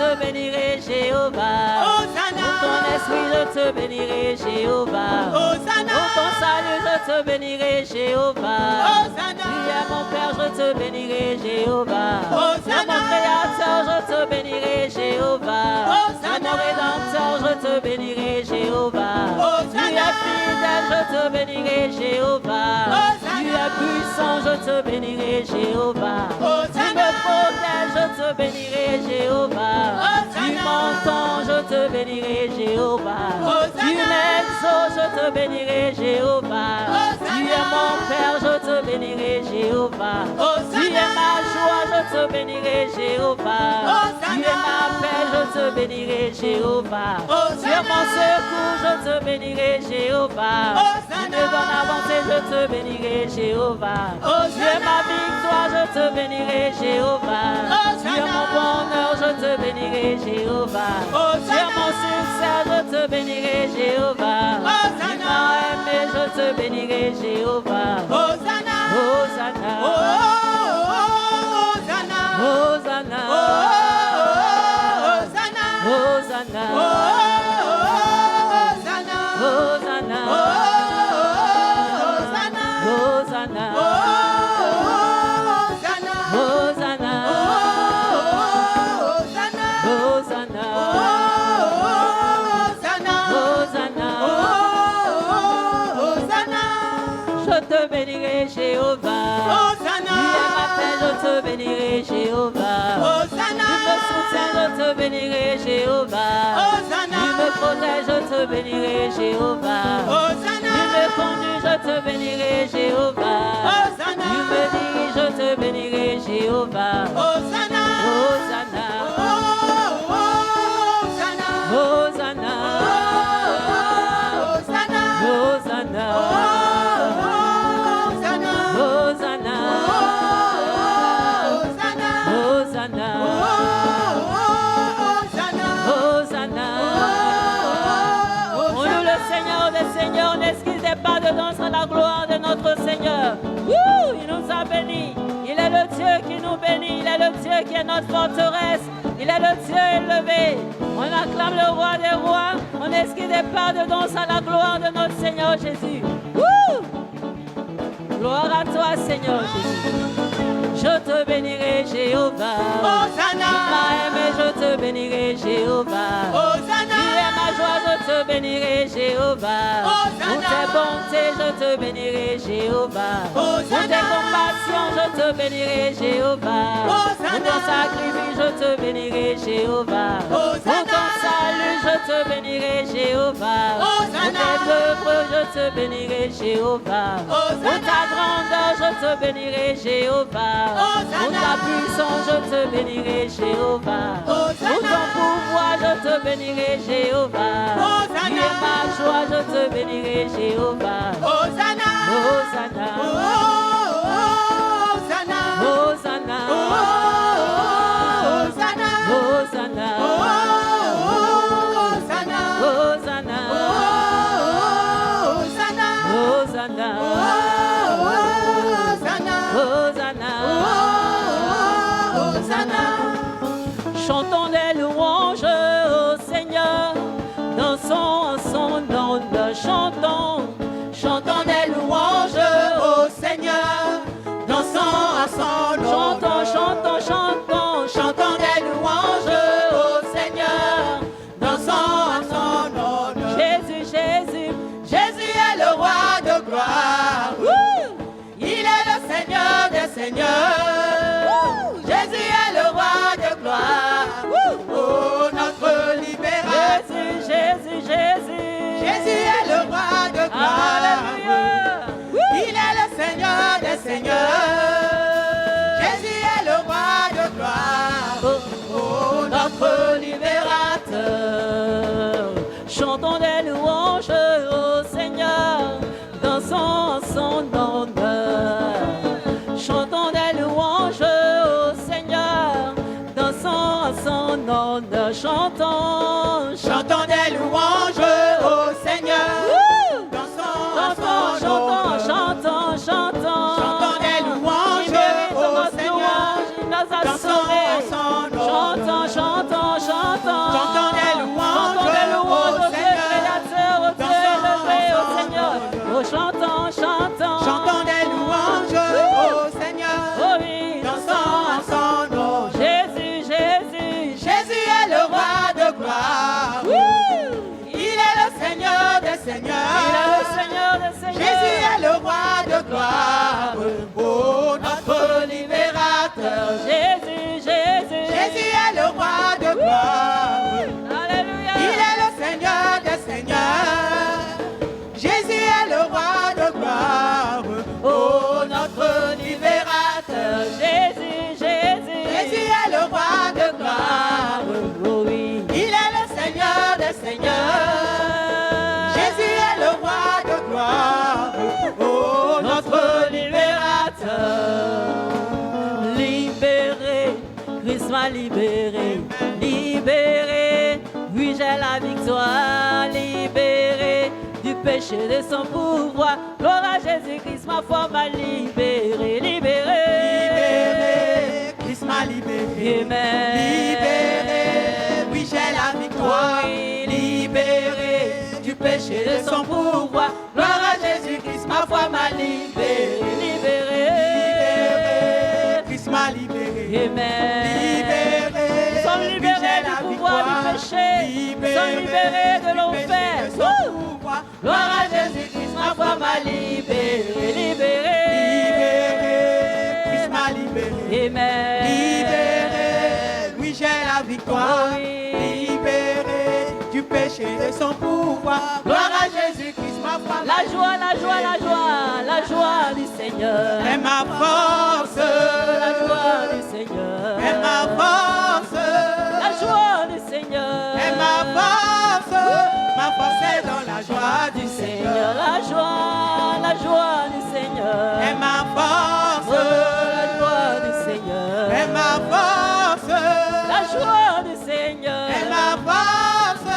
te bénirai, Jéhovah. Pour ton esprit, je te bénirai, Jéhovah. Pour ton salut, je te bénirai, Jéhovah. Tu es mon Père, je te bénirai, Jéhovah. Tu es mon Créateur, je te bénirai, Jéhovah. Tu es mon Rédempteur, je te bénirai, Jéhovah. Tu es fidèle, je te bénirai, Jéhovah. Tu es puissant, je te bénirai, Jéhovah. Tu me protèges, je te bénirai, Jéhovah. Tu m'entends, je te bénirai, Jéhovah. Tu m'exauces, je te bénirai, Jéhovah. Tu es mon Père, je te bénirai, Jéhovah. Tu es ma joie, je te bénirai, Jéhovah. Tu es ma paix, je te bénirai, Jéhovah. Tu es mon secours, je te bénirai, Jéhovah. Tu me donnes avancée, je te bénirai, Jéhovah. Tu es ma victoire, je te bénirai, Jéhovah. Tu es mon bonheur, je te bénirai, Jéhovah. Tu es mon succès, je te bénirai, Jéhovah. Tu m'as aimé, je te bénirai, Jéhovah. Hosanna, Hosanna, Hosanna, Hosanna, Hosanna, Hosanna, Hosanna, je te bénirai, Jéhovah. Tu es ma paix, je te bénirai, Jéhovah. Tu me soutiens, je te bénirai, Jéhovah. Tu me protèges, je te bénirai, Jéhovah. Tu me conduis, je te bénirai, Jéhovah. Tu me diriges, je te bénirai, Jéhovah. Hosanna, Hosanna, Hosanna, Hosanna, Seigneur, n'excusez pas de danser la gloire de notre Seigneur. Il nous a bénis. Il est le Dieu qui nous bénit. Il est le Dieu qui est notre forteresse. Il est le Dieu élevé. On acclame le roi des rois. On n'excusez pas de danser la gloire de notre Seigneur Jésus. Gloire à toi, Seigneur Jésus. Je te bénirai, Jéhovah. Tu m'as aimé, je te bénirai, Jéhovah. Tu es ma joie, je te bénirai, Jéhovah. Pour tes bontés, je te bénirai, Jéhovah. Pour tes compassions, je te bénirai, Jéhovah. Pour ton sacrifice, je te bénirai, Jéhovah. Pour ton salut, je te bénirai, Jéhovah. Pour tes œuvres, je te bénirai, Jéhovah. Pour ta grandeur, je te bénirai, Jéhovah. Pour ta puissance, je te bénirai, Jéhovah. Pour ton pouvoir, je te bénirai, Jéhovah. Tu es ma joie, je te bénirai, Jéhovah. Hosanna, Hosanna, Hosanna, Hosanna, Hosanna, Hosanna, Hosanna, Hosanna, Hosanna. Chantons des louanges au Seigneur, dansons en son nom, chantons, chantons des louanges au Seigneur, dansons à son nom. Chantons, chantons, chantons, chantons des louanges au Seigneur, dansons à son nom. Jésus, Jésus, Jésus est le roi de gloire. Il est le Seigneur des seigneurs. Jésus est le roi de gloire. Oh, notre libérateur. Jésus, Jésus, Jésus est le roi de gloire. Alléluia. Il est le Seigneur des seigneurs. Jésus est le roi de gloire. Oh, notre libérateur. Chantons des louanges au Seigneur, dansons son nom. Chantons des louanges au Seigneur, dansons son nom. Chantons, chantons des louanges au Seigneur, dansons, chantons, chantons, chantons, chantons, chantons des louanges au Seigneur, dansons son nom. Chantons, chantons, chantons. oh notre libérateur. Jésus, Jésus. Jésus est le roi de gloire. Alléluia. Il est le Seigneur des seigneurs. Jésus est le roi de gloire. Oh notre libérateur. Jésus, Jésus. Jésus est le roi de gloire. Oh oui. Il est le Seigneur des seigneurs. Jésus est le roi de gloire. Oh notre libérateur. Libéré, Christ m'a libéré. Libéré, oui j'ai la victoire. Libéré du péché de son pouvoir. Gloire à Jésus-Christ, ma foi m'a libéré. Libéré, Libéré, Christ m'a libéré. Amen. Libéré, oui j'ai la victoire. Oui, Libéré du péché de son pouvoir. Gloire à Jésus-Christ, ma foi m'a libéré. libéré, Libéré, Christ m'a libéré. Amen. Libéré, Nous sommes oui, libérés j'ai du la pouvoir victoire. du péché. Nous sommes libérés de du l'enfer. péché de son pouvoir. Gloire à Jésus-Christ, ma foi m'a libéré. Libéré, Libéré, Christ m'a libéré. Amen. Libéré, oui j'ai la victoire. Oui. Libéré du péché de son pouvoir. Gloire à Jésus-Christ, ma foi. La joie, la joie, la joie, la joie du Seigneur. est ma force. La joie du Seigneur. est ma force. La joie du Seigneur. est ma force. Ma force est dans la joie du Seigneur. La joie du Seigneur. est ma force. La joie du Seigneur. est ma force. La joie du Seigneur. est ma force.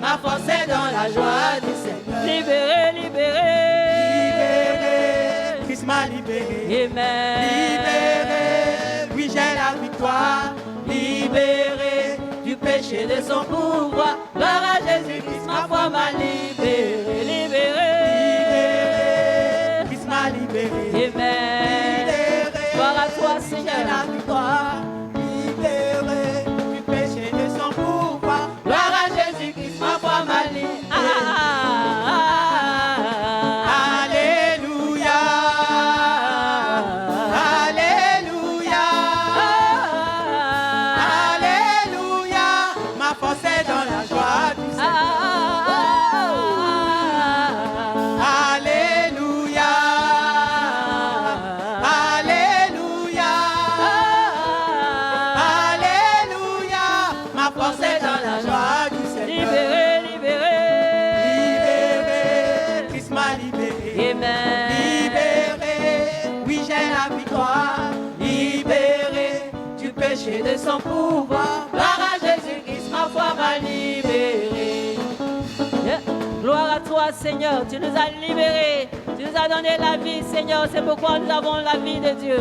Ma force est dans la joie du Seigneur. Libéré, libéré. Libéré, Christ m'a libéré. Amen. Libéré, oui j'ai la victoire. Libéré du péché de son pouvoir. Gloire à Jésus-Christ, ma foi m'a libéré. Libéré. Libéré, Christ m'a libéré. Amen. Libéré, Gloire à toi, j'ai Seigneur. la victoire. Libéré du péché de son pouvoir. Gloire à Jésus-Christ, ma foi m'a libéré. Alléluia. Alléluia. Alléluia. Ma force est dans la joie du Seigneur. Alléluia. Alléluia. Alléluia. Ma force est dans la joie du Seigneur. Libéré, libéré. Libéré, Christ m'a libéré. Amen. Libéré, oui j'ai la victoire. Libéré du péché de son pouvoir. Gloire à Jésus-Christ, ma foi m'a libéré. Yeah. Gloire à toi, Seigneur. Tu nous as libérés. Tu nous as donné la vie, Seigneur. C'est pourquoi nous avons la vie de Dieu.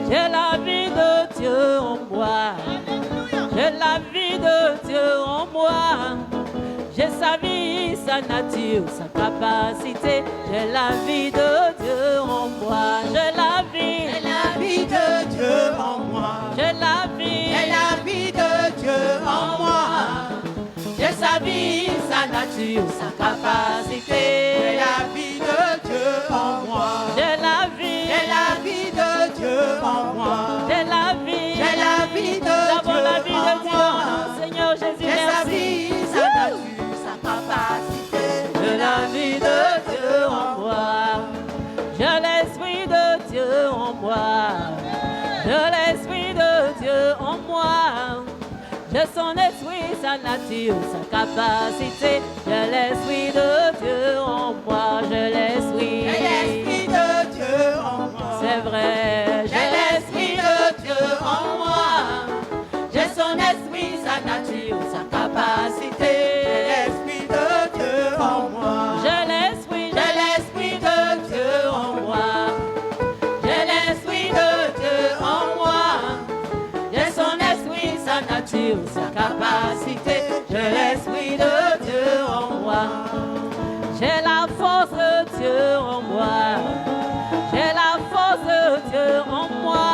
J'ai la vie de Dieu en moi. J'ai la vie de Dieu en moi. J'ai sa vie, sa nature, sa capacité. J'ai la vie de Dieu en moi. J'ai la vie. J'ai la vie de Dieu en moi. J'ai la vie. J'ai la vie de Dieu en moi. J'ai sa vie, sa nature, sa capacité. J'ai la vie de Dieu en moi. J'ai la vie. J'ai la vie de Dieu en moi. J'ai la vie. J'ai la vie de Nous avons la vie Dieu de en Dieu moi. en nous, Seigneur Jésus. J'ai sa Merci. vie, sa nature, sa capacité. J'ai la vie de Dieu en moi. J'ai l'esprit de Dieu en moi. J'ai l'esprit de Dieu en moi. J'ai son esprit, sa nature, sa capacité. J'ai l'esprit de Dieu en moi. J'ai l'esprit. J'ai l'esprit de Dieu en moi. C'est vrai. J'ai l'esprit de Dieu en moi. J'ai son esprit, sa nature, sa capacité. J'ai l'esprit de Dieu en moi. J'ai l'esprit. J'ai l'esprit de Dieu en moi. J'ai l'esprit de Dieu en moi. J'ai son esprit, sa nature, sa capacité. J'ai l'esprit de Dieu en moi. J'ai la force de Dieu en moi. J'ai la force de Dieu en moi.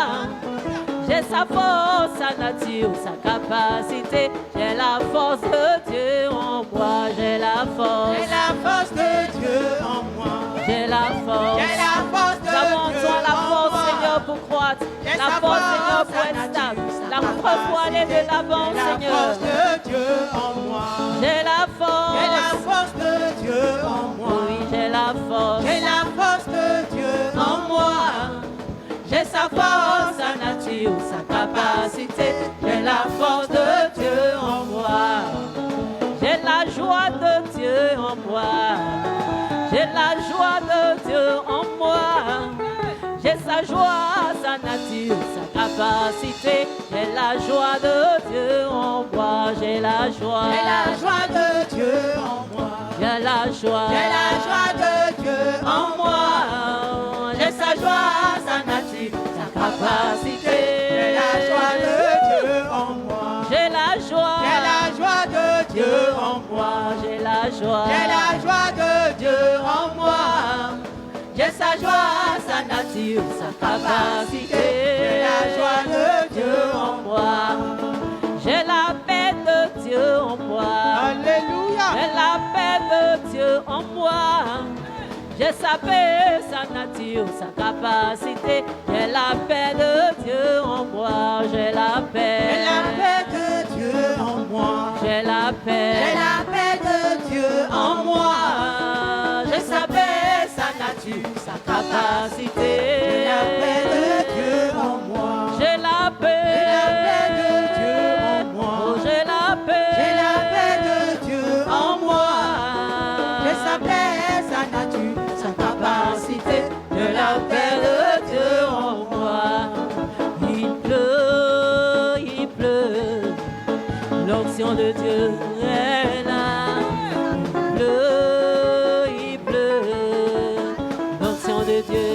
J'ai sa force, sa nature, sa capacité. J'ai la force de Dieu en moi. J'ai la force. J'ai la force de Dieu en moi. J'ai la force. Nous avons en toi la force, Seigneur, pour croître. La force, Seigneur, pour être stable. La force pour aller de l'avant, Seigneur. J'ai la force. J'ai la force de Dieu en moi. Oui, j'ai la force. J'ai la force de Dieu en moi. J'ai sa force, sa nature, sa capacité. J'ai la force de Dieu en moi. J'ai la joie de Dieu en moi. J'ai la joie de Dieu en moi. J'ai sa joie, sa nature, sa capacité. J'ai la joie de Dieu en moi. J'ai la joie. J'ai la joie de Dieu en moi. J'ai la joie. J'ai la joie de Dieu en moi. J'ai sa joie, sa nature, sa capacité. J'ai la joie de Dieu en moi. J'ai la joie. J'ai la joie de Dieu en moi. J'ai la joie. J'ai la joie de Dieu en moi. J'ai sa joie, sa nature, sa capacité. J'ai la joie de Dieu en moi. J'ai la paix de Dieu en moi. Alléluia. J'ai la paix de Dieu en moi. J'ai sa paix, sa nature, sa capacité. J'ai la paix de Dieu en moi. J'ai la paix. J'ai la paix de Dieu en moi. J'ai la paix. J'ai la paix de Dieu en moi. J'ai sa paix, sa nature, sa capacité. J'ai la paix de Dieu en moi. J'ai la paix. J'ai la paix de Dieu en moi. Oh, j'ai la paix. J'ai la paix de Dieu en moi. J'ai sa paix, sa nature, sa capacité. J'ai la paix de Dieu en moi. Il pleut. L'onction de Dieu est là. Il pleut. L'onction de Dieu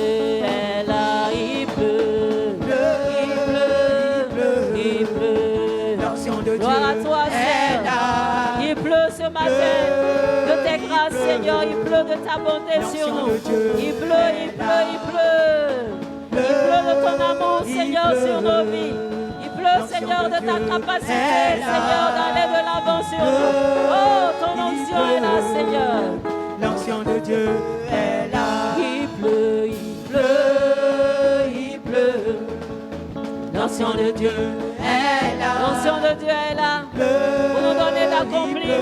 est là. Il pleut. Il pleut. L'onction de Dieu Gloire à toi, est Seigneur. là. Il pleut ce matin de tes grâces, Seigneur. Il pleut de ta bonté sur nous. Il pleut, il pleut, il pleut. Il pleut de ton amour, Seigneur, sur nos vies. Il pleut, Seigneur, de ta capacité, Seigneur, d'aller de l'avant sur nous. Oh, ton onction est là, Seigneur. L'onction de Dieu est là. Il pleut, il pleut, il pleut. L'onction de Dieu est là. L'onction de Dieu est là pour nous donner d'accomplir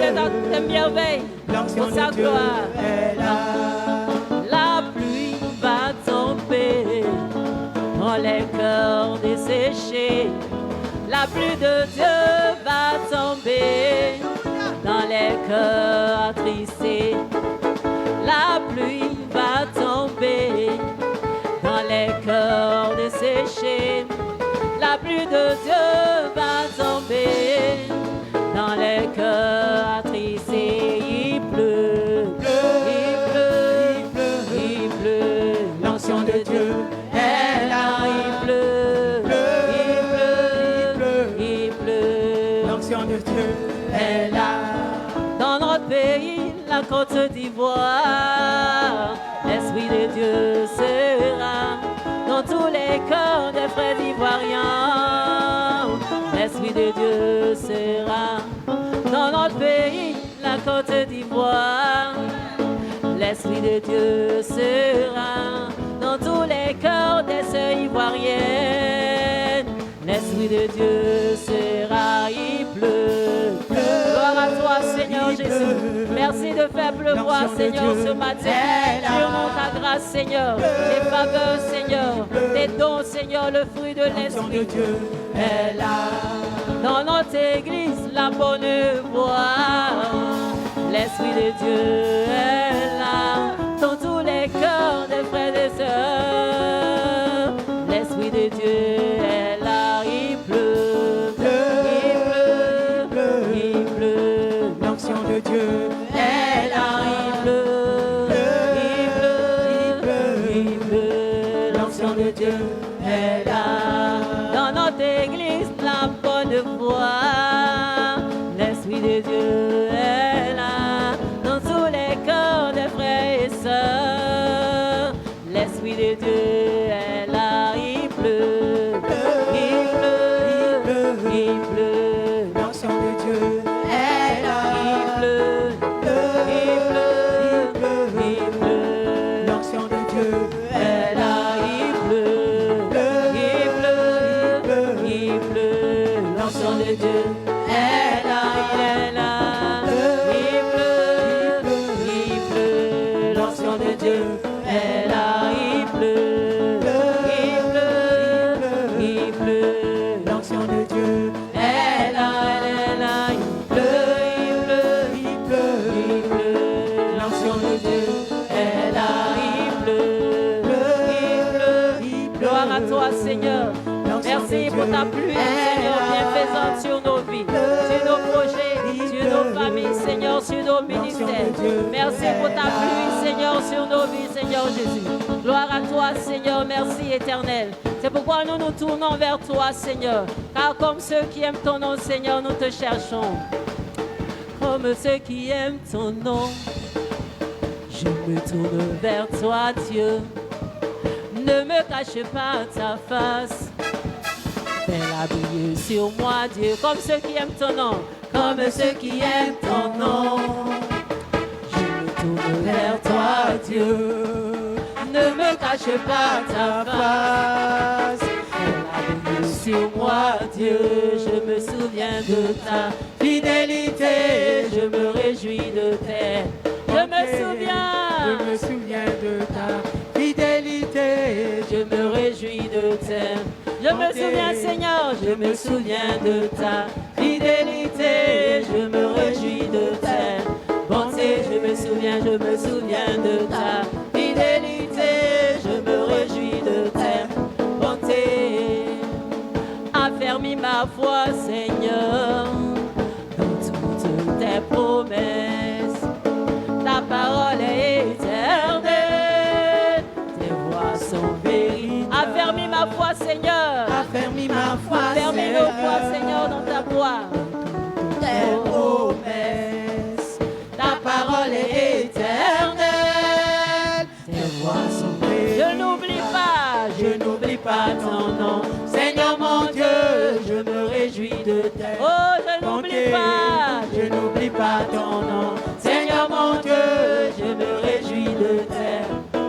tes merveilles L'onction pour sa de Dieu gloire. est là. La pluie va tomber dans les cœurs desséchés. La pluie de Dieu va tomber dans les cœurs attristés. La pluie va tomber dans les cœurs desséchés. La pluie de Dieu va tomber dans les cœurs attristés. Il pleut, il pleut, il pleut, il pleut. L'onction de Dieu est là. Il pleut, il pleut, il pleut. L'onction de Dieu est là. Dans notre pays, la Côte d'Ivoire, l'Esprit de Dieu sera dans tous les cœurs des frères ivoiriens. L'Esprit de Dieu sera dans notre pays, la Côte d'Ivoire. L'Esprit de Dieu sera dans tous les cœurs des sœurs ivoiriennes. L'Esprit de Dieu sera, il pleut. Gloire à toi, Seigneur Jésus. Merci de faire pleuvoir, Seigneur, ce matin. Sur nous ta grâce, Seigneur. Tes faveurs, Seigneur. Tes dons, Seigneur, le fruit de L'onction de l'Esprit. Dieu est là. Dans notre église, la bonne voix. L'Esprit de Dieu est là. Dans tous les cœurs des frères et sœurs. L'Esprit de Dieu est là. Il pleut. Il pleut. Il pleut. L'onction de Dieu est là. Il pleut. Il pleut. Il pleut. L'onction de Dieu est là. Dans notre église, la bonne voix. L'Esprit de Dieu est là. Dans tous les cœurs des frères et sœurs. L'Esprit de Dieu est là. Il pleut. Il pleut. Il pleut. L'onction de Dieu est là. Il pleut. Il pleut. Il pleut. l'onction de Dieu est là, il est là. Il pleut, l'onction de Dieu est là, il pleut, l'onction de Dieu est là, elle est là, il pleut, l'onction de Dieu est là, il pleut, Gloire à toi, Seigneur. Merci pour ta pluie, Seigneur, bienfaisante sur nos vies, sur nos projets, sur nos familles, Seigneur, sur nos ministères. Merci pour ta pluie, Seigneur, sur nos vies, Seigneur Jésus. Gloire à toi, Seigneur, merci éternel. C'est pourquoi nous nous tournons vers toi, Seigneur. Car comme ceux qui aiment ton nom, Seigneur, nous te cherchons. Comme ceux qui aiment ton nom, je me tourne vers toi, Dieu. Ne me cache pas ta face. Fais-la briller sur moi, Dieu, comme ceux qui aiment ton nom, comme ceux qui aiment ton nom. je me tourne vers toi, Dieu. Ne me cache pas ta face. Fais-la briller sur moi, Dieu. Je me souviens de ta Fidélité, je me réjouis de tes. Je me souviens de ta fidélité. Je me réjouis de tes. Je me souviens, Seigneur, je me souviens de ta fidélité. Je me réjouis de tes bontés. Je me souviens de ta fidélité. Je me réjouis de tes bontés. Affermis ma foi, Seigneur, dans toutes tes promesses. Ta parole est éternelle. Tes voies sont vérités. Affermis ma foi, Seigneur. Affermis ma foi, Affermis nos foi, Seigneur, dans ta voix. Tes promesses. Ta parole est éternelle. Tes voies sont vérités. Je n'oublie pas ton nom. Seigneur mon Dieu, je me réjouis de tes Oh, je n'oublie pas. Je n'oublie pas ton nom. Seigneur mon Dieu, je me réjouis de tes Je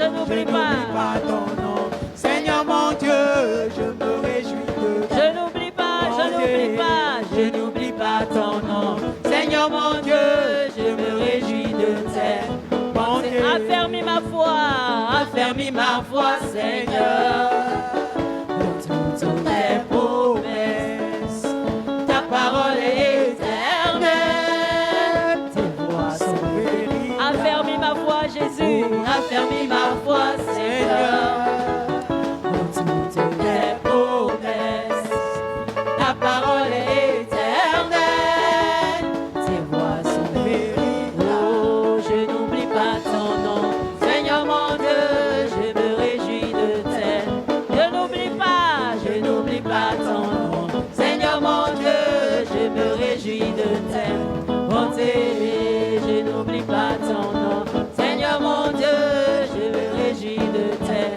n'oublie pas. ton nom. Seigneur mon Dieu, je me réjouis de tes Je n'oublie pas. Je n'oublie pas ton nom. Seigneur mon Dieu, je me réjouis de tes bontés. Affermis ma foi. Affermis ma foi, Seigneur. Dans toutes tes promesses. Ta parole est éternelle. Tes voies sont vérités. Affermis ma foi, Jésus. Affermis ma foi, Seigneur. Dans toutes tes promesses. Ta parole est éternelle. Tes voies sont vérités. Oh, je n'oublie pas ton nom. Seigneur mon Dieu, je me réjouis de tes. Je n'oublie pas ton nom. Seigneur mon Dieu, je me réjouis de tes bontés. Je n'oublie pas ton nom. Seigneur mon Dieu, je me réjouis de tes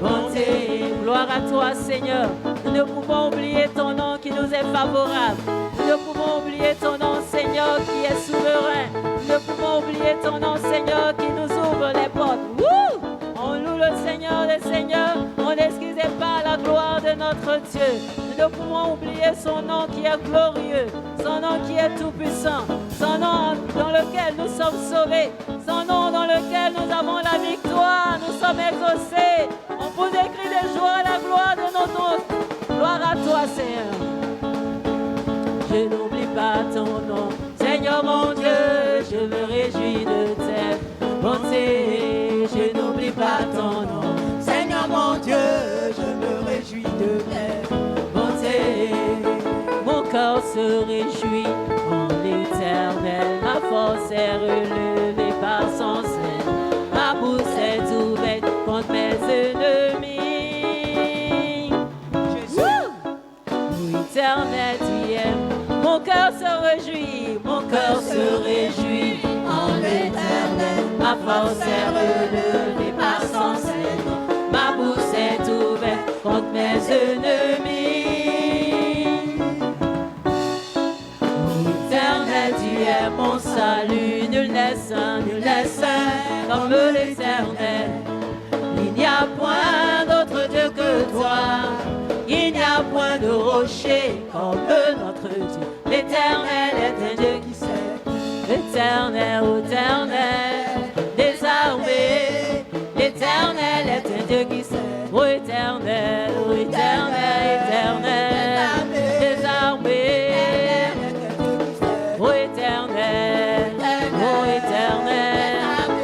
bontés. Gloire à toi, Seigneur. Nous ne pouvons oublier ton nom qui nous est favorable. Nous ne pouvons oublier ton nom, Seigneur, qui est souverain. Nous ne pouvons oublier ton nom, Seigneur, qui nous ouvre les portes. Wouh! On loue le Seigneur des Seigneurs. On n'excusez pas la gloire de notre Dieu. Nous ne pouvons oublier son nom qui est glorieux, son nom qui est tout-puissant, son nom dans lequel nous sommes sauvés, son nom dans lequel nous avons la victoire, nous sommes exaucés. On vous écrit des joies à la gloire de notre Dieu. Gloire à toi, Seigneur. Je n'oublie pas ton nom. Seigneur mon Dieu, je me réjouis de tes bontés. Je n'oublie pas ton nom. Seigneur mon Dieu, je me réjouis de tes bontés. Mon cœur se réjouit en l'Éternel. Ma force est relevée par son sein. Ma bouche est ouverte contre mes ennemis. Éternel, tu aimes. Mon cœur se réjouit, mon cœur se réjouit en l'Éternel. Ma force est relevée par son sein. Ma bouche est ouverte contre mes ennemis. Éternel, tu es mon salut. Nul n'est saint comme l'Éternel. Il n'y a point d'autre Dieu que toi. Il n'y a point de rocher rocher comme notre Dieu. L'Éternel est un Dieu qui sait. L'Éternel, éternel, des armées. L'Éternel est un Dieu qui sait. Ô éternel, éternel, des armées. Ô éternel,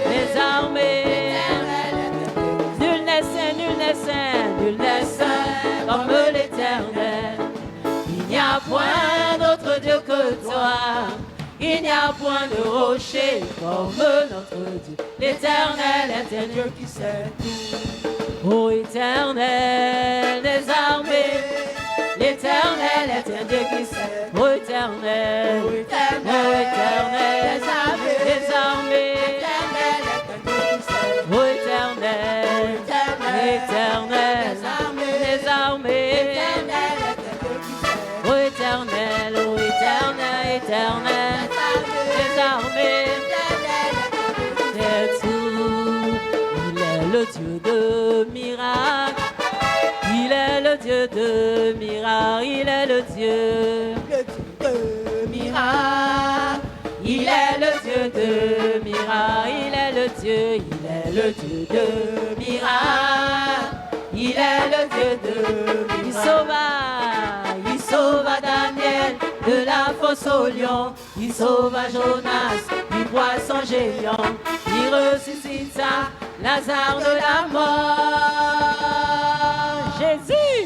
des armées. Nul n'est saint, nul n'est saint, nul n'est saint comme l'Éternel. Il n'y a point d'autre Dieu que toi. Il n'y a point de rocher comme notre Dieu. L'Éternel est un Dieu qui sait tout. Ô éternel des armées, l'Éternel est un Dieu qui sait. Ô éternel, des armées, ô éternel, des armées, ô éternel, des armées, c'est tout. Il est le Dieu de miracles, il est le Dieu de miracles, il est le Dieu de miracles, il est le Dieu de miracles, il est le Dieu, il est le Dieu de miracles, il est le Dieu de miracles. Il sauva Daniel de la fosse au lion, il sauva Jonas du poisson géant, il ressuscita Lazare de la mort. Jésus,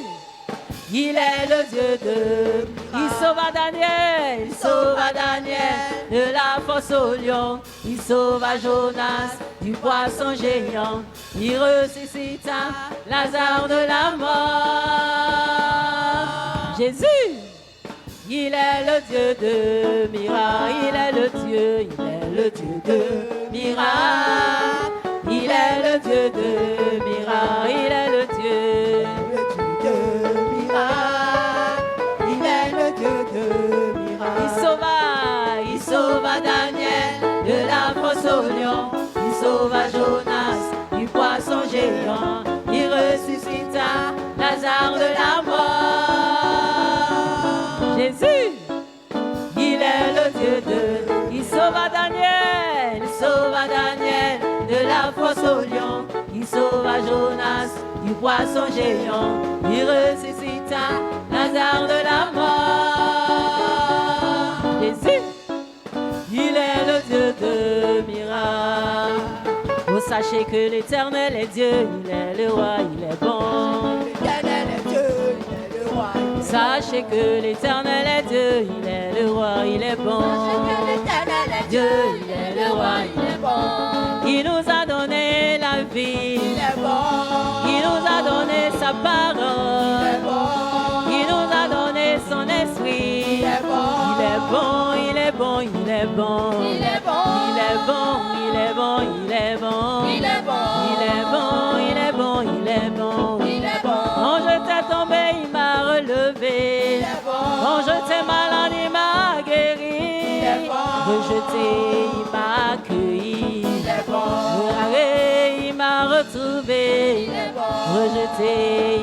il est le Dieu de... Il sauva Daniel de la fosse au lion, il sauva Jonas du poisson géant, il ressuscita Lazare de la mort. Jésus, il est le Dieu de miracles, il est le Dieu de miracles, il est le Dieu de miracles, il est le Dieu de miracles, il est le Dieu de miracles. Il sauva Daniel de la fosse au lion, il sauva Jonas du poisson géant, il ressuscita Lazare de la mort. Jésus, il est le Dieu de... Il sauva Daniel de la fosse au lion, il sauva Jonas du poisson géant, il ressuscita Lazare de la mort. Jésus, il est le Dieu de miracles. Oh, sachez que l'Éternel est Dieu, il est le roi, il est bon. L'Éternel est Dieu, il est le roi. Sachez que l'Éternel est Dieu, il est le roi, il est bon. Sachez que l'Éternel est Dieu, il est le roi, il est bon. Il nous a donné la vie, il est bon. Il nous a donné sa parole, il est bon. Il nous a donné son esprit, il est bon. Il est bon, il est bon, il est bon. Il est bon, il est bon, il est bon, il est bon. Il est bon, il est bon, il est bon, il est bon. Il est bon. Quand je t'ai tombé, il m'a relevé. Il est bon. Quand je t'ai malade, il m'a guéri. Il est bon. Rejeté, il m'a accueilli. Il est bon. Regardé, il m'a retrouvé. Il est bon. Rejeté,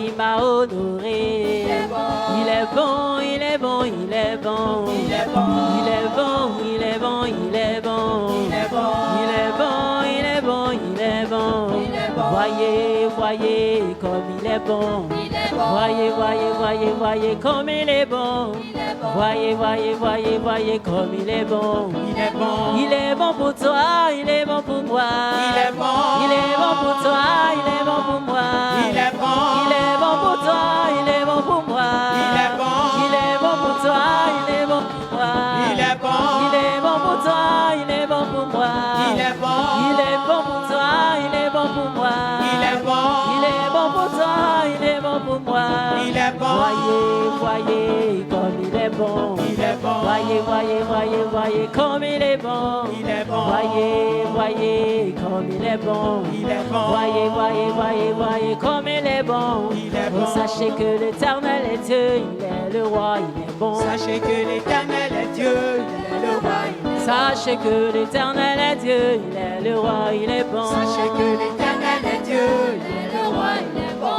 il m'a honoré. Il est bon. Il est bon, il est bon, il est bon. Il est bon. Il est bon, il est bon, il est bon. Il est bon. Il est bon, il est bon, il est bon. Il est bon. Voyez, voyez comme il est bon. Il est bon. Voyez, voyez, voyez, voyez comme il est bon. Il est bon. Voyez, voyez, voyez, voyez comme il est bon. Il est bon. Il est bon pour toi, il est bon pour moi. Il est bon. Il est bon pour toi, il est bon pour moi. Il est bon. Il est bon pour toi, il est bon pour moi. Il est bon. Il est bon pour toi, il est bon pour moi. Il est bon. Il est bon pour toi, il est bon pour moi. Il est bon. Il est bon pour toi, il est bon pour moi. Il est bon. Il est bon pour toi, il est bon pour moi. Il est bon. Voyez, voyez comme il est bon. Il est bon. Voyez, voyez, voyez, voyez comme il est bon. Il est bon. Voyez, voyez comme il est bon. Il est bon. Voyez, voyez, voyez, voyez comme il est bon. Il est bon. Sachez que l'Éternel est Dieu, il est le roi, il est bon. Sachez que l'Éternel est Dieu, il est le roi, il est bon. Sachez que l'Éternel est Dieu, il est le roi, il est bon. Sachez que l'Éternel est Dieu, il est le roi, il est bon.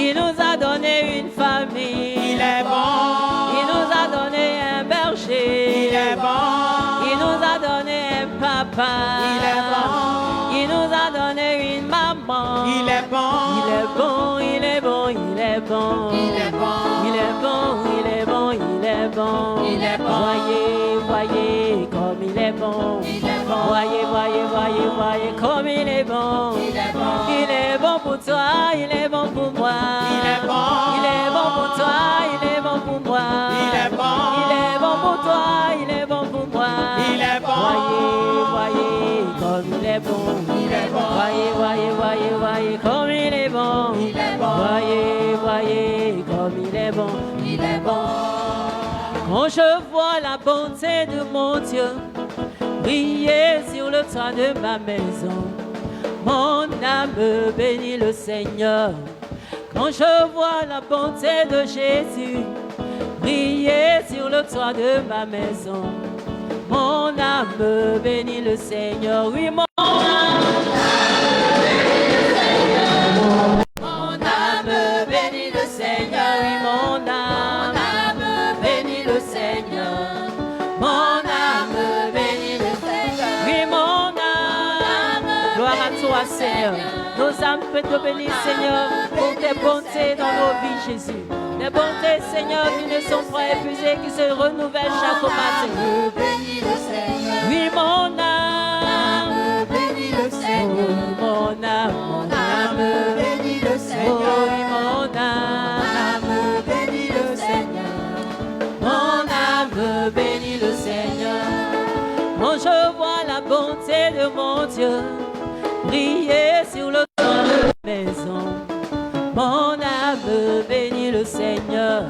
Il nous a donné une famille. Il est bon. Il nous a donné un berger. Il est bon. Il nous a donné un papa. Il est bon. Il nous a donné une maman. Il est bon. Il est bon, il est bon, il est bon. Il est bon. Il est bon, il est bon, il est bon. Il est bon. Voyez, voyez comme il est bon. Il est bon. Voyez, voyez, voyez, voyez comme il est bon. Il est bon. Il est bon pour toi, il est bon pour moi. Il est bon. Il est bon pour toi, il est bon pour moi. Il est bon. Il est bon pour toi, il est bon pour moi. Il est bon. Voyez, voyez comme il est bon. Il est bon. Voyez, voyez, voyez, voyez comme il est bon. Il est bon. Voyez, voyez comme il est bon. Il est bon. Quand je vois la bonté de mon Dieu briller sur le toit de ma maison, mon âme bénit le Seigneur. Quand je vois la bonté de Jésus briller sur le toit de ma maison, mon âme bénit le Seigneur. Oui, mon âme bénit le Seigneur. Oui, mon âme bénit le Seigneur. Mon âme bénit le Seigneur. Oui, mon âme. Gloire à toi, Seigneur. Nos âmes peuvent te bénir, Seigneur, pour tes bontés dans nos vies, Jésus. Des bontés, Seigneur, qui ne sont pas épuisées, qui se renouvellent chaque matin. Bénis le Seigneur. Oui, mon âme. Bénis le Seigneur. Oh, mon âme, mon âme. Bénis le Oh, Seigneur. oui, mon âme. Bénis le Seigneur. Mon âme bénit le Seigneur. Quand je vois la bonté de mon Dieu briller sur le toit de la maison, mon âme bénit le Seigneur.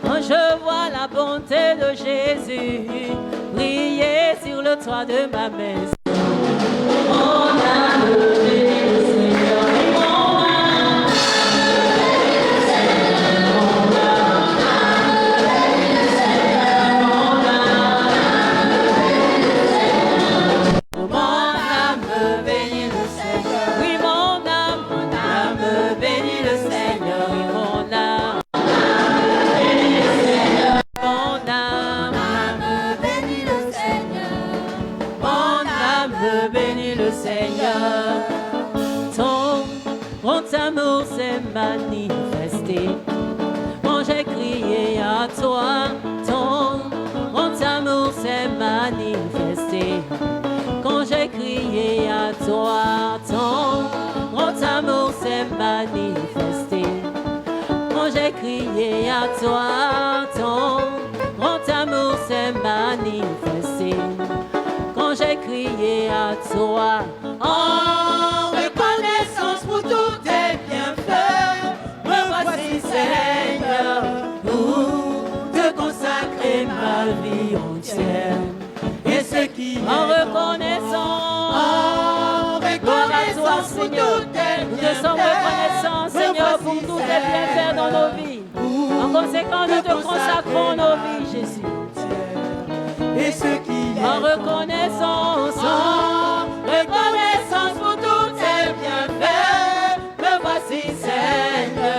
Quand je vois la bonté de Jésus briller sur le toit de ma maison, mon âme bénit le Seigneur. Amour s'est manifesté quand j'ai crié à toi. Ton amour s'est manifesté quand j'ai crié à toi. Ton amour s'est manifesté quand j'ai crié à toi. Ton amour s'est manifesté quand j'ai crié à toi. En reconnaissance pour tous tes bienfaits, me voici Seigneur, pour te consacrer ma vie entière. Et ce qui est En reconnaissance, gloire à toi, Seigneur. Nous te sommes reconnaissants, Seigneur, pour tous tes bienfaits dans nos vies. En conséquence, nous te consacrons nos vies, Jésus. Et ce qui est En reconnaissance, reconnaissance pour tous tes bienfaits, me voici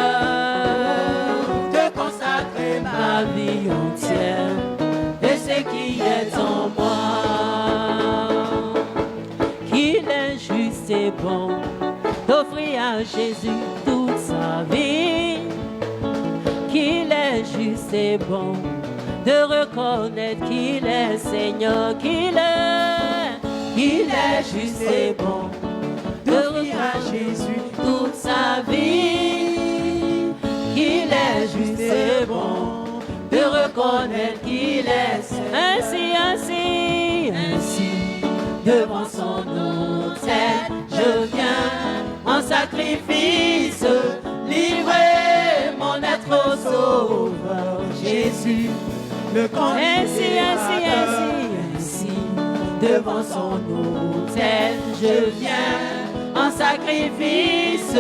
Seigneur, te consacrer ma vie entière et ce qui est en moi. Qu'il est juste et bon d'offrir à Jésus toute sa vie. Qu'il est juste et bon de reconnaître qu'il est Seigneur, qu'il est juste et bon de reconnaître à Jésus toute sa vie. Qu'il est juste et bon de reconnaître qu'il est Seigneur. Ainsi, devant son autel, je viens en sacrifice, livrer mon être au Sauveur Jésus. Ainsi, devant son autel, je viens en sacrifice,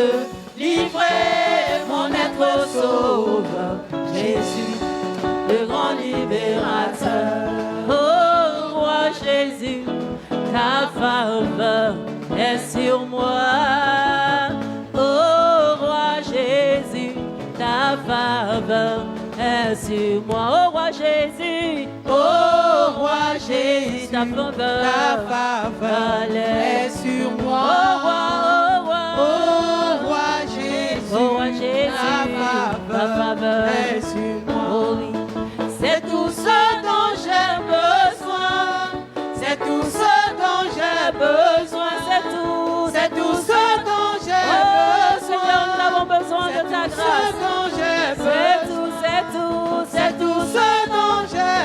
livrer mon être au Sauveur Jésus, le grand libérateur. Oh roi Jésus, ta faveur est sur moi. Oh roi Jésus, est sur moi, oh roi Jésus, oh roi Jésus, ta faveur est sur moi. Oh roi Jésus, ta faveur est sur moi. Oh oui. C'est tout ce dont j'ai besoin, c'est tout ce dont j'ai besoin, c'est tout ce dont j'ai besoin. Seigneur, nous avons besoin de ta grâce. C'est tout ce dont j'ai besoin.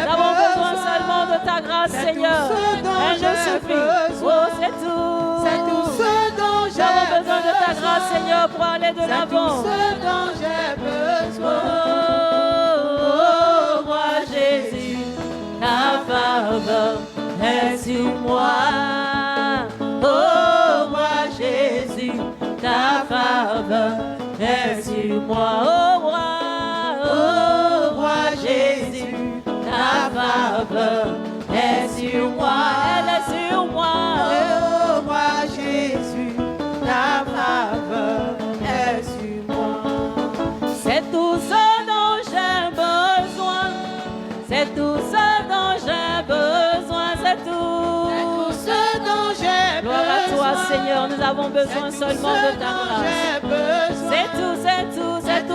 Nous avons besoin seulement de ta grâce, Seigneur. Elle nous suffit. Oh, c'est tout ce dont j'ai besoin. Nous avons besoin de ta grâce, Seigneur, pour aller de l'avant. C'est tout ce dont j'ai besoin. Oh, roi Jésus, ta faveur est sur moi. Oh, roi Jésus, ta faveur est sur moi. Oh, roi Jésus, ta faveur est sur moi. Elle est sur moi. Oh, roi Jésus, ta faveur est sur moi. C'est tout ce dont j'ai besoin. C'est tout ce dont j'ai besoin. C'est tout ce dont j'ai besoin. Gloire à toi, Seigneur. Nous avons besoin seulement de ta grâce. C'est tout ce dont j'ai besoin.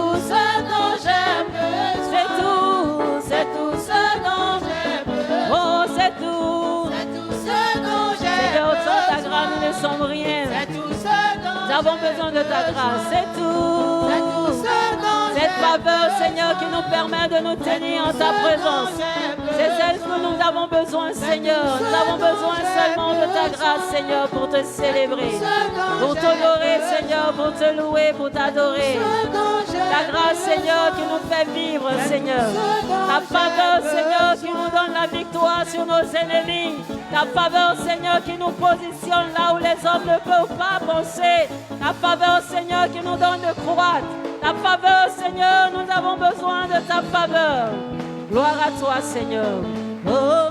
C'est tout ce dont j'ai besoin. Oh, c'est tout. ce dont j'ai Seigneur, sans ta besoin. grâce, nous ne sommes rien. C'est tout ce dont Nous avons besoin de ta grâce. C'est tout. C'est tout ce dont Cette faveur, Seigneur, qui nous permet de nous tenir en ta présence. C'est celle que nous avons besoin, Seigneur. Nous avons besoin seulement de ta grâce, Seigneur, pour te célébrer, pour t'honorer, Seigneur, pour te louer, pour t'adorer. Ta grâce, Seigneur, qui nous fait vivre, Seigneur. Ta faveur, Seigneur, qui nous donne la victoire sur nos ennemis. Ta faveur, Seigneur, qui nous positionne là où les hommes ne peuvent pas penser. Ta faveur, Seigneur, qui nous donne de croître. Ta faveur, Seigneur, nous avons besoin de ta faveur. Gloire à toi, Seigneur. Oh,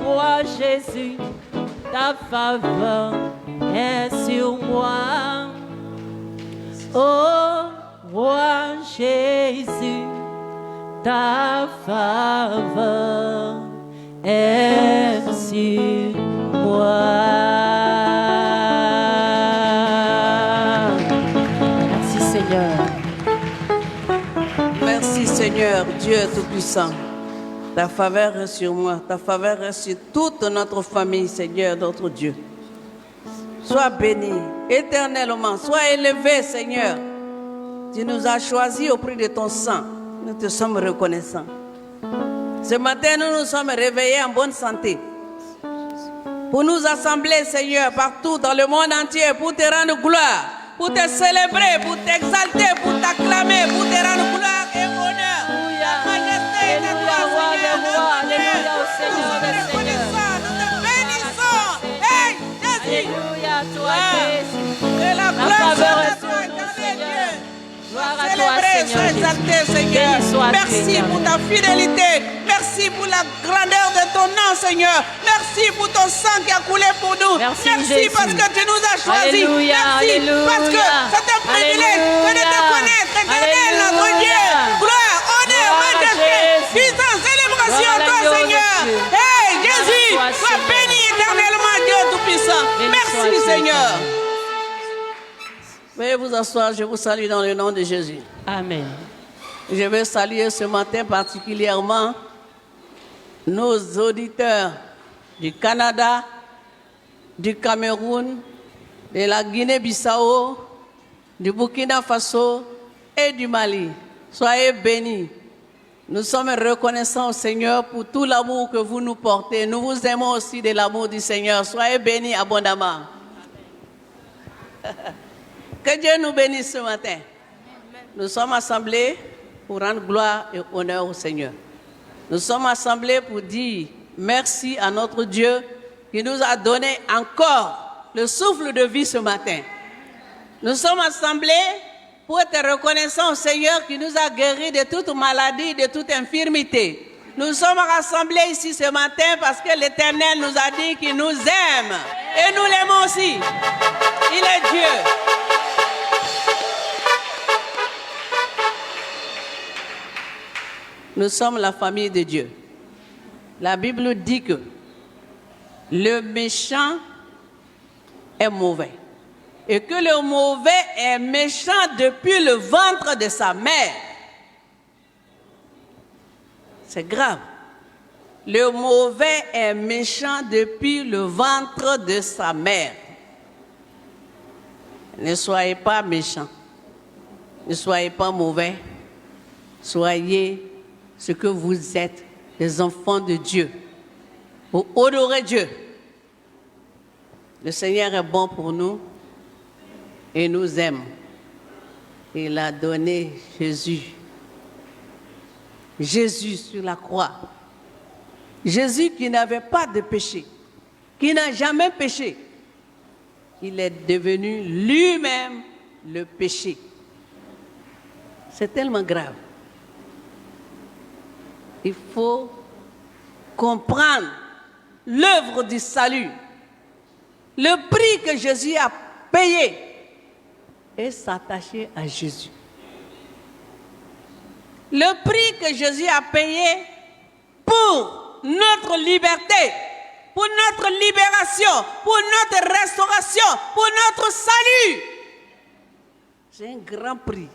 roi Jésus, ta faveur est sur moi. Oh, roi Jésus, ta faveur est sur moi. Merci, Seigneur. Merci Seigneur, Dieu Tout-Puissant. Ta faveur est sur moi, ta faveur est sur toute notre famille, Seigneur, notre Dieu. Sois béni éternellement, sois élevé, Seigneur. Tu nous as choisis au prix de ton sang. Nous te sommes reconnaissants. Ce matin, nous nous sommes réveillés en bonne santé. Pour nous assembler, Seigneur, partout dans le monde entier, pour te rendre gloire, pour te célébrer, pour t'exalter, pour t'acclamer, pour te rendre gloire et honneur. Ta majesté et ta gloire, Seigneur. Nous sommes reconnaissants, nous te bénissons. Hey, Jésus. Alléluia, toi, Jésus. Et la La gloire faveur soit est à sur toi, nous, éternel Seigneur. Dieu. Gloire à toi, Célébré, sois Seigneur Jésus. exalté, Seigneur. Béni soit Merci Seigneur. pour ta fidélité. Merci pour la grandeur de ton nom, Seigneur. Merci pour ton sang qui a coulé pour nous. Merci, Jésus. parce que tu nous as choisis. Alléluia, Merci alléluia. parce que c'est un privilège que de te Alléluia. connaître, éternel, notre Alléluia. Dieu. Gloire, honneur, Gloire à majesté, Jésus. puissance, célébration Gloire à à toi, l'agneau de Seigneur. Dieu. Hey, Gloire à Jésus, toi, sois Seigneur. béni éternellement, Dieu Tout-Puissant. Béni Merci, sois-tu, Seigneur. Seigneur. Veuillez vous asseoir, je vous salue dans le nom de Jésus. Amen. Je veux saluer ce matin particulièrement nos auditeurs du Canada, du Cameroun, de la Guinée-Bissau, du Burkina Faso et du Mali. Soyez bénis. Nous sommes reconnaissants au Seigneur pour tout l'amour que vous nous portez. Nous vous aimons aussi de l'amour du Seigneur. Soyez bénis abondamment. Que Dieu nous bénisse ce matin. Nous sommes assemblés pour rendre gloire et honneur au Seigneur. Nous sommes assemblés pour dire merci à notre Dieu qui nous a donné encore le souffle de vie ce matin. Nous sommes assemblés pour être reconnaissants au Seigneur qui nous a guéris de toute maladie, de toute infirmité. Nous sommes rassemblés ici ce matin parce que l'Éternel nous a dit qu'il nous aime. Et nous l'aimons aussi. Il est Dieu. Nous sommes la famille de Dieu. La Bible dit que le méchant est mauvais et que le mauvais est méchant depuis le ventre de sa mère. C'est grave. Le mauvais est méchant depuis le ventre de sa mère. Ne soyez pas méchants. Ne soyez pas mauvais. Soyez ce que vous êtes, les enfants de Dieu. Pour honorer Dieu. Le Seigneur est bon pour nous et nous aime. Il a donné Jésus. Jésus sur la croix. Jésus qui n'avait pas de péché, qui n'a jamais péché. Il est devenu lui-même le péché. C'est tellement grave. Il faut comprendre l'œuvre du salut, le prix que Jésus a payé et s'attacher à Jésus. Le prix que Jésus a payé pour notre liberté, pour notre libération, pour notre restauration, pour notre salut. C'est un grand prix.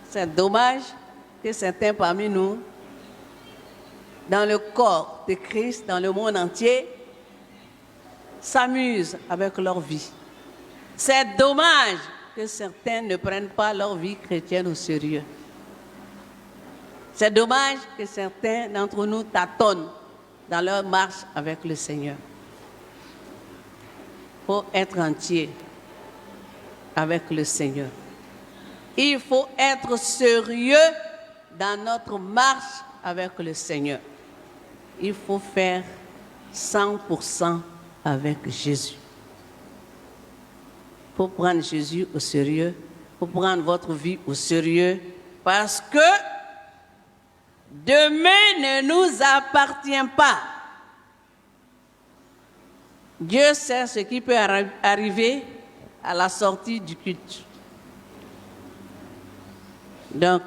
C'est dommage que certains parmi nous, dans le corps de Christ, dans le monde entier, s'amusent avec leur vie. C'est dommage que certains ne prennent pas leur vie chrétienne au sérieux. C'est dommage que certains d'entre nous tâtonnent dans leur marche avec le Seigneur. Il faut être entier avec le Seigneur. Il faut être sérieux dans notre marche avec le Seigneur. Il faut faire 100% avec Jésus. Il faut prendre Jésus au sérieux. Il faut prendre votre vie au sérieux parce que demain ne nous appartient pas. Dieu sait ce qui peut arriver à la sortie du culte. Donc,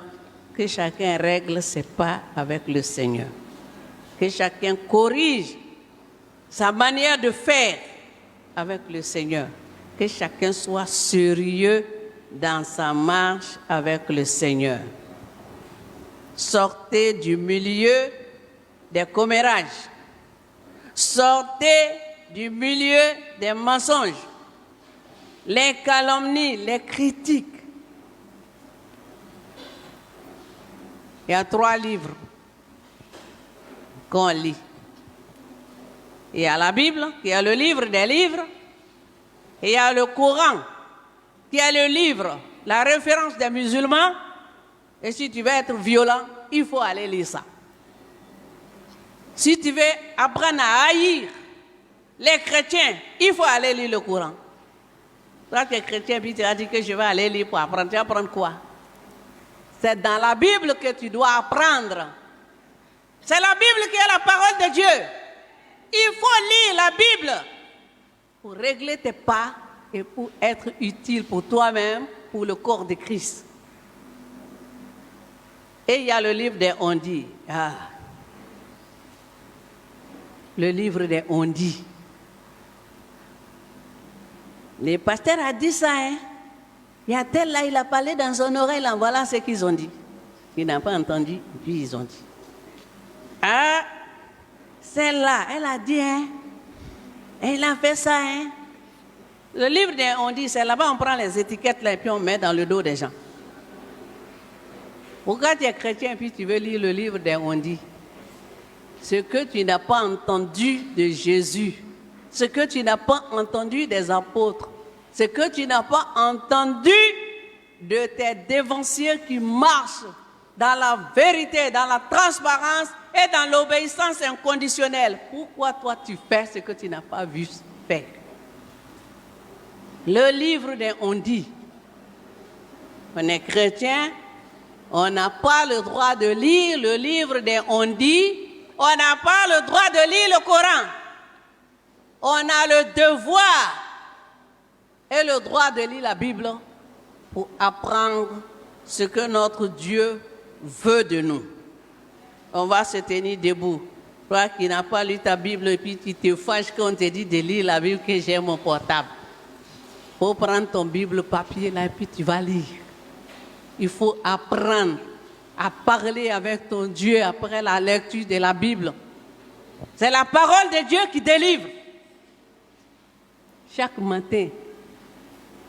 que chacun règle ses pas avec le Seigneur. Que chacun corrige sa manière de faire avec le Seigneur. Que chacun soit sérieux dans sa marche avec le Seigneur. Sortez du milieu des commérages. Sortez du milieu des mensonges, les calomnies, les critiques. Il y a 3 livres qu'on lit. Il y a la Bible, il y a le livre des livres, et il y a le Coran, qui est le livre, la référence des musulmans. Et si tu veux être violent, il faut aller lire ça. Si tu veux apprendre à haïr les chrétiens, il faut aller lire le Coran. Toi, tu es chrétien, puis tu as dit que je vais aller lire pour apprendre. Tu vas apprendre quoi? C'est dans la Bible que tu dois apprendre. C'est la Bible qui est la parole de Dieu. Il faut lire la Bible pour régler tes pas et pour être utile pour toi-même, pour le corps de Christ. Et il y a le livre des on-dit. Le livre des on-dit. Le pasteur a dit ça, hein? Il y a tel là, il a parlé dans son oreille, là, voilà ce qu'ils ont dit. Il n'a pas entendu, puis ils ont dit. Celle-là, elle a dit, hein? Et il a fait ça, hein? Le livre des on-dit, c'est là-bas, on prend les étiquettes là et puis on met dans le dos des gens. Pourquoi tu es chrétien puis tu veux lire le livre des on-dit? Ce que tu n'as pas entendu de Jésus, ce que tu n'as pas entendu des apôtres, ce que tu n'as pas entendu de tes dévanciers qui marchent dans la vérité, dans la transparence et dans l'obéissance inconditionnelle. Pourquoi toi tu fais ce que tu n'as pas vu faire? Le livre des on-dit. On est chrétien, on n'a pas le droit de lire le livre des on-dit, on n'a pas le droit de lire le Coran. On a le devoir et le droit de lire la Bible pour apprendre ce que notre Dieu veut de nous. On va se tenir debout. Toi qui n'as pas lu ta Bible et puis tu te fâches quand on te dit de lire la Bible que j'ai mon portable. Il faut prendre ton Bible papier là et puis tu vas lire. Il faut apprendre à parler avec ton Dieu après la lecture de la Bible. C'est la parole de Dieu qui délivre. Chaque matin,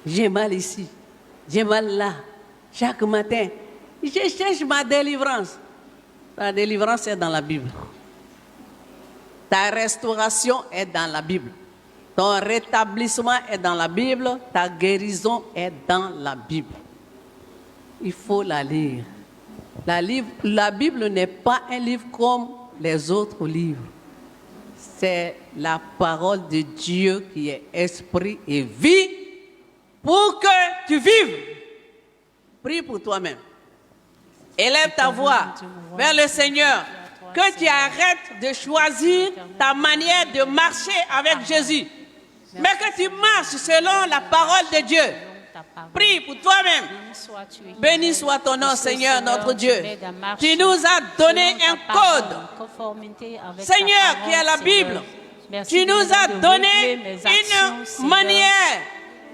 j'ai mal ici, j'ai mal là. Chaque matin, je cherche ma délivrance. Ta délivrance est dans la Bible. Ta restauration est dans la Bible. Ton rétablissement est dans la Bible. Ta guérison est dans la Bible. Il faut la lire. La Bible n'est pas un livre comme les autres livres. C'est la parole de Dieu qui est esprit et vie pour que tu vives. Prie pour toi-même. Élève ta voix vers le Seigneur. Que tu arrêtes de choisir ta manière de marcher avec Jésus. Mais que tu marches selon la parole de Dieu. Prie pour toi-même. Béni soit ton nom, Seigneur, notre Dieu. Tu nous as donné un code. Seigneur, qui est la Bible. Tu nous as donné une manière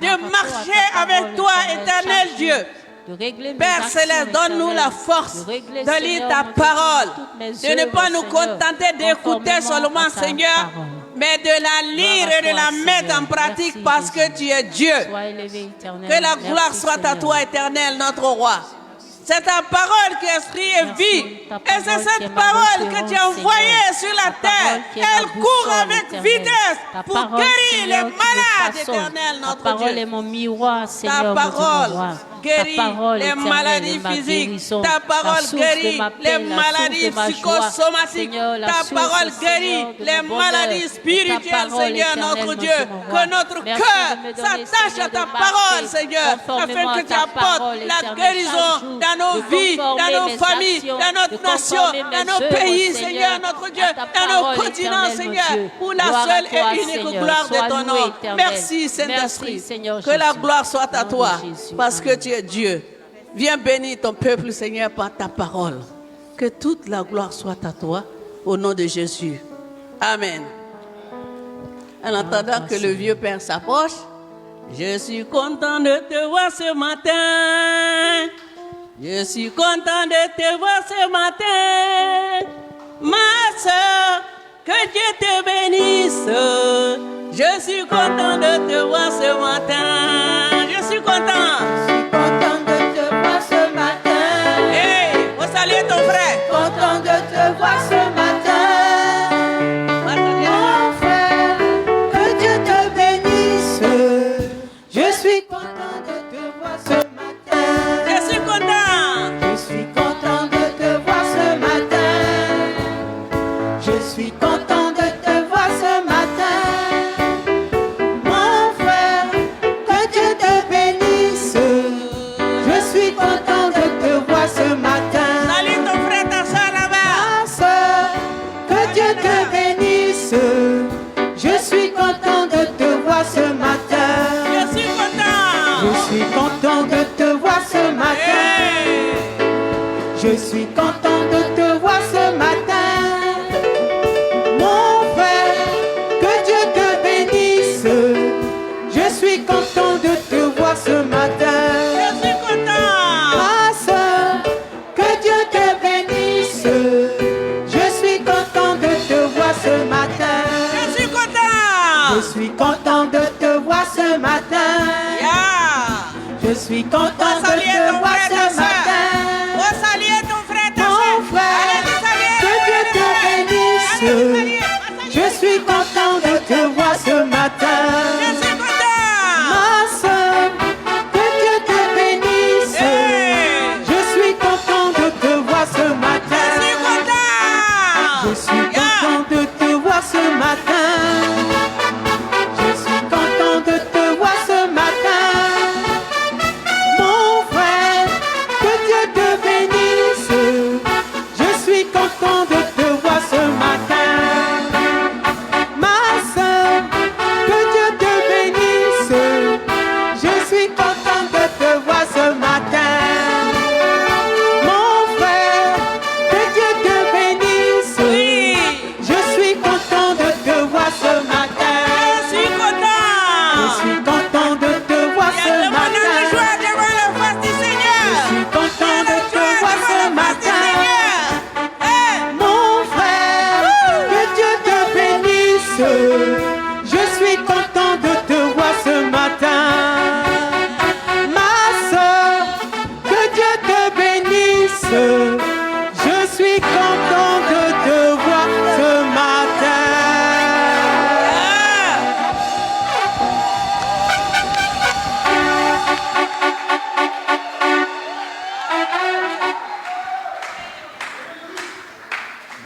de marcher avec toi, éternel Dieu. Père Céleste, donne-nous la force de lire ta parole, de ne pas nous contenter d'écouter seulement, Seigneur, mais de la lire et de la mettre en pratique parce que tu es Dieu. Que la gloire soit à toi, éternel, notre roi. C'est ta parole qui est esprit et vie. Et c'est cette parole que tu as envoyée sur la terre. Elle court avec vitesse pour guérir les malades, éternel, notre Dieu. Ta parole guérit les maladies physiques. Ta parole guérit les maladies psychosomatiques. Ta parole guérit les maladies spirituelles, Seigneur, notre Dieu. Que notre cœur s'attache à ta parole, Seigneur, afin que tu apportes la guérison dans nos vies, dans nos familles, dans notre nation, dans nos pays, Seigneur, notre Dieu, dans nos continents, Seigneur, pour la seule et unique gloire de ton nom. Merci, Saint-Esprit. Que la gloire soit à toi, parce que tu es Dieu. Viens bénir ton peuple, Seigneur, par ta parole. Que toute la gloire soit à toi, au nom de Jésus. Amen. En attendant que le vieux Père s'approche, je suis content de te voir ce matin. Je suis content de te voir ce matin. Ma soeur, que Dieu te bénisse. Je suis content de te voir ce matin. Je suis content. Salut ton frère. Content de te voir ce matin. Mon frère, que Dieu te bénisse. Je suis content de te voir ce matin. Je suis content. Je suis content de te voir ce matin. Je suis content de te voir ce matin. Mon frère, que Dieu te bénisse. Je suis content de te voir ce matin. Je suis content de te voir ce matin. Je suis content. Je suis content de te voir ce matin. Je suis content de te voir ce matin. Mon frère, que Dieu te bénisse. Je suis content de te voir ce matin. Je suis content. Ma soeur, que Dieu te bénisse. Je suis content de te voir ce matin. Je suis content de te voir ce matin. Je suis content de te voir ce matin. Mon frère, que Dieu te bénisse. Je suis content de te voir ce matin. Ma soeur, que Dieu te bénisse. Je suis content de te voir ce matin. Je suis content de te voir ce matin. Mon frère,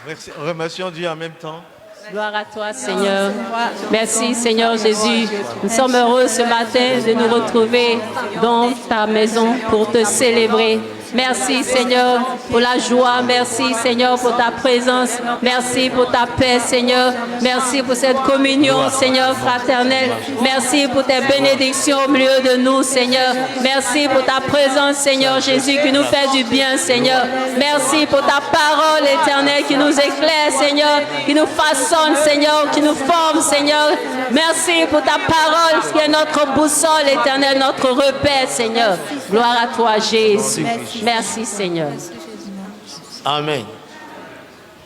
Merci. Remercions Dieu en même temps. Gloire à toi, Seigneur. Merci, Seigneur Jésus. Nous sommes heureux ce matin de nous retrouver dans ta maison pour te célébrer. Merci, Seigneur, pour la joie. Merci, Seigneur, pour ta présence. Merci pour ta paix, Seigneur. Merci pour cette communion, Seigneur, fraternelle. Merci pour tes bénédictions au milieu de nous, Seigneur. Merci pour ta présence, Seigneur Jésus, qui nous fait du bien, Seigneur. Merci pour ta parole éternelle qui nous éclaire, Seigneur, qui nous façonne, Seigneur, qui nous forme, Seigneur. Merci pour ta parole qui est notre boussole éternelle, notre repère, Seigneur. Gloire à toi, Jésus. Merci, Seigneur. Amen.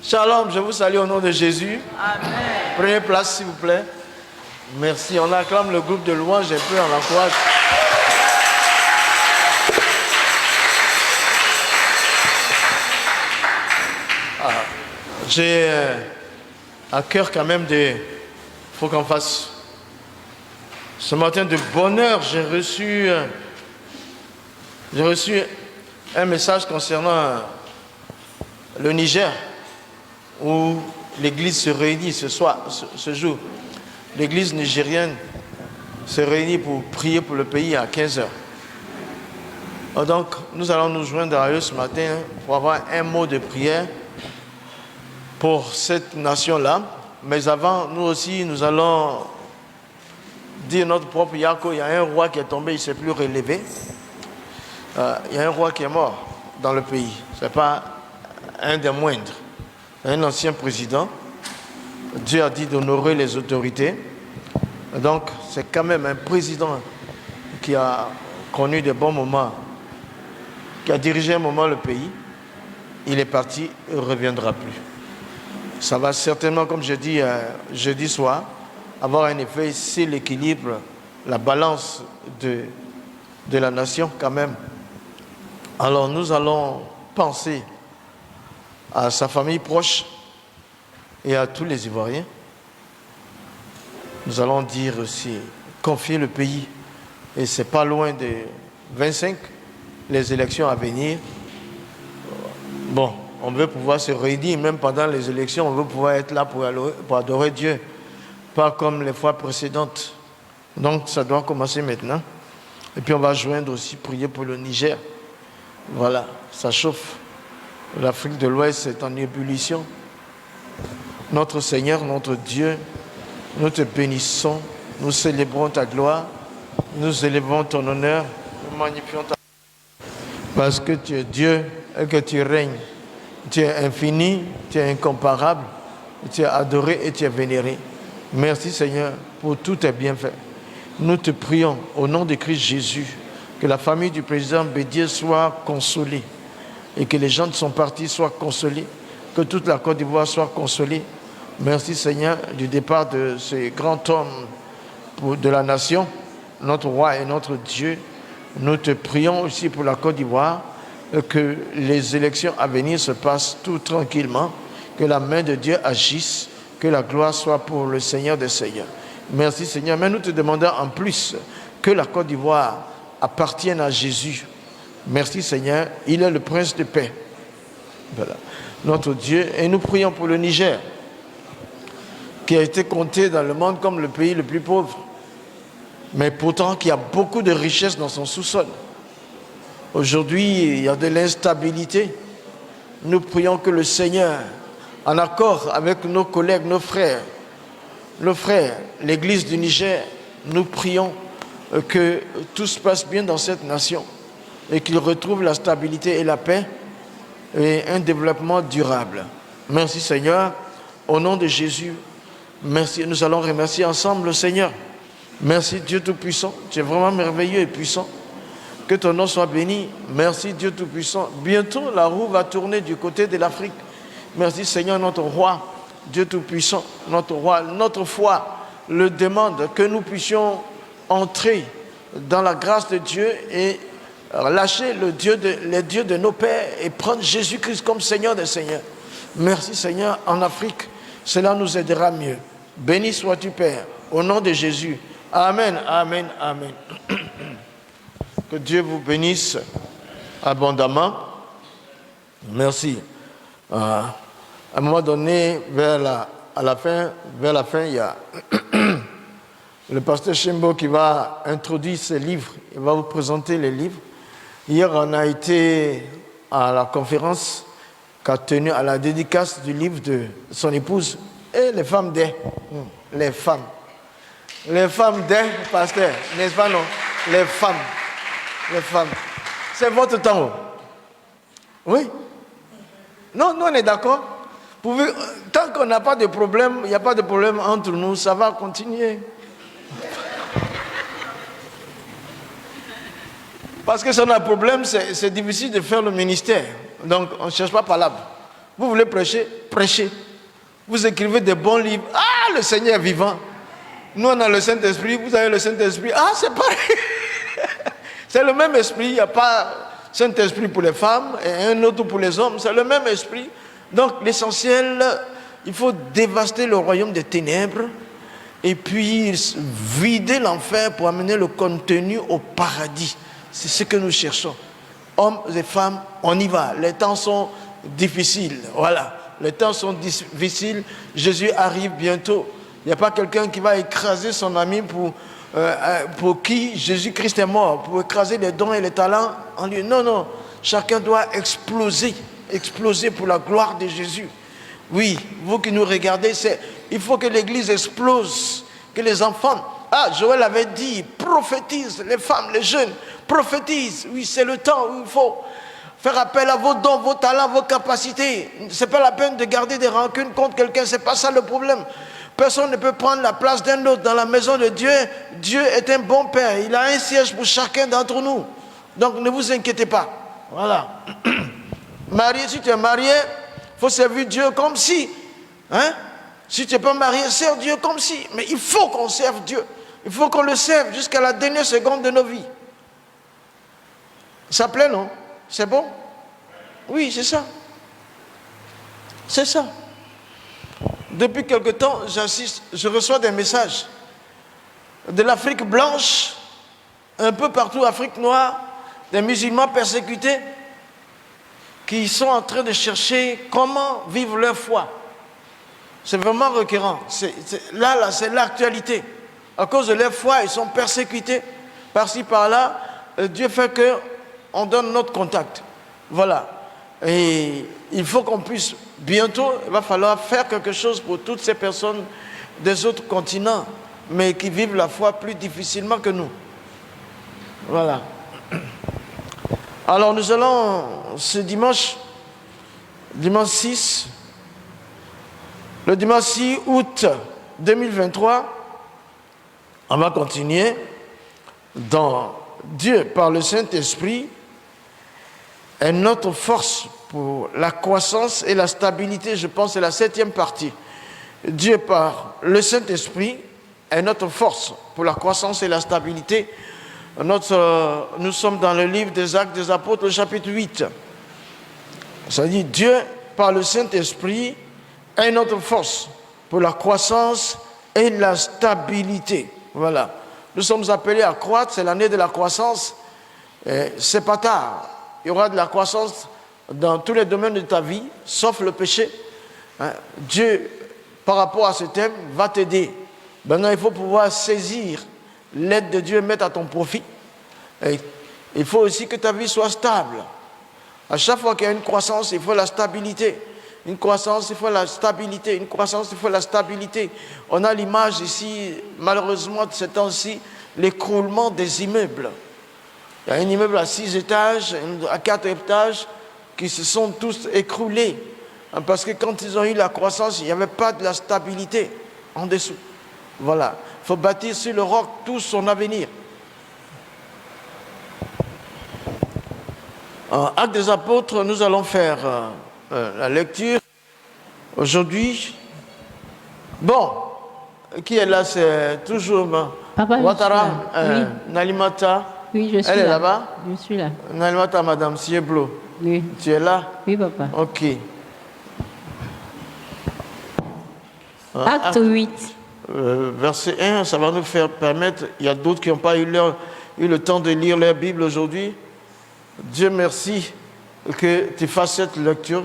Shalom, je vous salue au nom de Jésus. Amen. Prenez place, s'il vous plaît. Merci. On acclame le groupe de louanges et puis on l'encourage. J'ai à cœur quand même de... Il faut qu'on fasse... Ce matin de bonheur, j'ai reçu un message concernant le Niger, où l'église se réunit ce jour. L'église nigérienne se réunit pour prier pour le pays à 15h. Donc, nous allons nous joindre à eux ce matin pour avoir un mot de prière pour cette nation-là. Mais avant, nous aussi, nous allons dire notre propre Yako. Il y a un roi qui est tombé, il ne s'est plus relevé. Il y a un roi qui est mort dans le pays. Ce n'est pas un des moindres. Un ancien président. Dieu a dit d'honorer les autorités. Donc, c'est quand même un président qui a connu de bons moments, qui a dirigé un moment le pays. Il est parti, il ne reviendra plus. Ça va certainement, comme je dis jeudi soir, avoir un effet sur l'équilibre, la balance de la nation quand même. Alors nous allons penser à sa famille proche et à tous les Ivoiriens. Nous allons dire aussi, confier le pays. Et c'est pas loin de 25, les élections à venir. Bon, on veut pouvoir se réunir, même pendant les élections, on veut pouvoir être là pour adorer Dieu. Pas comme les fois précédentes. Donc ça doit commencer maintenant. Et puis on va joindre aussi, prier pour le Niger. Voilà, ça chauffe. L'Afrique de l'Ouest est en ébullition. Notre Seigneur, notre Dieu, nous te bénissons, nous célébrons ta gloire, nous élevons ton honneur, nous magnifions ta gloire. Parce que tu es Dieu et que tu règnes. Tu es infini, tu es incomparable, tu es adoré et tu es vénéré. Merci Seigneur pour tous tes bienfaits. Nous te prions au nom de Christ Jésus que la famille du président Bédier soit consolée et que les gens de son parti soient consolés, que toute la Côte d'Ivoire soit consolée. Merci Seigneur du départ de ce grand homme de la nation, notre roi et notre Dieu. Nous te prions aussi pour la Côte d'Ivoire, que les élections à venir se passent tout tranquillement, que la main de Dieu agisse, que la gloire soit pour le Seigneur des Seigneurs. Merci Seigneur. Mais nous te demandons en plus que la Côte d'Ivoire appartienne à Jésus. Merci Seigneur. Il est le prince de paix. Voilà. Notre Dieu. Et nous prions pour le Niger, qui a été compté dans le monde comme le pays le plus pauvre, mais pourtant qui a beaucoup de richesses dans son sous-sol. Aujourd'hui, il y a de l'instabilité. Nous prions que le Seigneur, en accord avec nos collègues, nos frères, l'Église du Niger, nous prions que tout se passe bien dans cette nation et qu'il retrouve la stabilité et la paix et un développement durable. Merci Seigneur, au nom de Jésus. Merci, nous allons remercier ensemble le Seigneur. Merci Dieu Tout-Puissant, tu es vraiment merveilleux et puissant. Que ton nom soit béni. Merci Dieu Tout-Puissant. Bientôt la roue va tourner du côté de l'Afrique. Merci Seigneur notre roi, Dieu Tout-Puissant, notre roi. Notre foi le demande que nous puissions entrer dans la grâce de Dieu et lâcher les dieux de nos pères et prendre Jésus-Christ comme Seigneur des Seigneurs. Merci Seigneur, en Afrique, cela nous aidera mieux. Béni sois-tu Père, au nom de Jésus. Amen, amen, amen. Que Dieu vous bénisse abondamment. Merci. À un moment donné, vers la fin, il y a le pasteur Chembo qui va introduire ses livres. Il va vous présenter les livres. Hier, on a été à la conférence qu'a tenue à la dédicace du livre de son épouse et les femmes des. Les femmes des pasteurs, n'est-ce pas, non? Les femmes. C'est votre temps. Oui? Non, nous on est d'accord. Tant qu'on n'a pas de problème, il n'y a pas de problème entre nous, ça va continuer. Parce que si on a un problème, c'est difficile de faire le ministère. Donc on ne cherche pas palabre. Vous voulez prêcher? Prêchez. Vous écrivez des bons livres. Ah, le Seigneur est vivant. Nous, on a le Saint-Esprit. Vous avez le Saint-Esprit. Ah, c'est pareil. C'est le même esprit. Il n'y a pas Saint-Esprit pour les femmes et un autre pour les hommes. C'est le même esprit. Donc, l'essentiel, il faut dévaster le royaume des ténèbres et puis vider l'enfer pour amener le contenu au paradis. C'est ce que nous cherchons. Hommes et femmes, on y va. Les temps sont difficiles. Voilà. Les temps sont difficiles. Jésus arrive bientôt. Il n'y a pas quelqu'un qui va écraser son ami pour qui Jésus-Christ est mort, pour écraser les dons et les talents en lui. Non, non. Chacun doit exploser pour la gloire de Jésus. Oui, vous qui nous regardez, il faut que l'Église explose, que les enfants... Ah, Joël avait dit, prophétise, les femmes, les jeunes, prophétise. Oui, c'est le temps où il faut faire appel à vos dons, vos talents, vos capacités. Ce n'est pas la peine de garder des rancunes contre quelqu'un, ce n'est pas ça le problème. Personne ne peut prendre la place d'un autre dans la maison de Dieu. Dieu est un bon Père, il a un siège pour chacun d'entre nous. Donc ne vous inquiétez pas. Voilà. Marié, si tu es marié, il faut servir Dieu comme si. Hein? Si tu n'es pas marié, serve Dieu comme si. Mais il faut qu'on serve Dieu. Il faut qu'on le serve jusqu'à la dernière seconde de nos vies. Ça plaît, non? C'est bon? Oui, c'est ça. C'est ça. Depuis quelque temps, je reçois des messages de l'Afrique blanche, un peu partout, Afrique noire, des musulmans persécutés qui sont en train de chercher comment vivre leur foi. C'est vraiment requérant. Là, c'est l'actualité. À cause de leur foi, ils sont persécutés par-ci, par-là. Dieu fait qu'on donne notre contact. Voilà. Et il faut qu'on puisse, bientôt, il va falloir faire quelque chose pour toutes ces personnes des autres continents, mais qui vivent la foi plus difficilement que nous. Voilà. Alors nous allons, ce dimanche 6, le dimanche 6 août 2023, on va continuer dans Dieu par le Saint-Esprit est notre force pour la croissance et la stabilité. Je pense que c'est la 7e partie. Dieu par le Saint-Esprit est notre force pour la croissance et la stabilité. Nous sommes dans le livre des Actes des Apôtres, au chapitre 8. Ça dit, Dieu par le Saint-Esprit est notre force pour la croissance et la stabilité. Voilà. Nous sommes appelés à croître, c'est l'année de la croissance. C'est pas tard. Il y aura de la croissance dans tous les domaines de ta vie, sauf le péché. Dieu, par rapport à ce thème, va t'aider. Maintenant, il faut pouvoir saisir l'aide de Dieu et mettre à ton profit. Et il faut aussi que ta vie soit stable. À chaque fois qu'il y a une croissance, il faut la stabilité. Une croissance, il faut la stabilité. Une croissance, il faut la stabilité. On a l'image ici, malheureusement, de ces temps-ci, l'écroulement des immeubles. Il y a un immeuble à 6 étages, à 4 étages, qui se sont tous écroulés. Parce que quand ils ont eu la croissance, il n'y avait pas de la stabilité en dessous. Voilà. Il faut bâtir sur le roc tout son avenir. En Actes des Apôtres, nous allons faire la lecture aujourd'hui. Bon, qui est là? C'est toujours Papa, Ouattara, oui. Nalimata. Oui, je suis Elle là. est là-bas? Je suis là. Nalimata, Madame Sieblo. Oui. Tu es là? Oui, papa. Ok. Acte 8. Verset 1, ça va nous faire permettre, il y a d'autres qui n'ont pas eu le temps de lire leur Bible aujourd'hui. Dieu merci que tu fasses cette lecture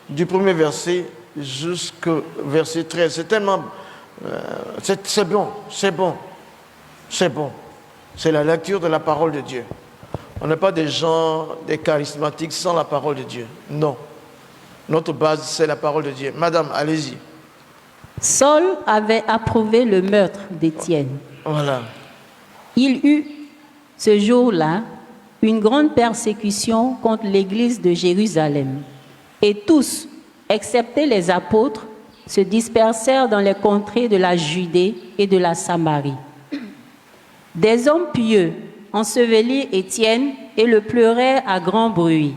du premier verset jusqu'au verset 13. C'est tellement... c'est bon, c'est bon, c'est bon. C'est la lecture de la parole de Dieu. On n'est pas des gens, des charismatiques sans la parole de Dieu. Non. Notre base, c'est la parole de Dieu. Madame, allez-y. Saul avait approuvé le meurtre d'Étienne. Voilà. Il eut, ce jour-là, une grande persécution contre l'église de Jérusalem. Et tous, excepté les apôtres, se dispersèrent dans les contrées de la Judée et de la Samarie. Des hommes pieux ensevelirent Étienne et le pleuraient à grand bruit.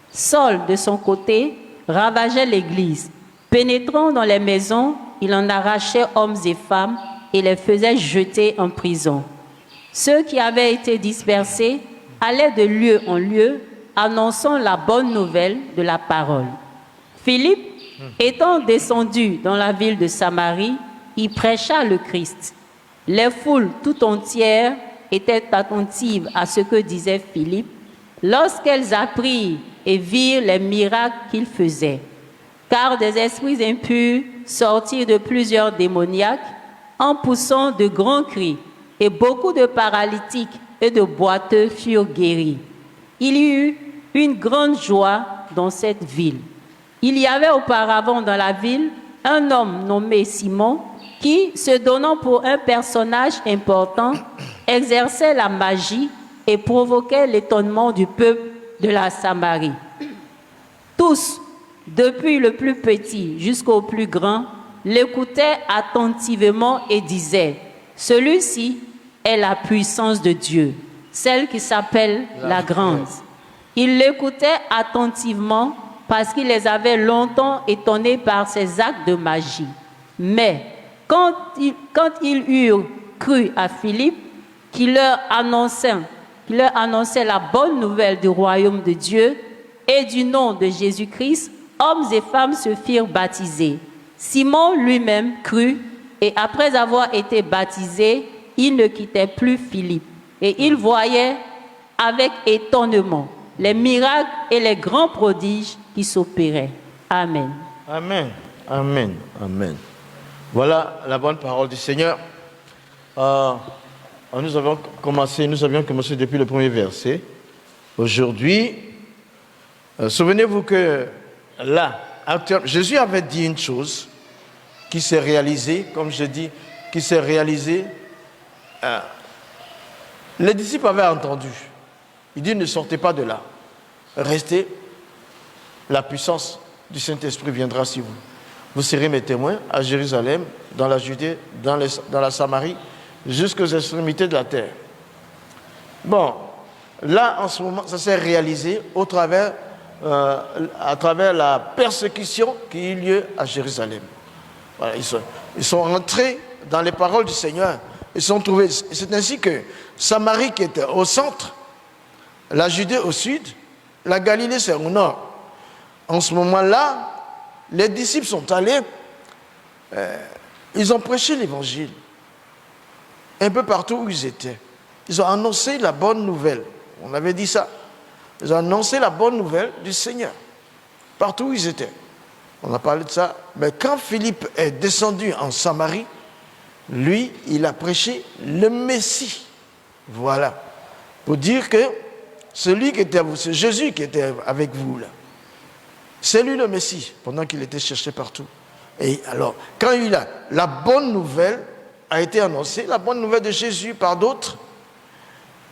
Saul, de son côté, ravageait l'église. Pénétrant dans les maisons, il en arrachait hommes et femmes et les faisait jeter en prison. Ceux qui avaient été dispersés allaient de lieu en lieu, annonçant la bonne nouvelle de la parole. Philippe, étant descendu dans la ville de Samarie, y prêcha le Christ. Les foules tout entières étaient attentives à ce que disait Philippe, lorsqu'elles apprirent et virent les miracles qu'il faisait. Car des esprits impurs sortirent de plusieurs démoniaques en poussant de grands cris, et beaucoup de paralytiques et de boiteux furent guéris. Il y eut une grande joie dans cette ville. Il y avait auparavant dans la ville un homme nommé Simon qui, se donnant pour un personnage important, exerçait la magie et provoquait l'étonnement du peuple de la Samarie. Tous, depuis le plus petit jusqu'au plus grand, l'écoutaient attentivement et disaient: celui-ci est la puissance de Dieu, celle qui s'appelle la grande. Ils l'écoutaient attentivement parce qu'il les avait longtemps étonnés par ses actes de magie. Mais quand ils eurent cru à Philippe, qui leur annonçait la bonne nouvelle du royaume de Dieu et du nom de Jésus-Christ, hommes et femmes se firent baptiser. Simon lui-même crut, et après avoir été baptisé, il ne quittait plus Philippe. Et il voyait avec étonnement les miracles et les grands prodiges qui s'opéraient. Amen. Amen. Amen. Amen. Voilà la bonne parole du Seigneur. Nous avions commencé depuis le premier verset. Aujourd'hui, souvenez-vous que là, actuellement, Jésus avait dit une chose qui s'est réalisée, comme je dis, qui s'est réalisée. Les disciples avaient entendu. Il dit: ne sortez pas de là. Restez. La puissance du Saint-Esprit viendra sur vous. Vous serez mes témoins à Jérusalem, dans la Judée, dans la Samarie, jusqu'aux extrémités de la terre. Bon, là, en ce moment, ça s'est réalisé à travers la persécution qui a eu lieu à Jérusalem. Voilà, ils sont entrés dans les paroles du Seigneur. Ils sont trouvés. C'est ainsi que Samarie, qui était au centre, la Judée au sud, la Galilée c'est au nord. En ce moment-là, les disciples sont allés, ils ont prêché l'évangile un peu partout où ils étaient. Ils ont annoncé la bonne nouvelle. On avait dit ça. Ils ont annoncé la bonne nouvelle du Seigneur partout où ils étaient. On a parlé de ça. Mais quand Philippe est descendu en Samarie, lui, il a prêché le Messie. Voilà. Pour dire que celui qui était à vous, c'est Jésus qui était avec vous là. C'est lui le Messie, pendant qu'il était cherché partout. Et alors, quand la bonne nouvelle a été annoncée, la bonne nouvelle de Jésus par d'autres,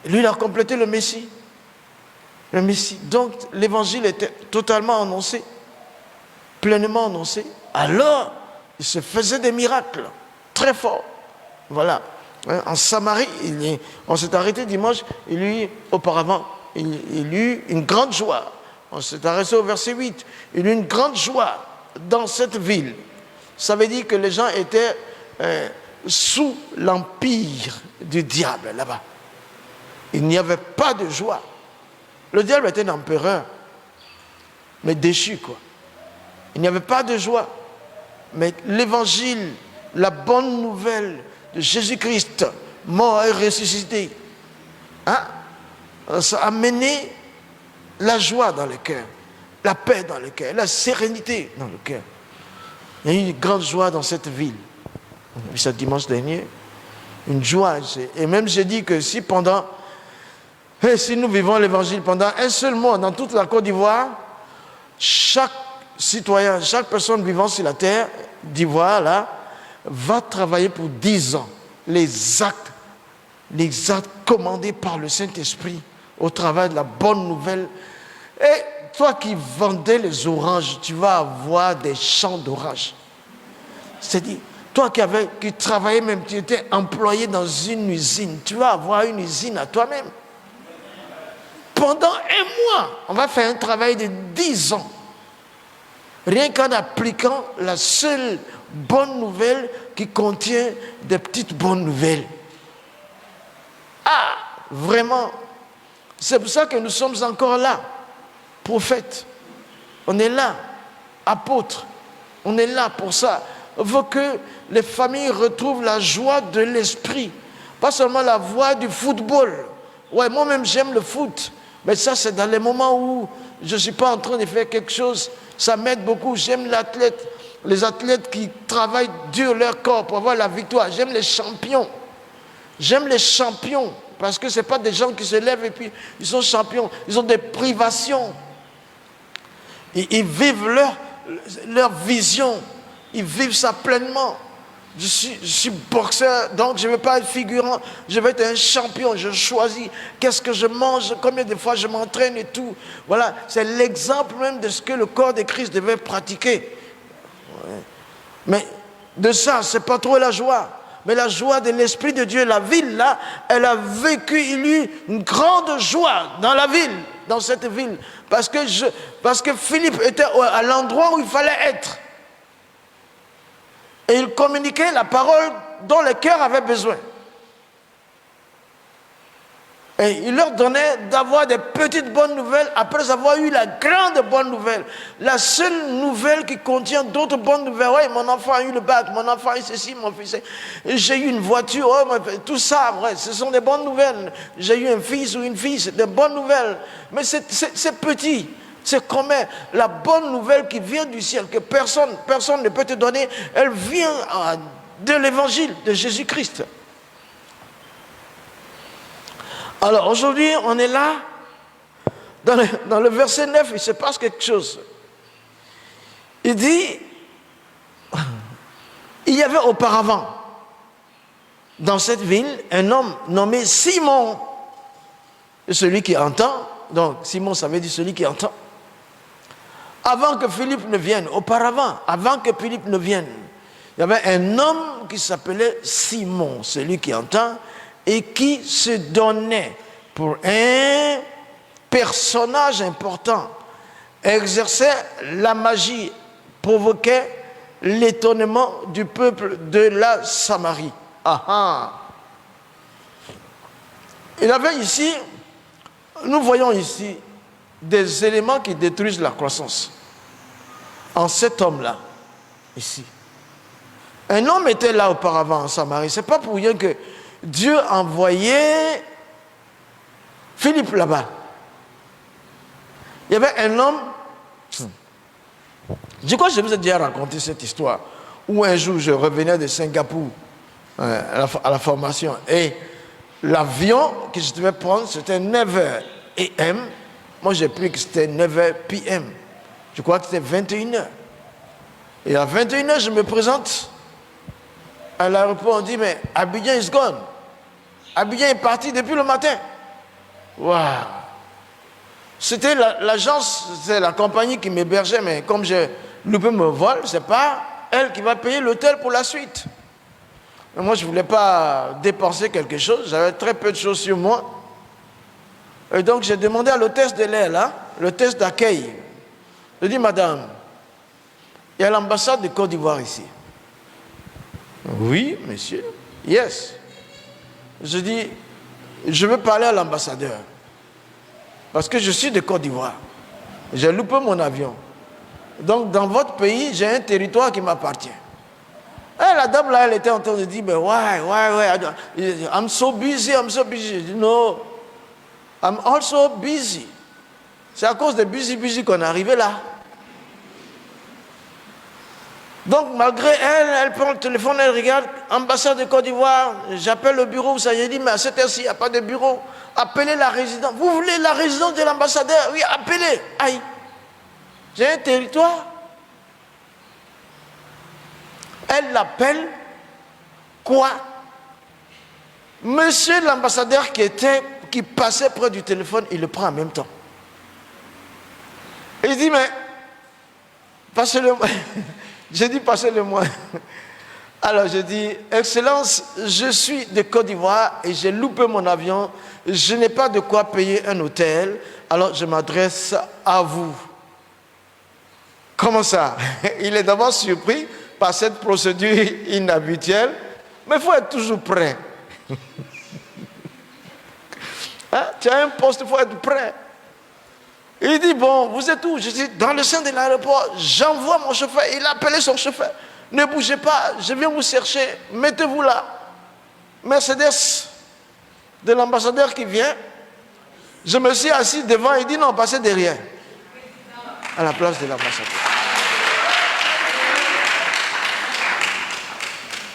lui, il a complété le Messie. Le Messie. Donc, l'évangile était totalement annoncé, pleinement annoncé. Alors, il se faisait des miracles très forts. Voilà. En Samarie, on s'est arrêté dimanche, il y eut une grande joie. On s'est arrêté au verset 8. Il y eut une grande joie dans cette ville. Ça veut dire que les gens étaient sous l'empire du diable là-bas. Il n'y avait pas de joie. Le diable était un empereur, mais déchu quoi. Il n'y avait pas de joie. Mais l'évangile, la bonne nouvelle de Jésus-Christ, mort et ressuscité, ça a amené la joie dans le cœur, la paix dans le cœur, la sérénité dans le cœur. Il y a eu une grande joie dans cette ville. Ce dimanche dernier, une joie. Et même j'ai dit que si nous vivons l'évangile pendant un seul mois dans toute la Côte d'Ivoire, chaque citoyen, chaque personne vivant sur la terre d'Ivoire, là, va travailler pour 10 ans. Les actes commandés par le Saint-Esprit au travail de la bonne nouvelle. Et toi qui vendais les oranges, tu vas avoir des champs d'oranges. C'est-à-dire, toi qui travaillais même, tu étais employé dans une usine, tu vas avoir une usine à toi-même. Pendant un mois, on va faire un travail de 10 ans. Rien qu'en appliquant la seule bonne nouvelle qui contient des petites bonnes nouvelles. Ah, vraiment. C'est pour ça que nous sommes encore là. Prophètes. On est là. Apôtres. On est là pour ça. On veut que les familles retrouvent la joie de l'esprit. Pas seulement la voix du football. Ouais, moi-même j'aime le foot. Mais ça, c'est dans les moments où je ne suis pas en train de faire quelque chose. Ça m'aide beaucoup. J'aime les athlètes qui travaillent dur leur corps pour avoir la victoire. J'aime les champions. J'aime les champions. Parce que ce n'est pas des gens qui se lèvent et puis ils sont champions. Ils ont des privations. Ils vivent leur vision. Ils vivent ça pleinement. Je suis boxeur, donc je ne veux pas être figurant. Je veux être un champion. Je choisis qu'est-ce que je mange, combien de fois je m'entraîne et tout. Voilà, c'est l'exemple même de ce que le corps de Christ devait pratiquer. Ouais. Mais de ça, ce n'est pas trop la joie. Mais la joie de l'Esprit de Dieu, la ville là, elle a vécu, il y a eu une grande joie dans la ville, dans cette ville. Parce que Philippe était à l'endroit où il fallait être. Et il communiquait la parole dont le cœur avait besoin. Et il leur donnait d'avoir des petites bonnes nouvelles après avoir eu la grande bonne nouvelle. La seule nouvelle qui contient d'autres bonnes nouvelles. Oui, mon enfant a eu le bac, mon enfant a eu ceci, mon fils. J'ai eu une voiture, tout ça, ouais, ce sont des bonnes nouvelles. J'ai eu un fils ou une fille, c'est des bonnes nouvelles. Mais c'est petit. C'est comme la bonne nouvelle qui vient du ciel, que personne ne peut te donner. Elle vient de l'évangile de Jésus-Christ. Alors aujourd'hui, on est là, dans le verset 9, il se passe quelque chose. Il dit, il y avait auparavant, dans cette ville, un homme nommé Simon, celui qui entend. Donc Simon, ça veut dire celui qui entend. Avant que Philippe ne vienne, avant que Philippe ne vienne, il y avait un homme qui s'appelait Simon, celui qui entend, et qui se donnait pour un personnage important, exerçait la magie, provoquait l'étonnement du peuple de la Samarie. Il avait ici, nous voyons ici, des éléments qui détruisent la croissance. En cet homme-là, ici. Un homme était là auparavant en Samarie. Ce n'est pas pour rien que Dieu envoyait Philippe là-bas. Il y avait un homme, je crois que je vous ai déjà raconté cette histoire, où un jour je revenais de Singapour à la formation et l'avion que je devais prendre c'était 9h AM. Moi j'ai pris que c'était 9h PM. Je crois que c'était 21h. Et à 21h je me présente à l'aéroport, on dit mais Abidjan is gone. Abidjan est parti depuis le matin. Waouh! C'était l'agence, c'est la compagnie qui m'hébergeait, mais comme j'ai loupé mon vol, c'est pas elle qui va payer l'hôtel pour la suite. Mais moi, je ne voulais pas dépenser quelque chose, j'avais très peu de choses sur moi. Et donc, j'ai demandé à l'hôtesse de l'air, là, l'hôtesse d'accueil. Je dis, madame, il y a l'ambassade de Côte d'Ivoire ici. Oui, monsieur. Yes. Je dis, je veux parler à l'ambassadeur. Parce que je suis de Côte d'Ivoire. J'ai loupé mon avion. Donc, dans votre pays, j'ai un territoire qui m'appartient. Et la dame là, elle était en train de dire, why, I'm so busy. Je dis, no, I'm also busy. C'est à cause de busy qu'on est arrivé là. Donc, malgré elle, elle prend le téléphone, elle regarde, ambassade de Côte d'Ivoire, j'appelle le bureau, ça j'ai dit, mais à cette heure-ci, il n'y a pas de bureau. Appelez la résidence. Vous voulez la résidence de l'ambassadeur? Oui, appelez. Aïe. J'ai un territoire. Elle l'appelle. Quoi? Monsieur l'ambassadeur qui passait près du téléphone, il le prend en même temps. Et il dit, mais, passez-le-moi. J'ai dit, passez-le-moi. Alors, je dis, Excellence, je suis de Côte d'Ivoire et j'ai loupé mon avion. Je n'ai pas de quoi payer un hôtel. Alors, je m'adresse à vous. Comment ça? Il est d'abord surpris par cette procédure inhabituelle. Mais il faut être toujours prêt. Hein? Tu as un poste, il faut être prêt. Il dit, bon, vous êtes où? Je dis, dans le sein de l'aéroport. J'envoie mon chauffeur. Il a appelé son chauffeur. Ne bougez pas, je viens vous chercher. Mettez-vous là. Mercedes de l'ambassadeur qui vient. Je me suis assis devant. Il dit, non, passez derrière. À la place de l'ambassadeur.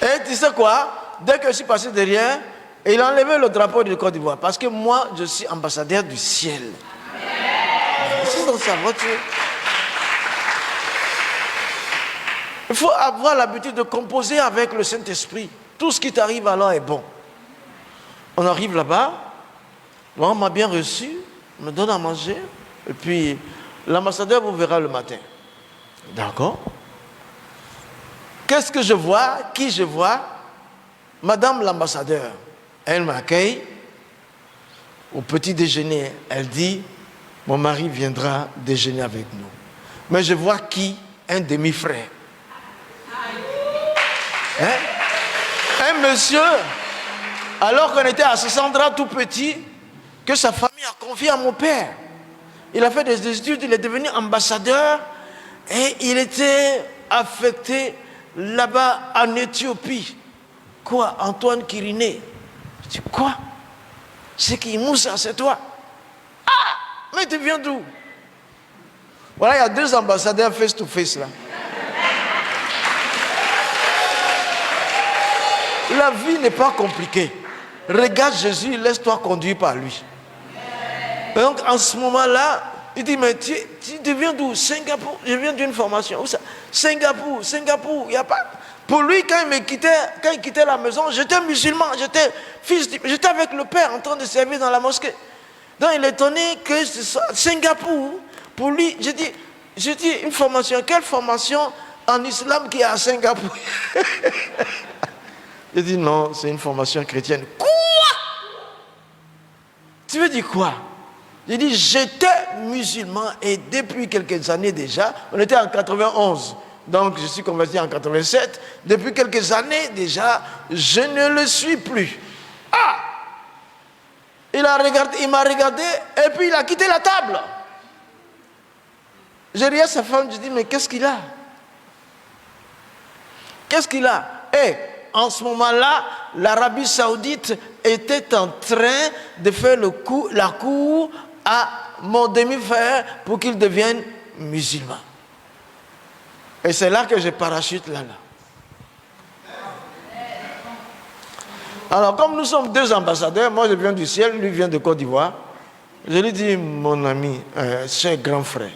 Et tu sais quoi? Dès que je suis passé derrière, il a enlevé le drapeau de Côte d'Ivoire. Parce que moi, je suis ambassadeur du ciel. C'est dans sa voiture. Il faut avoir l'habitude de composer avec le Saint-Esprit. Tout ce qui t'arrive alors est bon. On arrive là-bas, on m'a bien reçu, on me donne à manger, et puis l'ambassadeur vous verra le matin. D'accord? Qu'est-ce que je vois? Qui je vois? Madame l'ambassadeur. Elle m'accueille. Au petit déjeuner, elle dit, mon mari viendra déjeuner avec nous. Mais je vois qui? Un demi-frère. Hein? Un monsieur, alors qu'on était à Sassandra tout petit, que sa famille a confié à mon père. Il a fait des études, il est devenu ambassadeur et il était affecté là-bas en Éthiopie. Quoi? Antoine Kiriné. Je dis, quoi? C'est qui? Moussa, c'est toi? Ah! Mais tu viens d'où? Voilà, il y a 2 ambassadeurs face to face là. La vie n'est pas compliquée. Regarde Jésus, laisse-toi conduire par lui. Et donc en ce moment-là, il dit, mais tu viens d'où? Singapour. Je viens d'une formation. Où ça? Singapour, il n'y a pas. Pour lui, quand il quittait la maison, j'étais musulman, j'étais avec le père en train de servir dans la mosquée. Donc il est étonné que ce soit Singapour. Pour lui, je dis une formation. Quelle formation en islam qui est à Singapour? Il dit non, c'est une formation chrétienne. Quoi? Tu veux dire quoi? J'ai dit, j'étais musulman et depuis quelques années déjà, on était en 91, donc je suis converti en 87, depuis quelques années déjà, je ne le suis plus. Ah! Il m'a regardé et puis il a quitté la table. J'ai regardé sa femme, je dis, mais qu'est-ce qu'il a? Qu'est-ce qu'il a? En ce moment-là, l'Arabie Saoudite était en train de faire la cour à mon demi-frère pour qu'il devienne musulman. Et c'est là que je parachute là. Alors, comme nous sommes 2 ambassadeurs, moi je viens du ciel, lui vient de Côte d'Ivoire, je lui dis, mon ami, cher grand frère,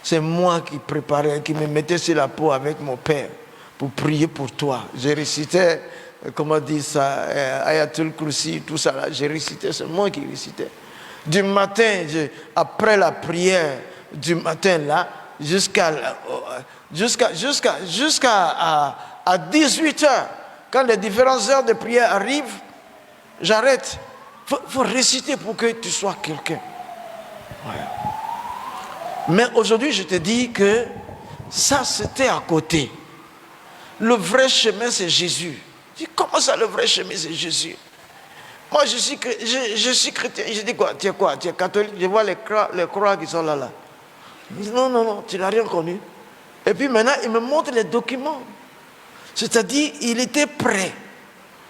c'est moi qui préparais, qui me mettais sur la peau avec mon père pour prier pour toi. J'ai récité, comment dire ça, Ayatul Kursi, tout ça là, j'ai récité, c'est moi qui récitais. Du matin, après la prière du matin là, jusqu'à 18h, quand les différentes heures de prière arrivent, j'arrête. Faut réciter pour que tu sois quelqu'un. Ouais. Mais aujourd'hui, je te dis que ça, c'était à côté. Le vrai chemin, c'est Jésus. Je dis, comment ça, le vrai chemin, c'est Jésus? Moi, je suis chrétien. Je dis, quoi? Tu es quoi? Tu es catholique? Je vois les croix qui sont là. Je dis, non, tu n'as rien connu. Et puis maintenant, il me montre les documents. C'est-à-dire, il était prêt.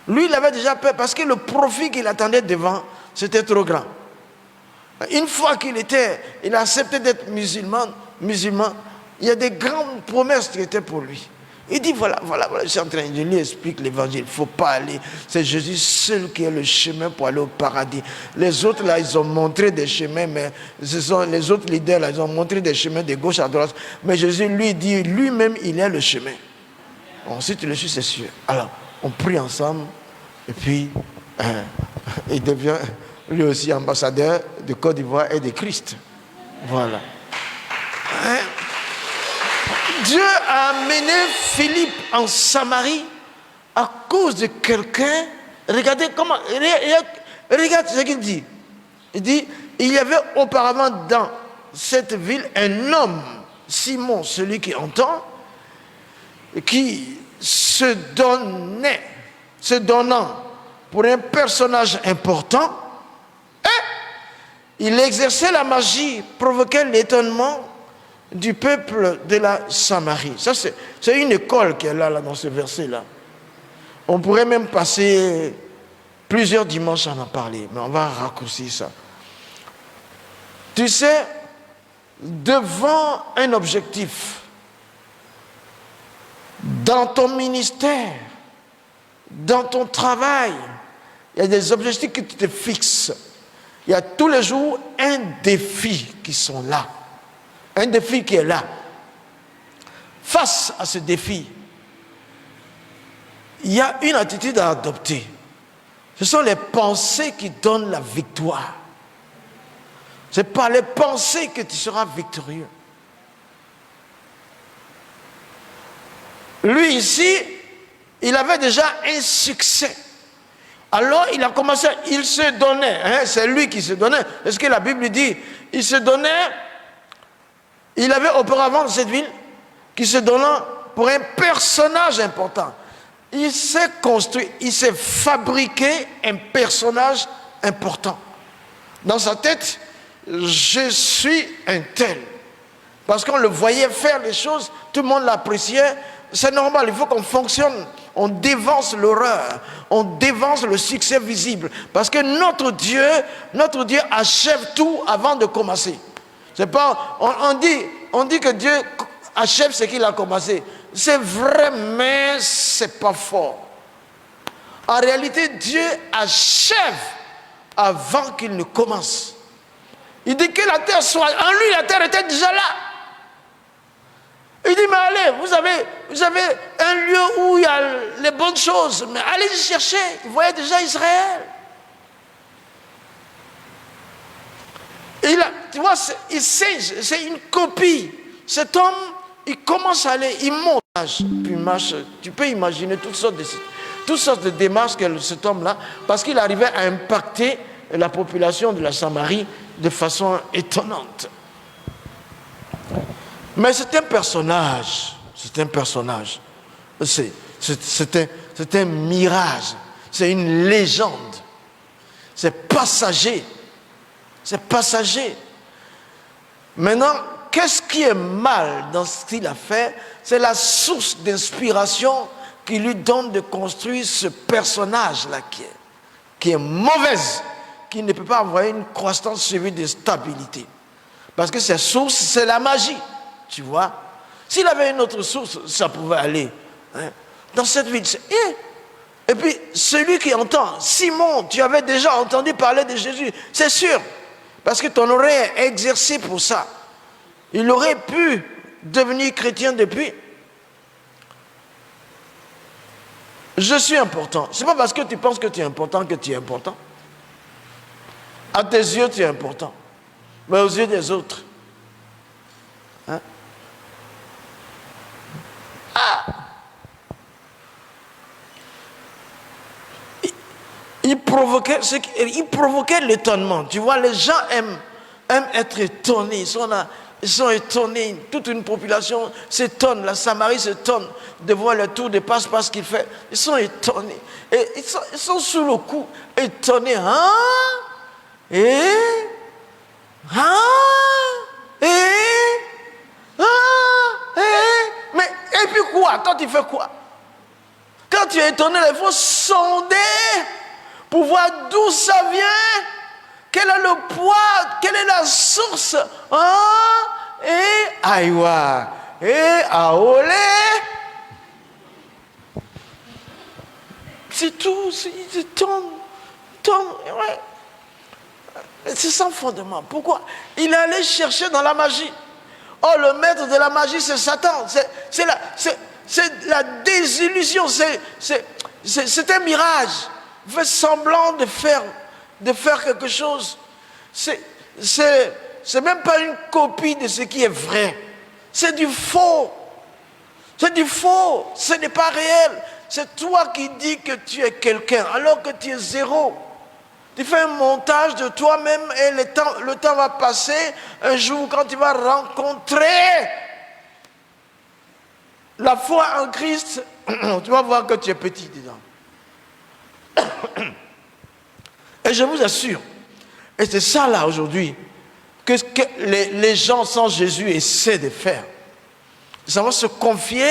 Lui, il avait déjà peur parce que le profit qu'il attendait devant, c'était trop grand. Une fois qu'il a accepté d'être musulman, il y a des grandes promesses qui étaient pour lui. Il dit, voilà, je suis en train, je lui explique l'évangile, il ne faut pas aller. C'est Jésus seul qui est le chemin pour aller au paradis. Les autres, là, ils ont montré des chemins, mais ce sont les autres leaders, là, ils ont montré des chemins de gauche à droite. Mais Jésus, lui, dit, lui-même, il est le chemin. Ensuite, le suis, c'est sûr. Alors, on prie ensemble, et puis, il devient lui aussi ambassadeur de Côte d'Ivoire et de Christ. Voilà. Dieu a amené Philippe en Samarie à cause de quelqu'un. Regardez comment. Regarde ce qu'il dit. Il dit, il y avait auparavant dans cette ville un homme, Simon, celui qui entend, qui se donnant pour un personnage important, et il exerçait la magie, provoquait l'étonnement du peuple de la Samarie. Ça, c'est une école qui est là dans ce verset-là. On pourrait même passer plusieurs dimanches à en parler, mais on va raccourcir ça. Tu sais, devant un objectif, dans ton ministère, dans ton travail, il y a des objectifs que tu te fixes. Il y a tous les jours un défi qui sont là. Un défi qui est là. Face à ce défi, il y a une attitude à adopter. Ce sont les pensées qui donnent la victoire. C'est par les pensées que tu seras victorieux. Lui ici, il avait déjà un succès. Alors il a commencé, il se donnait. C'est lui qui se donnait. C'est ce que la Bible dit. Il se donnait. Il avait auparavant dans cette ville qui se donnant pour un personnage important. Il s'est construit, il s'est fabriqué un personnage important. Dans sa tête, je suis un tel. Parce qu'on le voyait faire les choses, tout le monde l'appréciait. C'est normal, il faut qu'on fonctionne. On dévance l'horreur, on dévance le succès visible. Parce que notre Dieu achève tout avant de commencer. C'est pas, on dit que Dieu achève ce qu'il a commencé. C'est vrai, mais c'est pas fort. En réalité, Dieu achève avant qu'il ne commence. Il dit que la terre soit... En lui, la terre était déjà là. Il dit, mais allez, vous avez un lieu où il y a les bonnes choses, mais allez y chercher. Il voyait déjà Israël. Tu vois, c'est une copie. Cet homme, il commence à aller, il monte, puis marche. Tu peux imaginer toutes sortes de démarches que cet homme-là, parce qu'il arrivait à impacter la population de la Samarie de façon étonnante. Mais c'est un personnage. C'est un mirage. C'est une légende. C'est passager. Maintenant, qu'est-ce qui est mal dans ce qu'il a fait? C'est la source d'inspiration qui lui donne de construire ce personnage-là qui est mauvaise, qui ne peut pas avoir une croissance suivie de stabilité. Parce que cette source, c'est la magie. Tu vois? S'il avait une autre source, ça pouvait aller. Dans cette ville, et puis, celui qui entend, Simon, tu avais déjà entendu parler de Jésus, c'est sûr. Parce que ton oreille est exercée pour ça. Il aurait pu devenir chrétien depuis. Je suis important. Ce n'est pas parce que tu penses que tu es important que tu es important. À tes yeux, tu es important. Mais aux yeux des autres. Il provoquait l'étonnement. Tu vois, les gens aiment être étonnés. Ils sont étonnés. Toute une population s'étonne. La Samarie s'étonne de voir le tour de passe-passe qu'il fait. Ils sont étonnés. Et ils sont sous le coup, étonnés. Mais, et puis quoi? Quand tu fais quoi? Quand tu es étonné, il faut sonder pour voir d'où ça vient, quel est le poids, quelle est la source. Et aïwa, et aolé. C'est tout, c'est tourne, ouais. C'est sans fondement. Pourquoi? Il est allé chercher dans la magie. Oh, le maître de la magie, c'est Satan. C'est la désillusion. C'est un mirage. Il fait semblant de faire quelque chose. C'est même pas une copie de ce qui est vrai. C'est du faux. C'est du faux. Ce n'est pas réel. C'est toi qui dis que tu es quelqu'un alors que tu es zéro. Tu fais un montage de toi-même et le temps va passer. Un jour, quand tu vas rencontrer la foi en Christ, tu vas voir que tu es petit dedans. Et je vous assure, et c'est ça là aujourd'hui, que les gens sans Jésus essaient de faire. Ça va se confier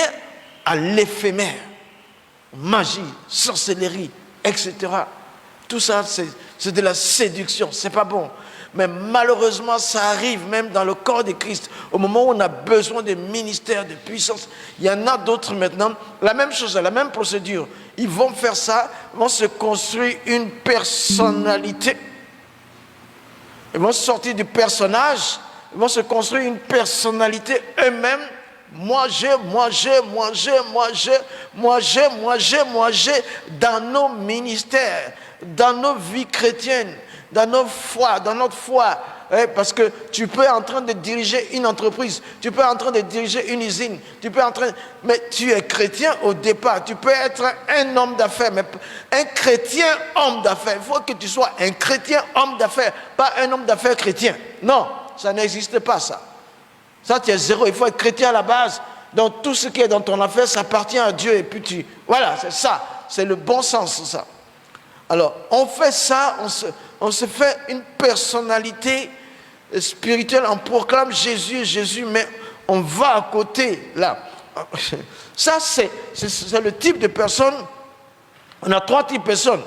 à l'éphémère. Magie, sorcellerie, etc. Tout ça, c'est de la séduction, c'est pas bon. Mais malheureusement, ça arrive même dans le corps de Christ. Au moment où on a besoin de ministères, de puissance, il y en a d'autres maintenant. La même chose, la même procédure. Ils vont faire ça, ils vont se construire une personnalité. Ils vont sortir du personnage, ils vont se construire une personnalité eux-mêmes. Moi j'ai, dans nos ministères, dans nos vies chrétiennes, dans notre foi. Parce que tu peux être en train de diriger une entreprise, tu peux être en train de diriger une usine, mais tu es chrétien au départ. Tu peux être un homme d'affaires, mais un chrétien homme d'affaires. Il faut que tu sois un chrétien homme d'affaires, pas un homme d'affaires chrétien. Non, ça n'existe pas ça. Ça, tu es zéro. Il faut être chrétien à la base. Donc, tout ce qui est dans ton affaire, ça appartient à Dieu. Et puis voilà, c'est ça. C'est le bon sens, ça. Alors, on fait ça, on se fait une personnalité spirituelle. On proclame Jésus, mais on va à côté, là. Ça, c'est le type de personne. On a 3 types de personnes.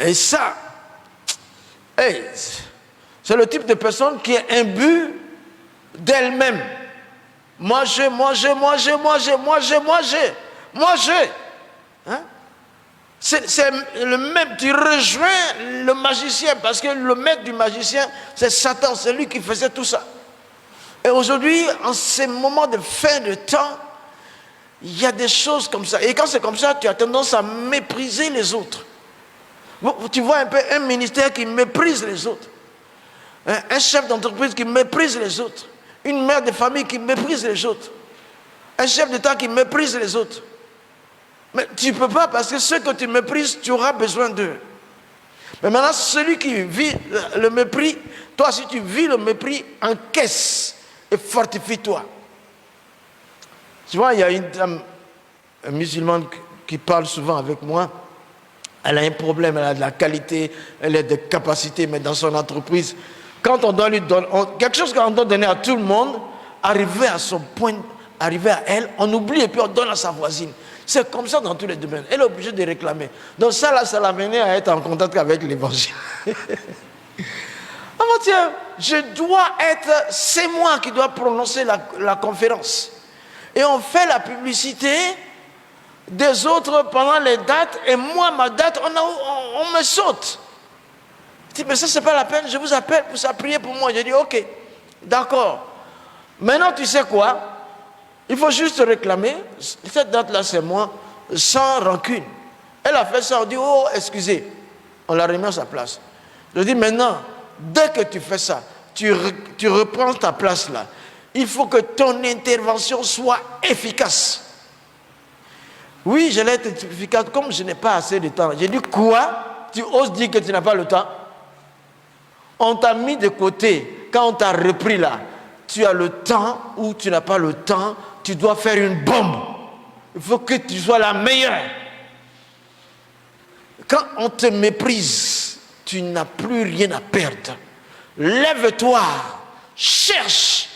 Et ça, c'est le type de personne qui est imbu d'elle-même. Moi j'ai. Hein? C'est le même. Tu rejoins le magicien, parce que le maître du magicien, c'est Satan, c'est lui qui faisait tout ça. Et aujourd'hui, en ces moments de fin de temps, il y a des choses comme ça. Et quand c'est comme ça, tu as tendance à mépriser les autres. Tu vois un peu un ministère qui méprise les autres. Un chef d'entreprise qui méprise les autres. Une mère de famille qui méprise les autres. Un chef d'État qui méprise les autres. Mais tu ne peux pas, parce que ceux que tu méprises, tu auras besoin d'eux. Mais maintenant, celui qui vit le mépris, toi, si tu vis le mépris, encaisse et fortifie-toi. Tu vois, il y a une dame musulmane qui parle souvent avec moi. Elle a un problème, elle a de la qualité, elle a des capacités, mais dans son entreprise, quand on doit lui donner quelque chose qu'on doit donner à tout le monde, arriver à son point, arriver à elle, on oublie et puis on donne à sa voisine. C'est comme ça dans tous les domaines. Elle est obligée de réclamer. Donc ça là, ça l'a mené à être en contact avec l'évangile. Ah mon Dieu, c'est moi qui dois prononcer la conférence. Et on fait la publicité des autres pendant les dates, et moi, ma date, on me saute. Je dis, mais ça, c'est pas la peine, je vous appelle pour ça, prier pour moi. J'ai dit, ok, d'accord. Maintenant, tu sais quoi? Il faut juste réclamer, cette date-là, c'est moi, sans rancune. Elle a fait ça, on dit, oh, excusez, on la remet à sa place. Je dis, maintenant, dès que tu fais ça, tu reprends ta place là. Il faut que ton intervention soit efficace. Oui, je l'ai été efficace, comme je n'ai pas assez de temps. J'ai dit, quoi? Tu oses dire que tu n'as pas le temps? On t'a mis de côté. Quand on t'a repris là, tu as le temps ou tu n'as pas le temps, tu dois faire une bombe. Il faut que tu sois la meilleure. Quand on te méprise, tu n'as plus rien à perdre. Lève-toi, cherche,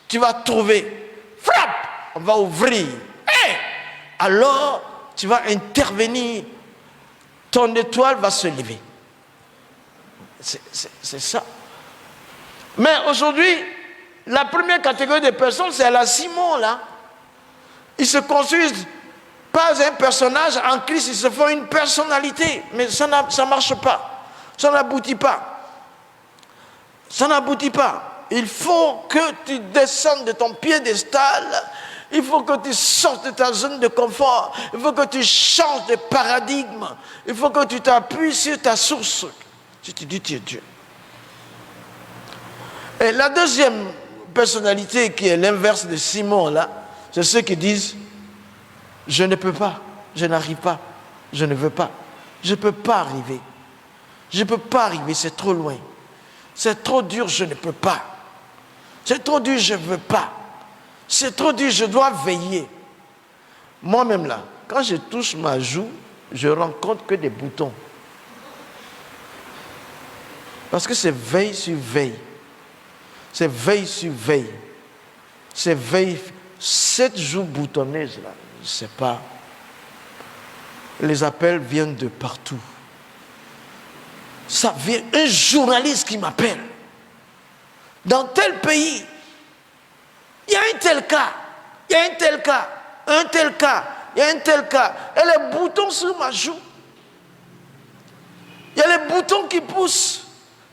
tu vas trouver. Frappe, on va ouvrir. Alors, tu vas intervenir. Ton étoile va se lever. C'est ça. Mais aujourd'hui, la première catégorie de personnes, c'est à la Simon, là. Ils se construisent pas un personnage, en Christ, ils se font une personnalité. Mais ça ne marche pas. Ça n'aboutit pas. Ça n'aboutit pas. Il faut que tu descendes de ton piédestal. Il faut que tu sortes de ta zone de confort. Il faut que tu changes de paradigme. Il faut que tu t'appuies sur ta source. Tu te dis, tu es Dieu. Et la deuxième personnalité qui est l'inverse de Simon, là, c'est ceux qui disent, je ne peux pas, je n'arrive pas, je ne veux pas, je ne peux pas arriver. Je ne peux pas arriver, c'est trop loin. C'est trop dur, je ne peux pas. C'est trop dur, je ne veux pas. C'est trop dur, je dois veiller. Moi-même là, quand je touche ma joue, je rencontre que des boutons. Parce que c'est veille sur veille. C'est veille sur veille. C'est veille. Cette joue boutonneuse là, je ne sais pas. Les appels viennent de partout. Ça vient, un journaliste qui m'appelle. Dans tel pays, il y a un tel cas, il y a un tel cas, un tel cas, il y a un tel cas. Et les boutons sur ma joue. Il y a les boutons qui poussent.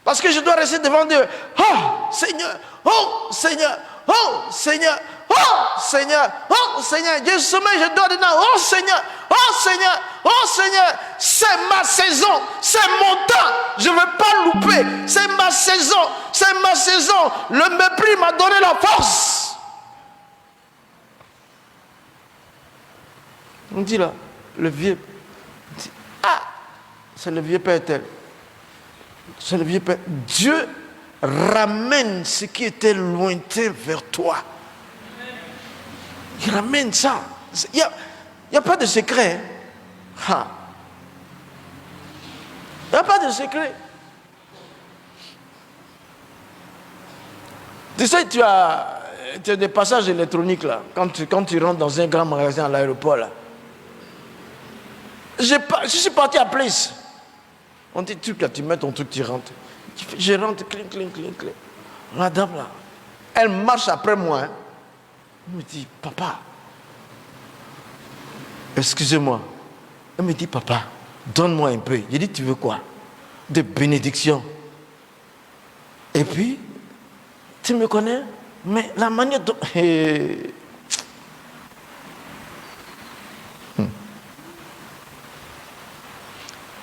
Parce que je dois rester devant Dieu. Oh Seigneur, oh Seigneur, oh Seigneur, oh Seigneur, oh Seigneur. Je sommeille, je dois dedans. Oh Seigneur, oh Seigneur, oh Seigneur. C'est ma saison, c'est mon temps. Je ne veux pas louper. C'est ma saison, c'est ma saison. Le mépris m'a donné la force. On dit là, le vieux, dit, ah, c'est le vieux père tel. C'est le vieux père. Dieu ramène ce qui était lointain vers toi. Il ramène ça. Il n'y a pas de secret. Hein? Il n'y a pas de secret. Tu sais, tu as des passages électroniques là. Quand tu rentres dans un grand magasin à l'aéroport là. Je suis parti à Place. On dit truc là, tu mets ton truc, tu rentres. Je rentre, clink, clink, clink, clink. La dame là, elle marche après moi. Hein. Elle me dit, papa, excusez-moi. Elle me dit, papa, donne-moi un peu. J'ai dit, tu veux quoi? Des bénédictions. Et puis, tu me connais? Mais la manière dont... Je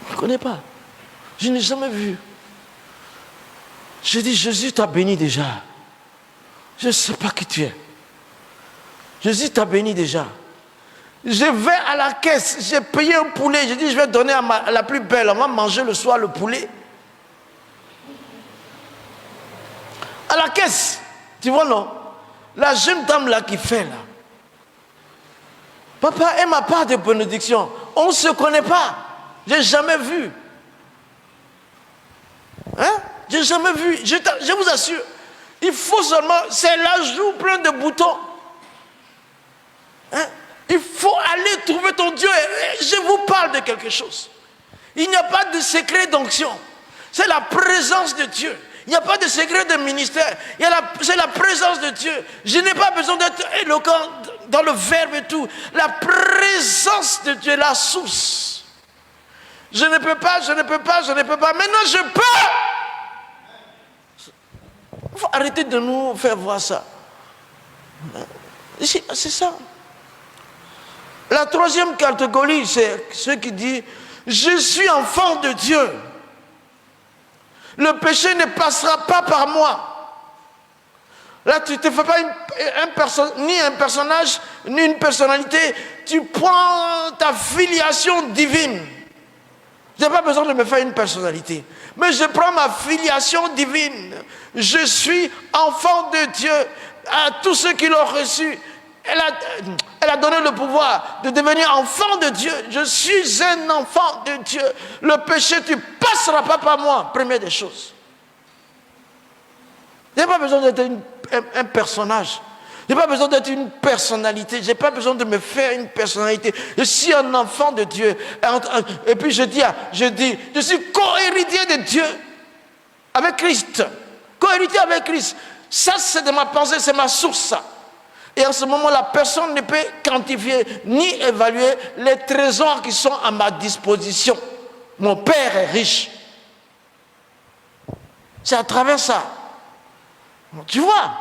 ne connais pas. Je n'ai jamais vu. J'ai dit, Jésus t'a béni déjà. Je ne sais pas qui tu es. Jésus t'a béni déjà. Je vais à la caisse, j'ai payé un poulet. J'ai dit, je vais donner à la plus belle. On va manger le soir le poulet. À la caisse. Tu vois, non? La jeune dame là qui fait là. Papa, elle m'a pas de bénédiction. On ne se connaît pas. Je n'ai jamais vu. Hein? Je n'ai jamais vu. Je vous assure. Il faut seulement... C'est la joue pleine de boutons. Hein? Il faut aller trouver ton Dieu. Je vous parle de quelque chose. Il n'y a pas de secret d'onction. C'est la présence de Dieu. Il n'y a pas de secret de ministère. C'est la présence de Dieu. Je n'ai pas besoin d'être éloquent dans le verbe et tout. La présence de Dieu est la source. Je ne peux pas, je ne peux pas, je ne peux pas. Maintenant, je peux. Il faut arrêter de nous faire voir ça. C'est ça. La troisième catégorie, c'est ceux qui disent « Je suis enfant de Dieu. Le péché ne passera pas par moi. » Là, tu ne te fais pas ni un personnage, ni une personnalité. Tu prends ta filiation divine. Je n'ai pas besoin de me faire une personnalité. Mais je prends ma filiation divine. Je suis enfant de Dieu. À tous ceux qui l'ont reçu, elle a donné le pouvoir de devenir enfant de Dieu. Je suis un enfant de Dieu. Le péché, tu ne passeras pas par moi. Première des choses. Je n'ai pas besoin d'être un personnage. Je n'ai pas besoin d'être une personnalité. Je n'ai pas besoin de me faire une personnalité. Je suis un enfant de Dieu. Et puis je dis, je suis co-héritier de Dieu avec Christ. Co-héritier avec Christ. Ça, c'est de ma pensée, c'est ma source. Ça. Et en ce moment-là, personne ne peut quantifier ni évaluer les trésors qui sont à ma disposition. Mon Père est riche. C'est à travers ça. Tu vois,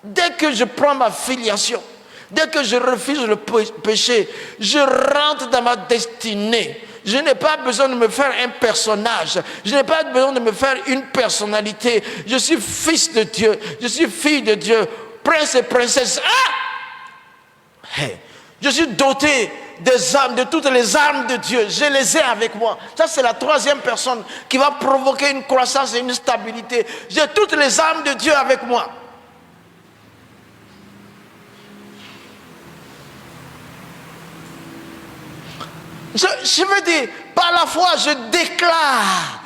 dès que je prends ma filiation, dès que je refuse le péché, je rentre dans ma destinée. Je n'ai pas besoin de me faire un personnage. Je n'ai pas besoin de me faire une personnalité. Je suis fils de Dieu. Je suis fille de Dieu. Prince et princesse. Ah! Hey. Je suis doté des armes, de toutes les armes de Dieu. Je les ai avec moi. Ça, c'est la troisième personne qui va provoquer une croissance et une stabilité. J'ai toutes les armes de Dieu avec moi. Je veux dire, par la foi, je déclare,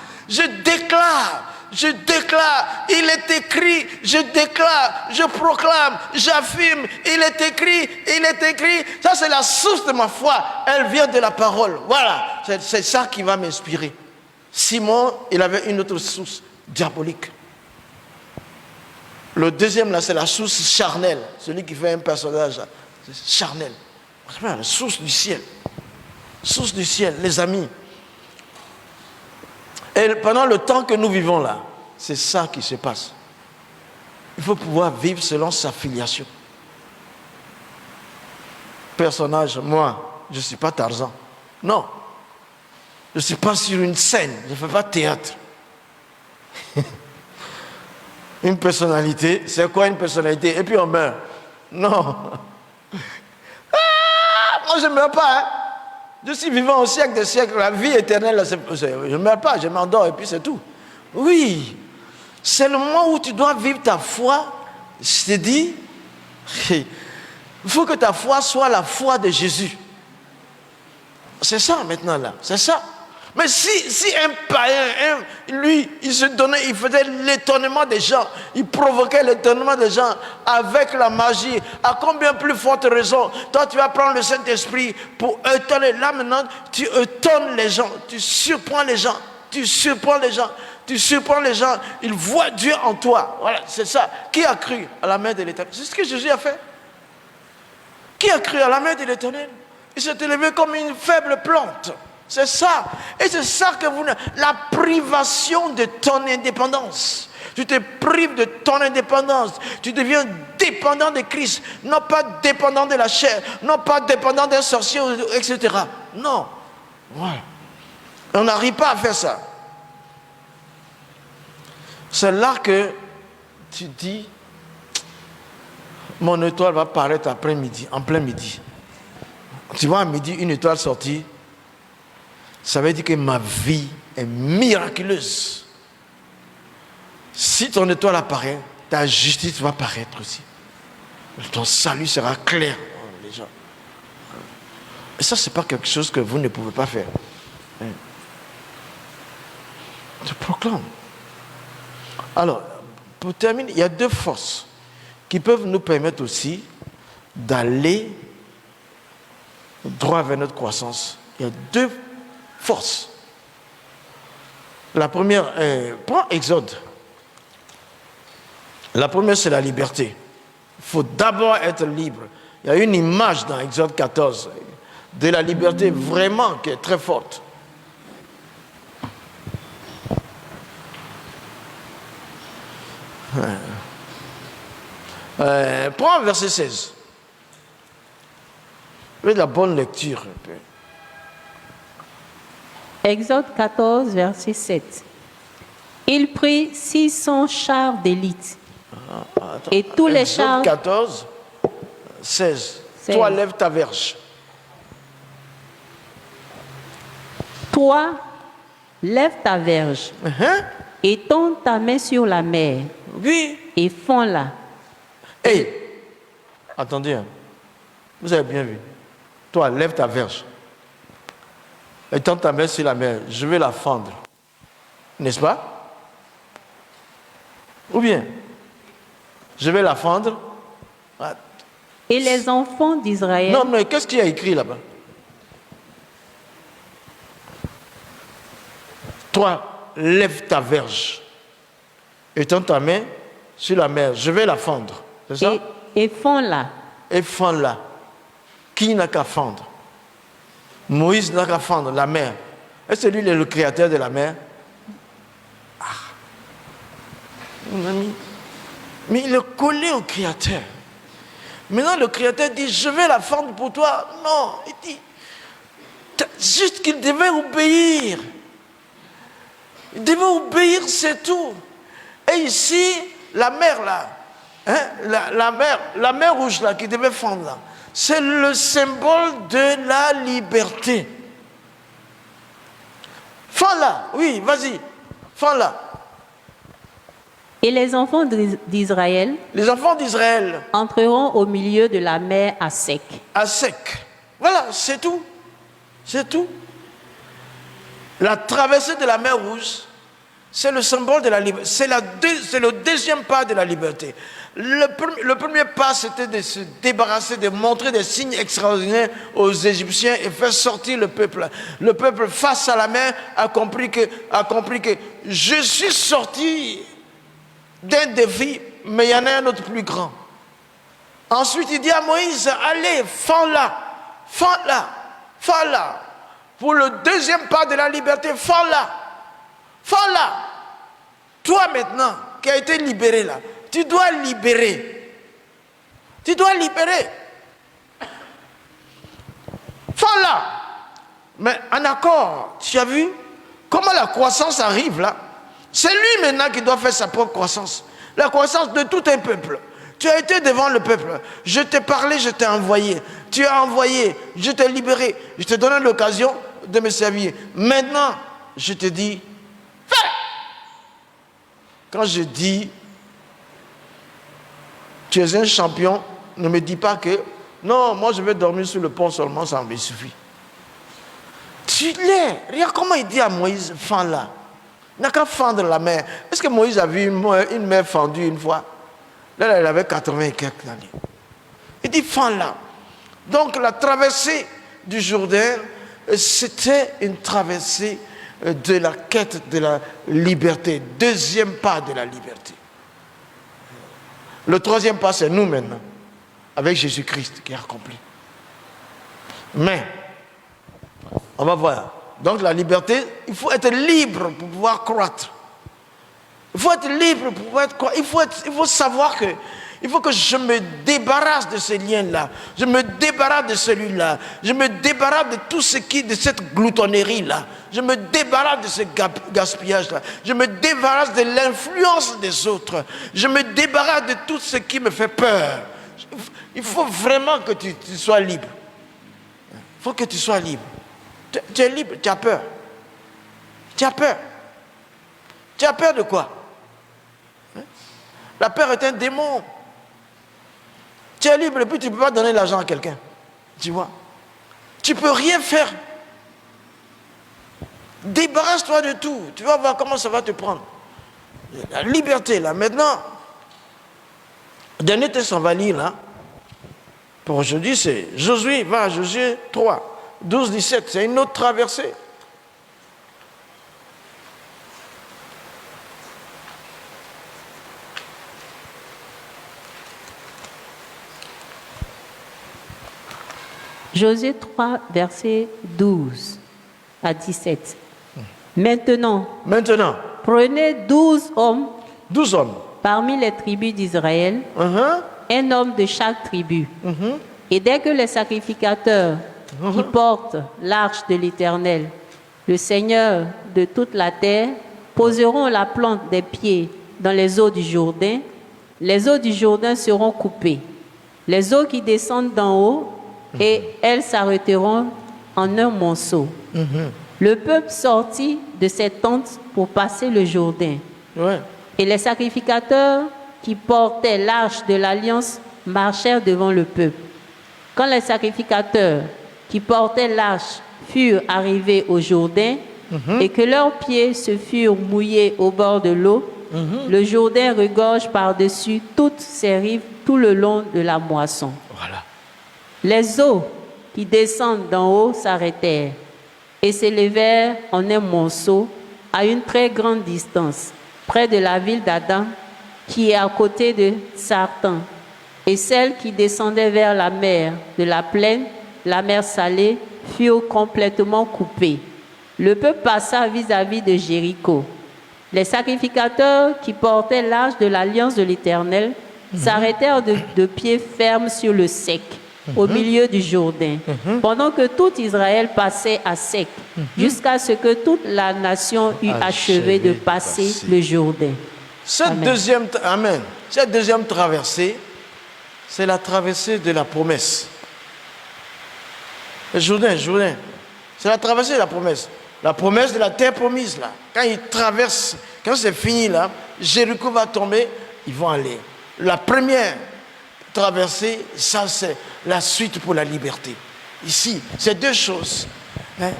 il est écrit, je déclare, je proclame, j'affirme, il est écrit. Ça, c'est la source de ma foi. Elle vient de la parole. Voilà, c'est ça qui va m'inspirer. Simon, il avait une autre source diabolique. Le deuxième, là, c'est la source charnelle. Celui qui fait un personnage charnel. La source du ciel. Source du ciel, les amis. Et pendant le temps que nous vivons là, c'est ça qui se passe. Il faut pouvoir vivre selon sa filiation. Personnage, moi, je ne suis pas Tarzan. Non. Je ne suis pas sur une scène. Je ne fais pas théâtre. Une personnalité, c'est quoi une personnalité? Et puis on meurt. Non. Ah, moi je ne meurs pas. Hein. Je suis vivant au siècle des siècles. La vie éternelle, je ne meurs pas, je m'endors et puis c'est tout. Oui. C'est le moment où tu dois vivre ta foi. Je te dis, il faut que ta foi soit la foi de Jésus. C'est ça maintenant là, c'est ça. Mais si un païen, lui, il se donnait, il faisait l'étonnement des gens, il provoquait l'étonnement des gens avec la magie, à combien plus forte raison, toi tu vas prendre le Saint-Esprit pour étonner. Là maintenant, tu étonnes les gens, tu surprends les gens, ils voient Dieu en toi. Voilà, c'est ça. Qui a cru à la main de l'Éternel? C'est ce que Jésus a fait. Qui a cru à la main de l'Éternel? Il s'est élevé comme une faible plante. C'est ça. Et c'est ça que la privation de ton indépendance. Tu te prives de ton indépendance. Tu deviens dépendant de Christ. Non pas dépendant de la chair. Non pas dépendant d'un sorcier, etc. Non. Ouais. On n'arrive pas à faire ça. C'est là que tu dis, mon étoile va paraître après-midi, en plein midi. Tu vois à midi une étoile sortie. Ça veut dire que ma vie est miraculeuse. Si ton étoile apparaît, ta justice va paraître aussi. Ton salut sera clair. Les gens. Et ça, ce n'est pas quelque chose que vous ne pouvez pas faire. Je proclame. Alors, pour terminer, il y a deux forces qui peuvent nous permettre aussi d'aller droit vers notre croissance. Il y a deux force. La première, prends Exode. La première, c'est la liberté. Il faut d'abord être libre. Il y a une image dans Exode 14 de la liberté vraiment qui est très forte. Prends verset 16. Fais de la bonne lecture. Exode 14, verset 7. Il prit 600 chars d'élite. Et tous les chars... Exode 14, 16. Toi, lève ta verge. Toi, lève ta verge. Et tends ta main sur la mer. Oui. Et fonds-la. Hey, attendez. Hein. Vous avez bien vu. Toi, lève ta verge. Et tends ta main sur la mer, je vais la fendre. N'est-ce pas? Ou bien, je vais la fendre. Et les enfants d'Israël... Non, mais qu'est-ce qu'il y a écrit là-bas? Toi, lève ta verge. Et tends ta main sur la mer, je vais la fendre. C'est ça? Et fonds-la. et fends là. Qui n'a qu'à fendre? Moïse n'a qu'à fendre la mer. Est-ce que lui il est le créateur de la mer? Ah, mon ami. Mais il est collé au créateur. Maintenant le créateur dit, je vais la fendre pour toi. Non, il dit, juste qu'il devait obéir. Il devait obéir, c'est tout. Et ici, la mer là, hein, la mer rouge là, qui devait fendre là, c'est le symbole de la liberté. Fends là, oui, vas-y, fends là. Et les enfants d'Israël entreront au milieu de la mer à sec. À sec. Voilà, c'est tout. C'est tout. La traversée de la mer Rouge, c'est le symbole de la liberté. C'est le deuxième pas de la liberté. Le premier pas, c'était de se débarrasser, de montrer des signes extraordinaires aux Égyptiens et faire sortir le peuple. Le peuple, face à la mer, a compris que je suis sorti d'un défi, mais il y en a un autre plus grand. Ensuite, il dit à Moïse, allez, fends-la, fends-la, fends-la. Pour le deuxième pas de la liberté, fends-la, fends-la. Toi maintenant, qui as été libéré là, tu dois libérer. Tu dois libérer. Fends-la. Mais en accord, tu as vu comment la croissance arrive là? C'est lui maintenant qui doit faire sa propre croissance. La croissance de tout un peuple. Tu as été devant le peuple. Je t'ai parlé, je t'ai envoyé. Tu as envoyé, je t'ai libéré. Je t'ai donné l'occasion de me servir. Maintenant, je te dis, fais. Quand je dis, tu es un champion, ne me dis pas que, non, moi je vais dormir sur le pont seulement, ça me suffit. Tu l'es. Regarde comment il dit à Moïse, fends-la. Il n'a qu'à fendre la mer. Est-ce que Moïse a vu une mer fendue une fois? Là, il avait 80 et quelques années. Il dit, fends-la. Donc, la traversée du Jourdain, c'était une traversée de la quête de la liberté. Deuxième pas de la liberté. Le troisième pas, c'est nous maintenant, avec Jésus-Christ qui est accompli. Mais, on va voir. Donc la liberté, il faut être libre pour pouvoir croître. Il faut être libre pour pouvoir croître. Il faut savoir que il faut que je me débarrasse de ces liens-là. Je me débarrasse de celui-là. Je me débarrasse de tout ce qui, de cette gloutonnerie-là. Je me débarrasse de ce gaspillage-là. Je me débarrasse de l'influence des autres. Je me débarrasse de tout ce qui me fait peur. Il faut vraiment que tu sois libre. Il faut que tu sois libre. Tu es libre, tu as peur. Tu as peur. Tu as peur de quoi? La peur est un démon. Tu es libre et puis tu ne peux pas donner l'argent à quelqu'un. Tu vois? Tu ne peux rien faire. Débarrasse-toi de tout. Tu vas voir comment ça va te prendre. La liberté, là. Maintenant, dernier texte, on va lire, là. Pour aujourd'hui, c'est Josué, va, Josué 3. 12, 17, c'est une autre traversée. Josué 3, verset 12 à 17. Maintenant, prenez 12 hommes parmi les tribus d'Israël, un homme de chaque tribu. Et dès que les sacrificateurs qui portent l'arche de l'Éternel, le Seigneur de toute la terre, poseront la plante des pieds dans les eaux du Jourdain, les eaux du Jourdain seront coupées. Les eaux qui descendent d'en haut, et elles s'arrêteront en un monceau. Le peuple sortit de ses tentes pour passer le Jourdain. Et les sacrificateurs qui portaient l'arche de l'Alliance marchèrent devant le peuple. Quand les sacrificateurs qui portaient l'arche furent arrivés au Jourdain et que leurs pieds se furent mouillés au bord de l'eau, le Jourdain regorge par-dessus toutes ses rives tout le long de la moisson. Voilà. Les eaux qui descendent d'en haut s'arrêtèrent et s'élevèrent en un monceau à une très grande distance, près de la ville d'Adam, qui est à côté de Sartan. et celle qui descendait vers la mer de la plaine, la mer Salée, furent complètement coupées. Le peuple passa vis-à-vis de Jéricho. Les sacrificateurs qui portaient l'arche de l'alliance de l'Éternel s'arrêtèrent de pied ferme sur le sec, au milieu du Jourdain, pendant que tout Israël passait à sec, jusqu'à ce que toute la nation eût achevé de passer le Jourdain. Cette deuxième traversée, c'est la traversée de la promesse. Le Jourdain, c'est la traversée de la promesse. La promesse de la terre promise, là. Quand ils traversent, quand c'est fini, là, Jéricho va tomber, ils vont aller. La première traversée, ça c'est la suite pour la liberté. Ici, c'est deux choses. Hein.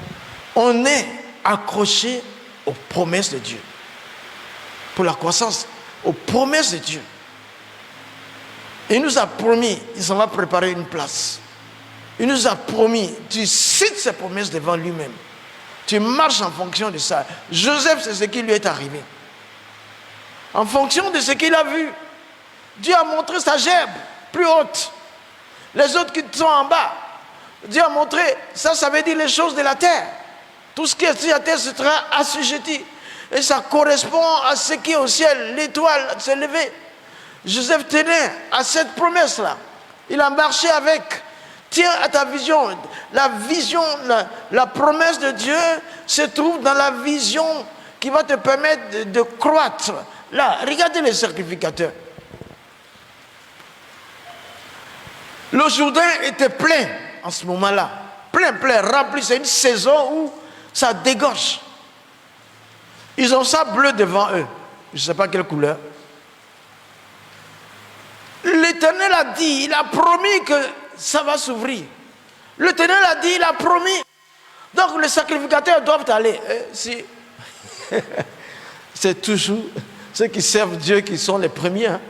On est accroché aux promesses de Dieu. Pour la croissance, aux promesses de Dieu. Il nous a promis, il s'en va préparer une place. Il nous a promis, tu cites ses promesses devant lui-même. Tu marches en fonction de ça. Joseph, c'est ce qui lui est arrivé. En fonction de ce qu'il a vu. Dieu a montré sa gerbe plus haute. Les autres qui sont en bas. Dieu a montré, ça veut dire les choses de la terre. Tout ce qui est sur la terre sera assujetti. Et ça correspond à ce qui est au ciel. L'étoile s'est levée. Joseph tenait à cette promesse-là. Il a marché avec. Tiens à ta vision. La promesse de Dieu se trouve dans la vision qui va te permettre de croître. Là, regardez les sacrificateurs. Le Jourdain était plein en ce moment-là. Plein, rempli. C'est une saison où ça dégorge. Ils ont ça bleu devant eux. Je ne sais pas quelle couleur. L'Éternel a dit, il a promis que ça va s'ouvrir. L'Éternel a dit, il a promis. Donc les sacrificateurs doivent aller. Si. C'est toujours ceux qui servent Dieu qui sont les premiers. Hein.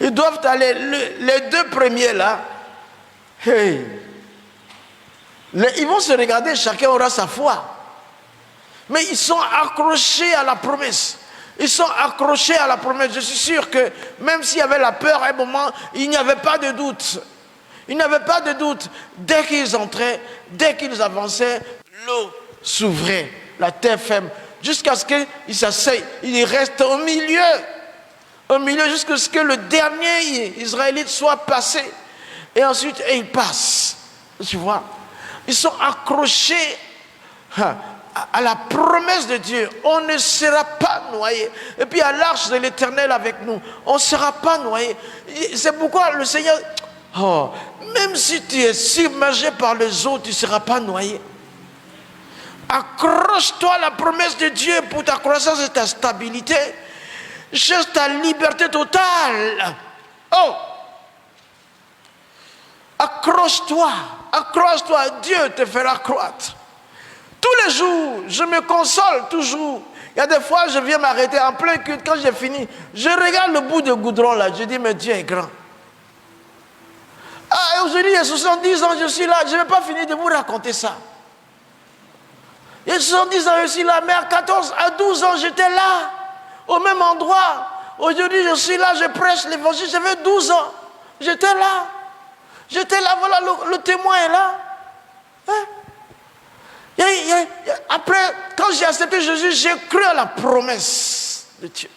Ils doivent aller. Les deux premiers là, hey, ils vont se regarder, chacun aura sa foi. Mais ils sont accrochés à la promesse. Ils sont accrochés à la promesse. Je suis sûr que même s'il y avait la peur à un moment, il n'y avait pas de doute. Il n'y avait pas de doute. Dès qu'ils entraient, dès qu'ils avançaient, l'eau s'ouvrait, la terre ferme, jusqu'à ce qu'ils s'asseyent. Ils restent au milieu jusqu'à ce que le dernier Israélite soit passé. Et ensuite, ils passent. Tu vois, ils sont accrochés à la promesse de Dieu. On ne sera pas noyé. Et puis à l'arche de l'Éternel avec nous, on ne sera pas noyé. C'est pourquoi le Seigneur, même si tu es submergé par les eaux, tu ne seras pas noyé. Accroche-toi à la promesse de Dieu pour ta croissance et ta stabilité. Cherche ta liberté totale. Accroche-toi, Dieu te fera croître. Tous les jours, je me console toujours. Il y a des fois, je viens m'arrêter en plein culte. Quand j'ai fini, je regarde le bout de goudron là. Je dis, mais Dieu est grand. Aujourd'hui, il y a 70 ans, je suis là. Je ne vais pas finir de vous raconter ça. Il y a 70 ans, je suis là. Mais à 12 ans, j'étais là. Au même endroit. Aujourd'hui, je suis là, je prêche l'évangile. J'avais 12 ans. J'étais là. Voilà, le témoin est là. Hein? Après, quand j'ai accepté Jésus, j'ai cru à la promesse de Dieu.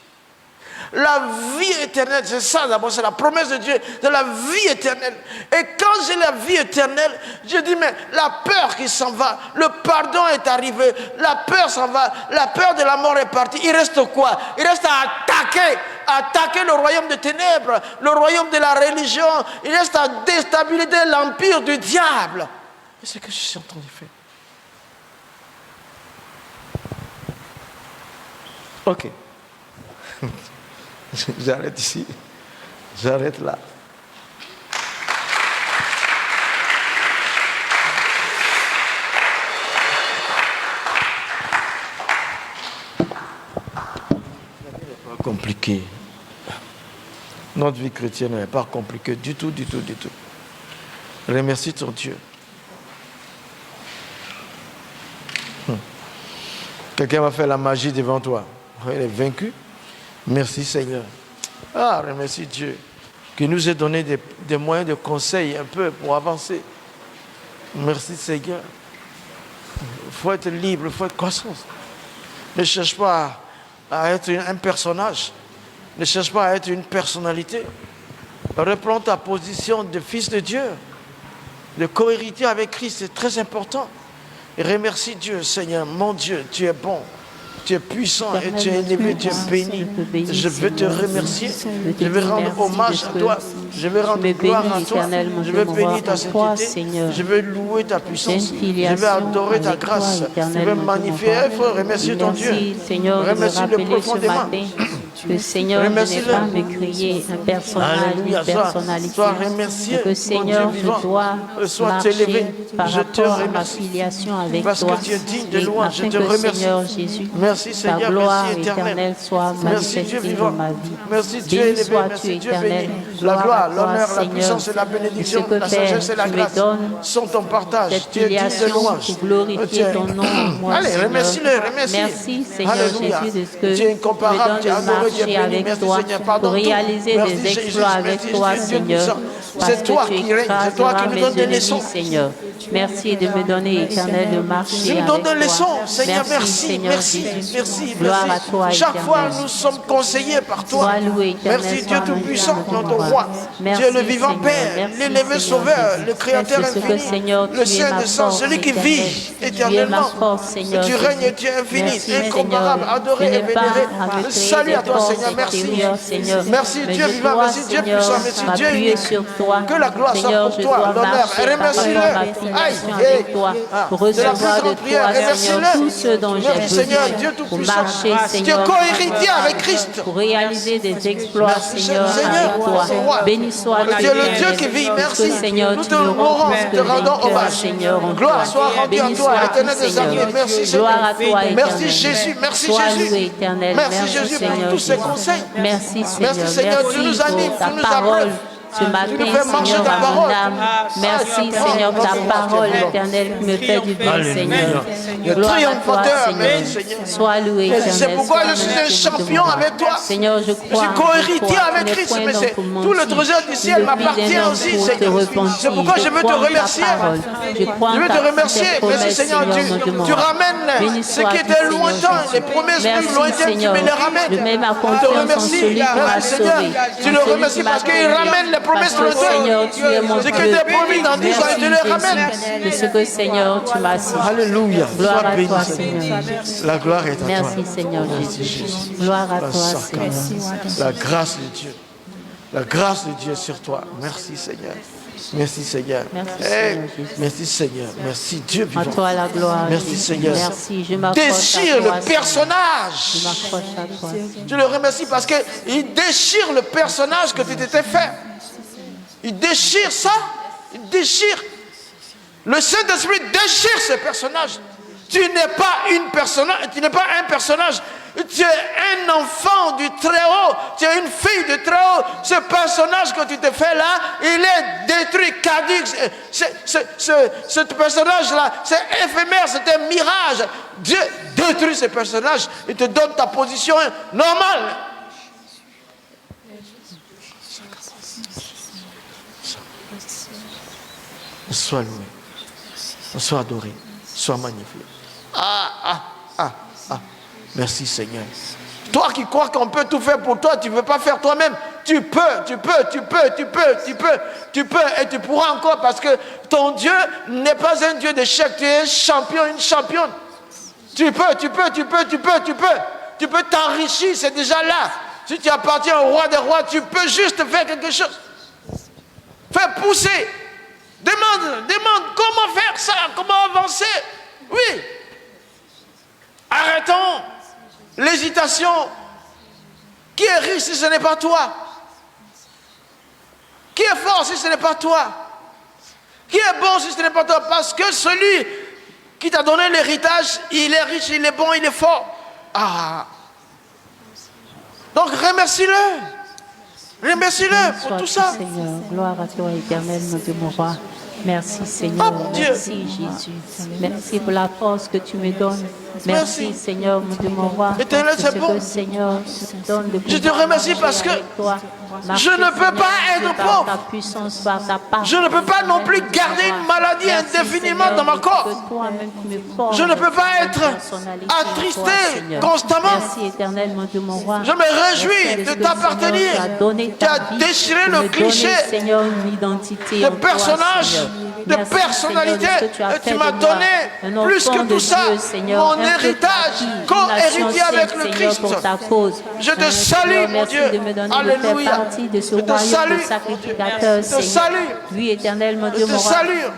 La vie éternelle, c'est ça d'abord, c'est la promesse de Dieu, de la vie éternelle. Et quand j'ai la vie éternelle, je dis, mais la peur qui s'en va, le pardon est arrivé, la peur s'en va, la peur de la mort est partie. Il reste quoi? Il reste à attaquer le royaume des ténèbres, le royaume de la religion. Il reste à déstabiliser l'empire du diable. Et c'est ce que je suis en train de faire. Ok. J'arrête ici. J'arrête là. Pas compliqué. Notre vie chrétienne n'est pas compliquée du tout. Remercie ton Dieu. Quelqu'un va faire la magie devant toi. Il est vaincu. Merci Seigneur. Remercie Dieu. qui nous ait donné des moyens de conseil un peu pour avancer. Merci Seigneur. Il faut être libre, il faut être conscient. Ne cherche pas à être un personnage. Ne cherche pas à être une personnalité. Reprends ta position de fils de Dieu. De cohérité avec Christ, c'est très important. Et remercie Dieu, Seigneur. Mon Dieu, tu es bon. Tu es puissant et tu es élevé, tu es béni. Je veux te remercier. Je veux rendre hommage à toi. Je veux rendre gloire à toi. Je veux bénir ta sainteté. Je veux louer ta puissance. Je veux adorer ta grâce. Je veux magnifier. Il faut remercier ton Dieu. Remercie-le profondément. Que Seigneur, je n'ai pas me créer un personnage, une personnalité. Sois remercié, que Seigneur, je dois marcher par rapport à ma filiation avec parce toi. Que tu es digne de louange. Je te que remercie. Seigneur Jésus, merci Seigneur, ta gloire merci éternelle soit manifestée dans ma vie. Merci Dieu élevé, merci Dieu béni. La gloire, l'honneur, la puissance et la bénédiction, la sagesse et la grâce sont ton partage. Tu es digne de louange. Pour glorifier ton nom en moi. Allez, remercie-le, remercie. Merci Seigneur Alléluia. Jésus de ce que tu es incomparable, tu es adoré, tu es béni. avec Merci toi, Seigneur, pardon. Pour réaliser des exploits avec toi, Seigneur. C'est toi qui règnes, c'est toi qui nous donnes des leçons. Seigneur. Merci de me donner, Éternel, de marcher tu nous donnes des leçons, Seigneur. Merci, merci, merci. Gloire à toi, chaque fois, nous sommes conseillés par toi. Merci Dieu Tout-Puissant, notre roi. Tu es le vivant Père, l'élevé Sauveur, le Créateur infini, le Saint des Saints, celui qui vit éternellement. Tu règnes et tu es infini, incomparable, adoré et vénéré. Salut à toi, Seigneur. Merci. Merci Dieu vivant, merci Dieu puissant, merci Dieu unique. Que la gloire soit pour toi, l'honneur. Remercie-le. Aïe, pour recevoir de toi, Seigneur, tout ce dont j'ai besoin pour marcher, Seigneur, tu es co-héritier avec Christ, pour réaliser des exploits, Seigneur, avec toi. Béni soit tu es le Dieu qui vit, merci. Nous te louons, te rendons hommage. Gloire soit rendue à toi, éternel des armées. Merci Seigneur. Merci Jésus, merci Jésus. Merci Jésus pour tous ces conseils. Merci Seigneur. Merci Seigneur, tu nous animes, tu nous appelles. Ce matin, Seigneur, à mon âme. Merci, Seigneur, ta parole éternelle qui me fait du bien, Seigneur. Gloire à toi, Seigneur. Sois loué, éternel. C'est pourquoi je suis un champion avec toi. Seigneur, je crois. Je suis co-héritier avec Christ, mais c'est tout le trésor du ciel m'appartient aussi, Seigneur. C'est pourquoi je veux te remercier. Je veux te remercier. Merci, Seigneur. Tu ramènes ce qui était lointain, les promesses plus lointaines, tu me les ramènes. Je te remercie, Seigneur. Tu le remercies parce qu'il ramène les promesses lointaines. Ce qui était promis dans 10 ans, tu les ramènes. De ce que, Seigneur, tu m'as dit. Alléluia. Gloire à toi, Seigneur. La gloire est à toi. Merci, Seigneur Jésus. Gloire à toi, Seigneur. La grâce de Dieu. La grâce de Dieu sur toi. Merci, Seigneur. Merci, Seigneur. Merci, Seigneur. Merci, Dieu vivant. À toi la gloire. Merci, Seigneur. Merci, je m'accroche déchire à toi, le personnage. Je m'accroche à toi. Je le remercie parce qu'il déchire le personnage que tu t'étais fait. Il déchire ça. Il déchire. Le Saint-Esprit déchire ce personnage. Tu n'es pas une personnage, tu n'es pas un personnage. Tu es un enfant du Très-Haut. Tu es une fille du Très-Haut. Ce personnage que tu te fais là, il est détruit, caduc. Ce personnage-là, c'est éphémère, c'est un mirage. Dieu détruit ce personnage et te donne ta position normale. Sois loué, sois adoré, sois magnifié. Merci Seigneur. Toi qui crois qu'on peut tout faire pour toi, tu ne veux pas faire toi-même. Tu peux et tu pourras encore parce que ton Dieu n'est pas un Dieu d'échec, tu es un champion, une championne. Tu peux t'enrichir, c'est déjà là. Si tu appartiens au roi des rois, tu peux juste faire quelque chose. Fais pousser. Demande comment faire ça, comment avancer. Oui. Arrêtons l'hésitation. Qui est riche si ce n'est pas toi? Qui est fort si ce n'est pas toi? Qui est bon si ce n'est pas toi? Parce que celui qui t'a donné l'héritage, il est riche, il est bon, il est fort. Donc remercie-le. Remercie-le pour tout ça. Seigneur, gloire à toi, éternel, notre roi. Merci Seigneur, merci Jésus. Merci pour la force que tu me donnes Merci, Seigneur, mon Dieu, mon roi. Éternel, c'est bon. Seigneur, je te remercie parce que je ne peux pas être pauvre. Je ne peux pas non plus garder une maladie indéfiniment dans mon corps. Je ne peux pas être attristé constamment. Merci, Éternel, mon Dieu, mon roi. Je me réjouis de t'appartenir. Tu as déchiré le cliché de personnage, de personnalité. Et tu m'as donné plus que tout ça, mon héritage, co-héritier avec le Christ. Je te salue, mon Dieu. Alléluia. De ce royaume de sacrificateur, Seigneur. Oui, éternel, mon Dieu, mon roi.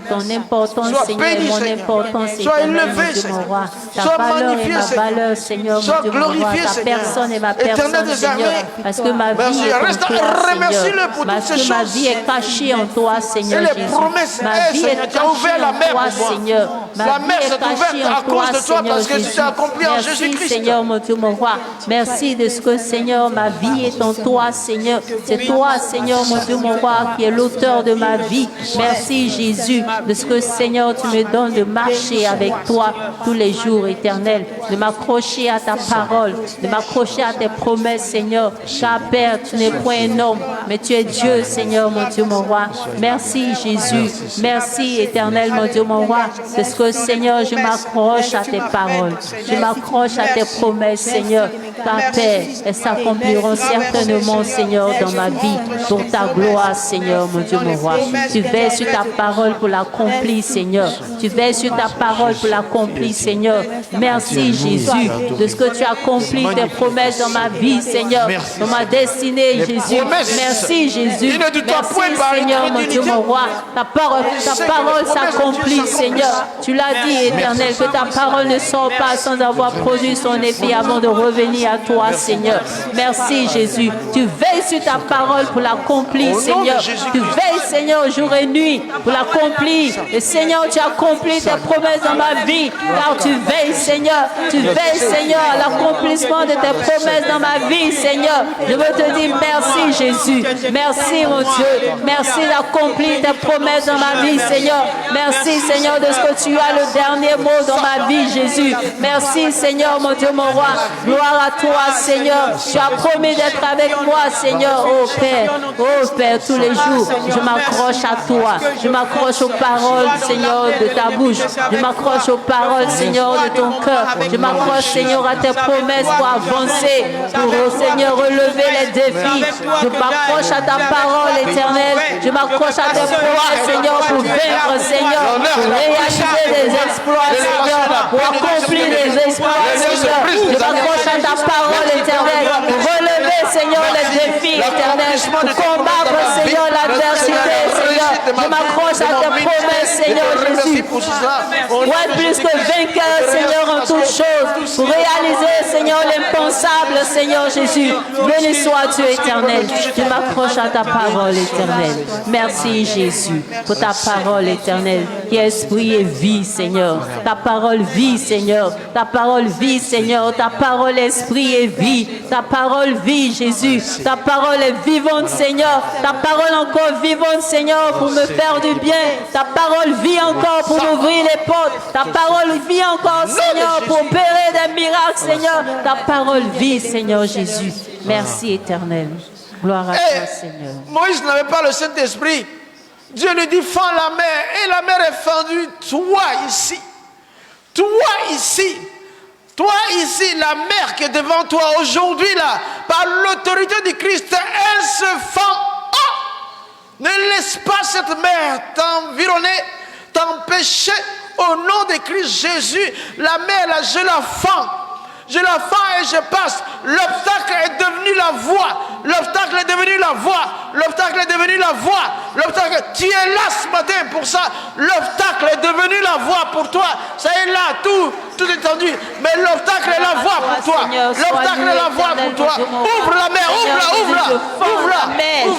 Ton importance, Seigneur, mon importance, éternel, mon Dieu, mon roi. Ta valeur et ma valeur, Seigneur, mon Dieu, mon roi. Ta personne et ma personne, Seigneur. Parce que ma vie est en toi, Seigneur. Parce que ma vie est cachée en toi, Seigneur Jésus. Ma vie est cachée en toi, Seigneur. Ma vie est cachée en toi, Seigneur Jésus. Merci, Seigneur, mon Dieu, mon roi. Merci de ce que, Seigneur, ma vie est en toi, Seigneur. C'est toi, Seigneur, mon Dieu, mon roi, qui est l'auteur de ma vie. Merci, Jésus, de ce que, Seigneur, tu me donnes de marcher avec toi tous les jours, éternel, de m'accrocher à ta parole, de m'accrocher à tes promesses, Seigneur. Car, Père, tu n'es point un homme, mais tu es Dieu, Seigneur, mon Dieu, mon roi. Merci, Jésus. Merci, éternel, mon Dieu, mon roi, de ce que, Seigneur, je m'accroche à tes paroles. Je m'accroche à tes promesses, Seigneur. Car, Père, elles s'accompliront certainement, Seigneur, dans ma vie, pour ta gloire, Seigneur, mon Dieu, mon roi. Tu veilles sur ta parole pour l'accomplir, Seigneur. Tu veilles sur ta parole pour l'accomplir, Seigneur. Merci, Jésus, de ce que tu as accompli, tes promesses dans ma vie, Seigneur, dans ma destinée, Jésus. Merci, Jésus. Merci, Seigneur, mon Dieu, mon roi. Ta parole s'accomplit, Seigneur. Tu l'as dit, éternel, que ta parole ne sort pas sans avoir produit son effet avant de revenir à toi, Seigneur. Merci, Jésus. Tu veilles sur ta parole pour l'accomplir, Seigneur. Tu veilles, Seigneur, jour et nuit pour l'accomplir. Et Seigneur, tu accomplis tes promesses dans ma vie, car tu veilles, Seigneur. Tu veilles, Seigneur, à l'accomplissement de tes promesses dans ma vie, Seigneur. Je veux te dire merci, Jésus. Merci, mon Dieu. Merci d'accomplir tes promesses dans ma vie, Seigneur. Merci, Seigneur, de ce que tu as le dernier mot dans ma vie, Jésus. Merci, Seigneur, mon Dieu, mon roi. Gloire à toi, Seigneur. Tu as promis d'être avec moi, Seigneur. Oh Père, tous les jours, je m'accroche à toi. Je m'accroche aux paroles, Seigneur, de ta bouche. Je m'accroche aux paroles, Seigneur, de ton cœur. Je m'accroche, Seigneur, à tes promesses pour avancer, pour, Seigneur, relever les défis. Je m'accroche à ta parole éternelle. Je m'accroche à tes promesses, Seigneur, pour vaincre, Seigneur, pour réaliser des exploits, Seigneur, pour accomplir des exploits, Seigneur. Je m'accroche à ta parole éternelle, pour relever, Seigneur, les défis éternels, pour combattre, Seigneur, l'adversité, Seigneur. Je m'accroche à tes promesses, Seigneur Jésus. Pour être plus que vainqueur, Seigneur, en toutes choses. Pour réaliser, Seigneur, l'impensable, Seigneur Jésus. Béni sois-tu, éternel. Je m'accroche à ta parole éternelle. Merci, Jésus, pour ta parole éternelle, qui est esprit et vie, Seigneur. Ta parole vie, Seigneur. Ta parole vie, Seigneur. Ta parole esprit et vie. Ta parole vie, Jésus. Ta parole est vivante, Seigneur. Ta parole encore vivante, Seigneur, pour me faire du bien. Ta parole vit encore pour m'ouvrir les portes. Ta parole vit encore, Seigneur, pour opérer des miracles, Seigneur. Ta parole vit, Seigneur Jésus. Merci, éternel. Gloire à toi, Seigneur. Moïse n'avait pas le Saint-Esprit. Dieu lui dit, fends la mer. Et la mer est fendue. Toi ici. Toi ici. Toi ici, la mer qui est devant toi aujourd'hui, là, par l'autorité du Christ, elle se fend. Oh! Ne laisse pas cette mer t'environner, t'empêcher. Au nom de Christ Jésus, la mer, là, je la fends. Je la fends et je passe. L'obstacle est devenu la voie. L'obstacle est devenu la voie. L'obstacle est devenu la voie. L'obstacle, tu es là ce matin pour ça. L'obstacle est devenu la voie pour toi. Ça est là, tout étendu. Mais l'obstacle est la voie pour toi. L'obstacle est la voie pour toi. Ouvre la mer, ouvre-la.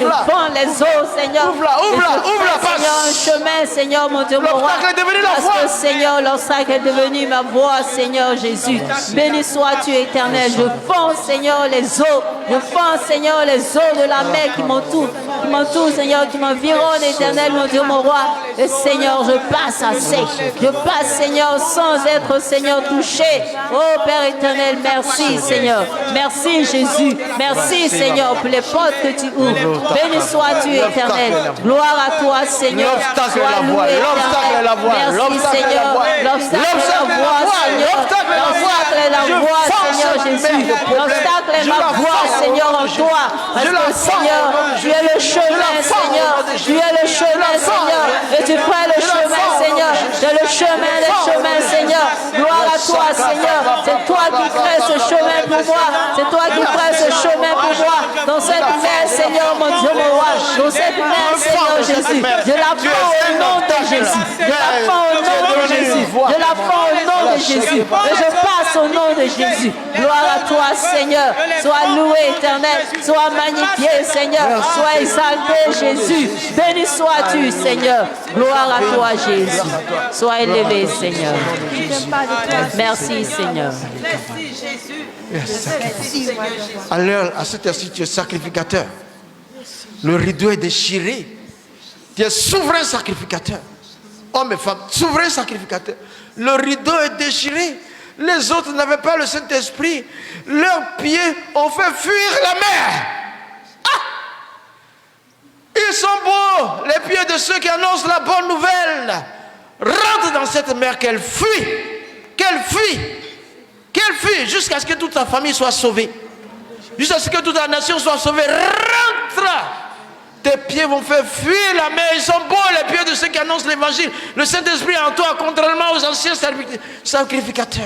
Je fends les eaux, Seigneur. Ouvre-la, Seigneur, un chemin, Seigneur, mon Dieu, mon roi. L'obstacle est devenu la voie. Parce que, Seigneur, l'obstacle est devenu ma voie, Seigneur Jésus. Béni sois-tu, éternel. Je fonds, Seigneur, les eaux. Je fonds, Seigneur, les eaux de la mer qui m'entourent. m'entoure, Seigneur, qui m'environne, Éternel, mon Dieu, mon roi. Et Seigneur, je passe à sec. Je passe, Seigneur, sans être, Seigneur, touché. Oh Père éternel, merci, Seigneur. Merci, Jésus. Merci, Seigneur, pour les portes que tu ouvres. Béni sois-tu, Éternel. Gloire à toi, Seigneur. Sois loué, Éternel. Merci, Seigneur. L'obstacle est la voie, Seigneur. L'obstacle est la voie, Seigneur Jésus. L'obstacle est ma voie, Seigneur, en toi. Parce que, Seigneur, tu es le chemin, Seigneur. Tu es le chemin, Seigneur. Et tu prends le chemin, Seigneur. Tu es le chemin des chemins, Seigneur. Gloire à toi, Seigneur. C'est toi qui crées ce chemin pour moi. C'est toi qui crées ce chemin pour moi. Dans cette mer, Seigneur, mon Dieu, mon roi. Dans cette mer, Seigneur Jésus. Je la prends au nom de Jésus. Je la prends au nom de Jésus. Je la prends au nom de Jésus. Et je passe au nom de Jésus. Gloire à toi, Seigneur. Sois loué, Éternel. Sois magnifié, Seigneur. Sois exalté, Jésus. Béni sois-tu, Seigneur. Gloire à toi, Jésus. Sois élevé, Seigneur. Merci, Seigneur. À cette heure-ci, tu es sacrificateur. Le rideau est déchiré. Tu es souverain sacrificateur. Hommes et femmes, souverain sacrificateur. Le rideau est déchiré. Les autres n'avaient pas le Saint-Esprit. Leurs pieds ont fait fuir la mer. Ils sont beaux, les pieds de ceux qui annoncent la bonne nouvelle. Rentre dans cette mer, qu'elle fuit. Qu'elle fuit. Qu'elle fuit jusqu'à ce que toute ta famille soit sauvée. Jusqu'à ce que toute la nation soit sauvée. Rentre. Tes pieds vont faire fuir la mer. Ils sont beaux, les pieds de ceux qui annoncent l'évangile. Le Saint-Esprit est en toi, contrairement aux anciens sacrificateurs.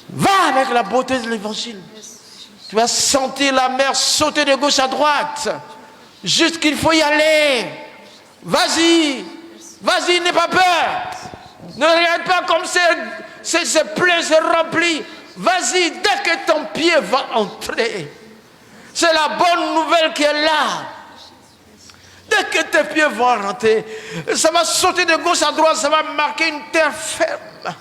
Va avec la beauté de l'évangile. Tu vas sentir la mer sauter de gauche à droite. Juste qu'il faut y aller. Vas-y. Vas-y, n'aie pas peur. Ne regarde pas comme c'est plein, c'est rempli. Vas-y, dès que ton pied va entrer. C'est la bonne nouvelle qui est là. Dès que tes pieds vont rentrer, ça va sauter de gauche à droite, ça va marquer une terre ferme.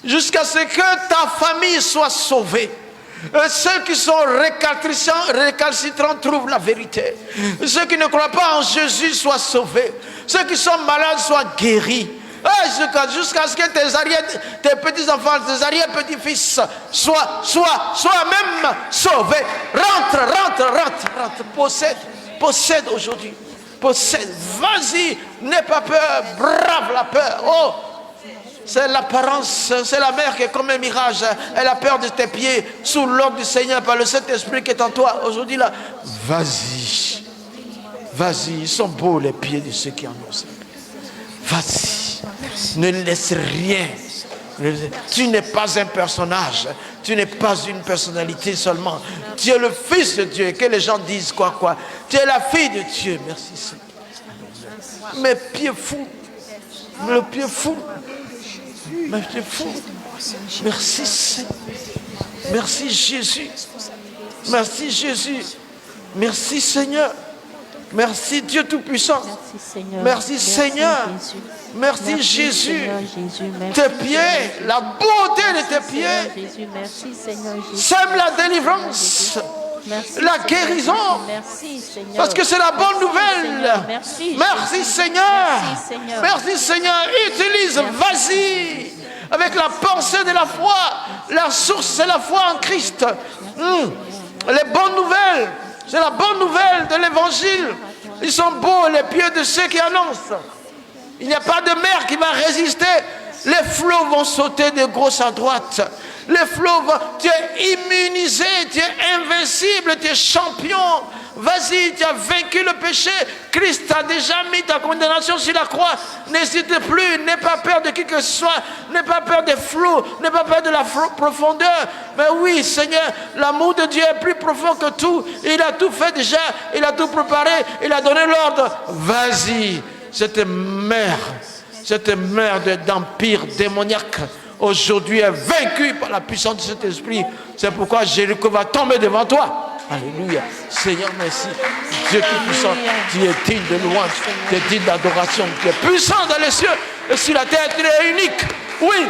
Jusqu'à ce que ta famille soit sauvée. Ceux qui sont récalcitrants trouvent la vérité. Ceux qui ne croient pas en Jésus soient sauvés. Ceux qui sont malades soient guéris. Jusqu'à ce que tes petits-enfants, tes arrière-petits-fils soient même sauvés. Rentre. Possède aujourd'hui. Possède. Vas-y, n'aie pas peur. Brave la peur. Oh, c'est l'apparence, c'est la mer qui est comme un mirage. Elle a peur de tes pieds sous l'ordre du Seigneur par le Saint-Esprit qui est en toi. Aujourd'hui là, vas-y. Ils sont beaux les pieds de ceux qui annoncent. Vas-y. Ne laisse rien. Tu n'es pas un personnage. Tu n'es pas une personnalité seulement. Tu es le Fils de Dieu. Que les gens disent quoi. Tu es la fille de Dieu. Merci Seigneur. Mes pieds fous. Le pied fou. Mes pieds fous. Merci Seigneur. Merci Jésus. Merci Jésus. Merci Seigneur. Merci Dieu Tout-Puissant. Merci Seigneur. Merci Jésus. Tes pieds, la beauté de tes pieds. Sème la délivrance. La guérison. Parce que c'est la bonne nouvelle. Merci Seigneur. Merci Seigneur. Utilise, vas-y. Avec la pensée de la foi. La source, c'est la foi en Christ. Les bonnes nouvelles. C'est la bonne nouvelle de l'évangile. Ils sont beaux les pieds de ceux qui annoncent. Il n'y a pas de mer qui va résister. Les flots vont sauter de gauche à droite. Les flots vont... Tu es immunisé, tu es invincible, tu es champion. Vas-y, tu as vaincu le péché. Christ a déjà mis ta condamnation sur la croix. N'hésite plus, n'aie pas peur de qui que ce soit. N'aie pas peur des flots, n'aie pas peur de la profondeur. Mais oui, Seigneur, l'amour de Dieu est plus profond que tout. Il a tout fait déjà, il a tout préparé, il a donné l'ordre. Vas-y, cette mer d'empire démoniaque, aujourd'hui est vaincue par la puissance de cet esprit. C'est pourquoi Jéricho va tomber devant toi. Alléluia. Seigneur, merci. Dieu Tout-Puissant, tu es digne de louange, tu es digne d'adoration, tu es puissant dans les cieux et sur la terre, tu es unique. Oui,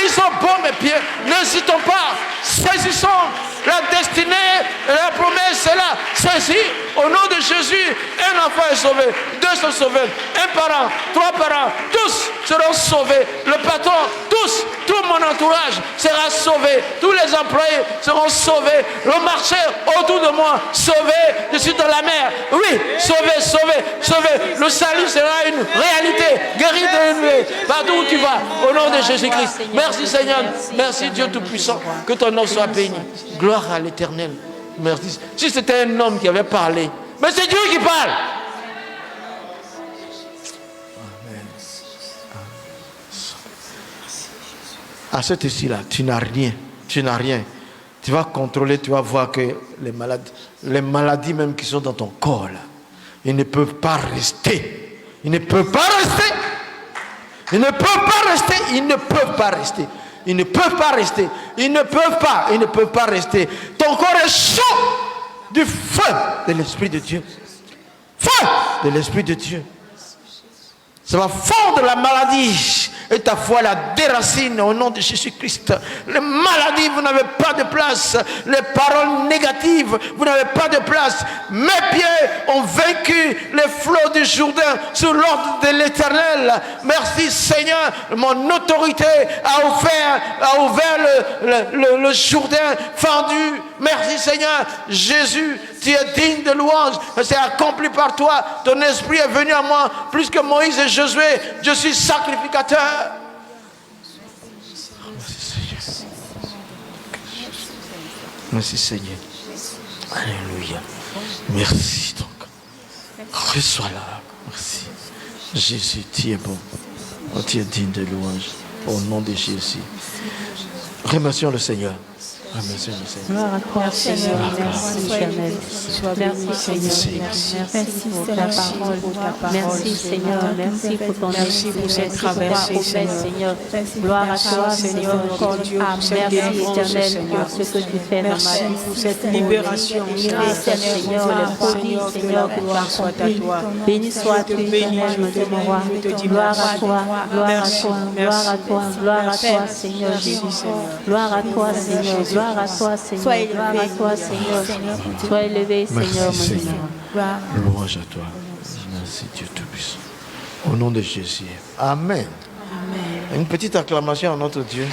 ils sont bons mes pieds. N'hésitons pas, saisissons La destinée et la promesse est là. Ceci, au nom de Jésus, un enfant est sauvé, 2 sont sauvés, 1 parent, 3 parents, tous seront sauvés. Le patron, tous, tout mon entourage sera sauvé. Tous les employés seront sauvés. Le marché autour de moi, sauvé. Je suis dans la mer. Oui, sauvé, sauvé, sauvé. Le salut sera une réalité. Guéri de nuée. Partout où tu vas, au nom de Jésus-Christ. Merci Seigneur. Merci Dieu Tout-Puissant. Que ton nom soit béni. Gloire à l'Éternel. Merci. Si c'était un homme qui avait parlé, mais c'est Dieu qui parle. Amen. À cette heure-ci-là, tu n'as rien. Tu n'as rien. Tu vas contrôler, tu vas voir que les maladies même qui sont dans ton corps, là, ils ne peuvent pas rester. Ils ne peuvent pas rester. Ils ne peuvent pas rester. Ils ne peuvent pas rester. Ils ne peuvent pas rester. Ils ne peuvent pas. Ils ne peuvent pas rester. Ton corps est chaud du feu de l'Esprit de Dieu. Feu de l'Esprit de Dieu. Ça va fondre la maladie. Et ta foi la déracine au nom de Jésus-Christ. Les maladies, vous n'avez pas de place. Les paroles négatives, vous n'avez pas de place. Mes pieds ont vaincu les flots du Jourdain sous l'ordre de l'Éternel. Merci Seigneur. Mon autorité a ouvert le Jourdain fendu. Merci Seigneur. Jésus, tu es digne de louange. C'est accompli par toi. Ton esprit est venu à moi plus que Moïse et Josué. Je suis sacrificateur. Merci Seigneur. Alléluia. Merci donc. Reçois-la. Merci. Jésus, tu es bon. Tu es digne de louange. Au nom de Jésus. Remercions le Seigneur. Remercions le Seigneur. Gloire à toi, Seigneur. Merci, éternel. Merci, Seigneur. Merci pour ta parole. Merci, Seigneur. Merci pour ton esprit. Merci pour ta promesse, Seigneur. Gloire à toi, Seigneur. Merci, éternel, pour ce que tu fais dans ma vie. Pour cette libération, Seigneur, le produit, Seigneur, que tu as accompli. Béni sois-tu, éternel, mon roi. Gloire à toi, gloire à toi, gloire à toi, gloire à toi, Seigneur Jésus. Gloire à toi, Seigneur. Gloire à toi, Seigneur. Gloire à toi, Seigneur. Sois élevé, Seigneur, mon Seigneur. Louange à toi. Merci Dieu Tout-Puissant. Au nom de Jésus. Amen. Amen. Une petite acclamation à notre Dieu.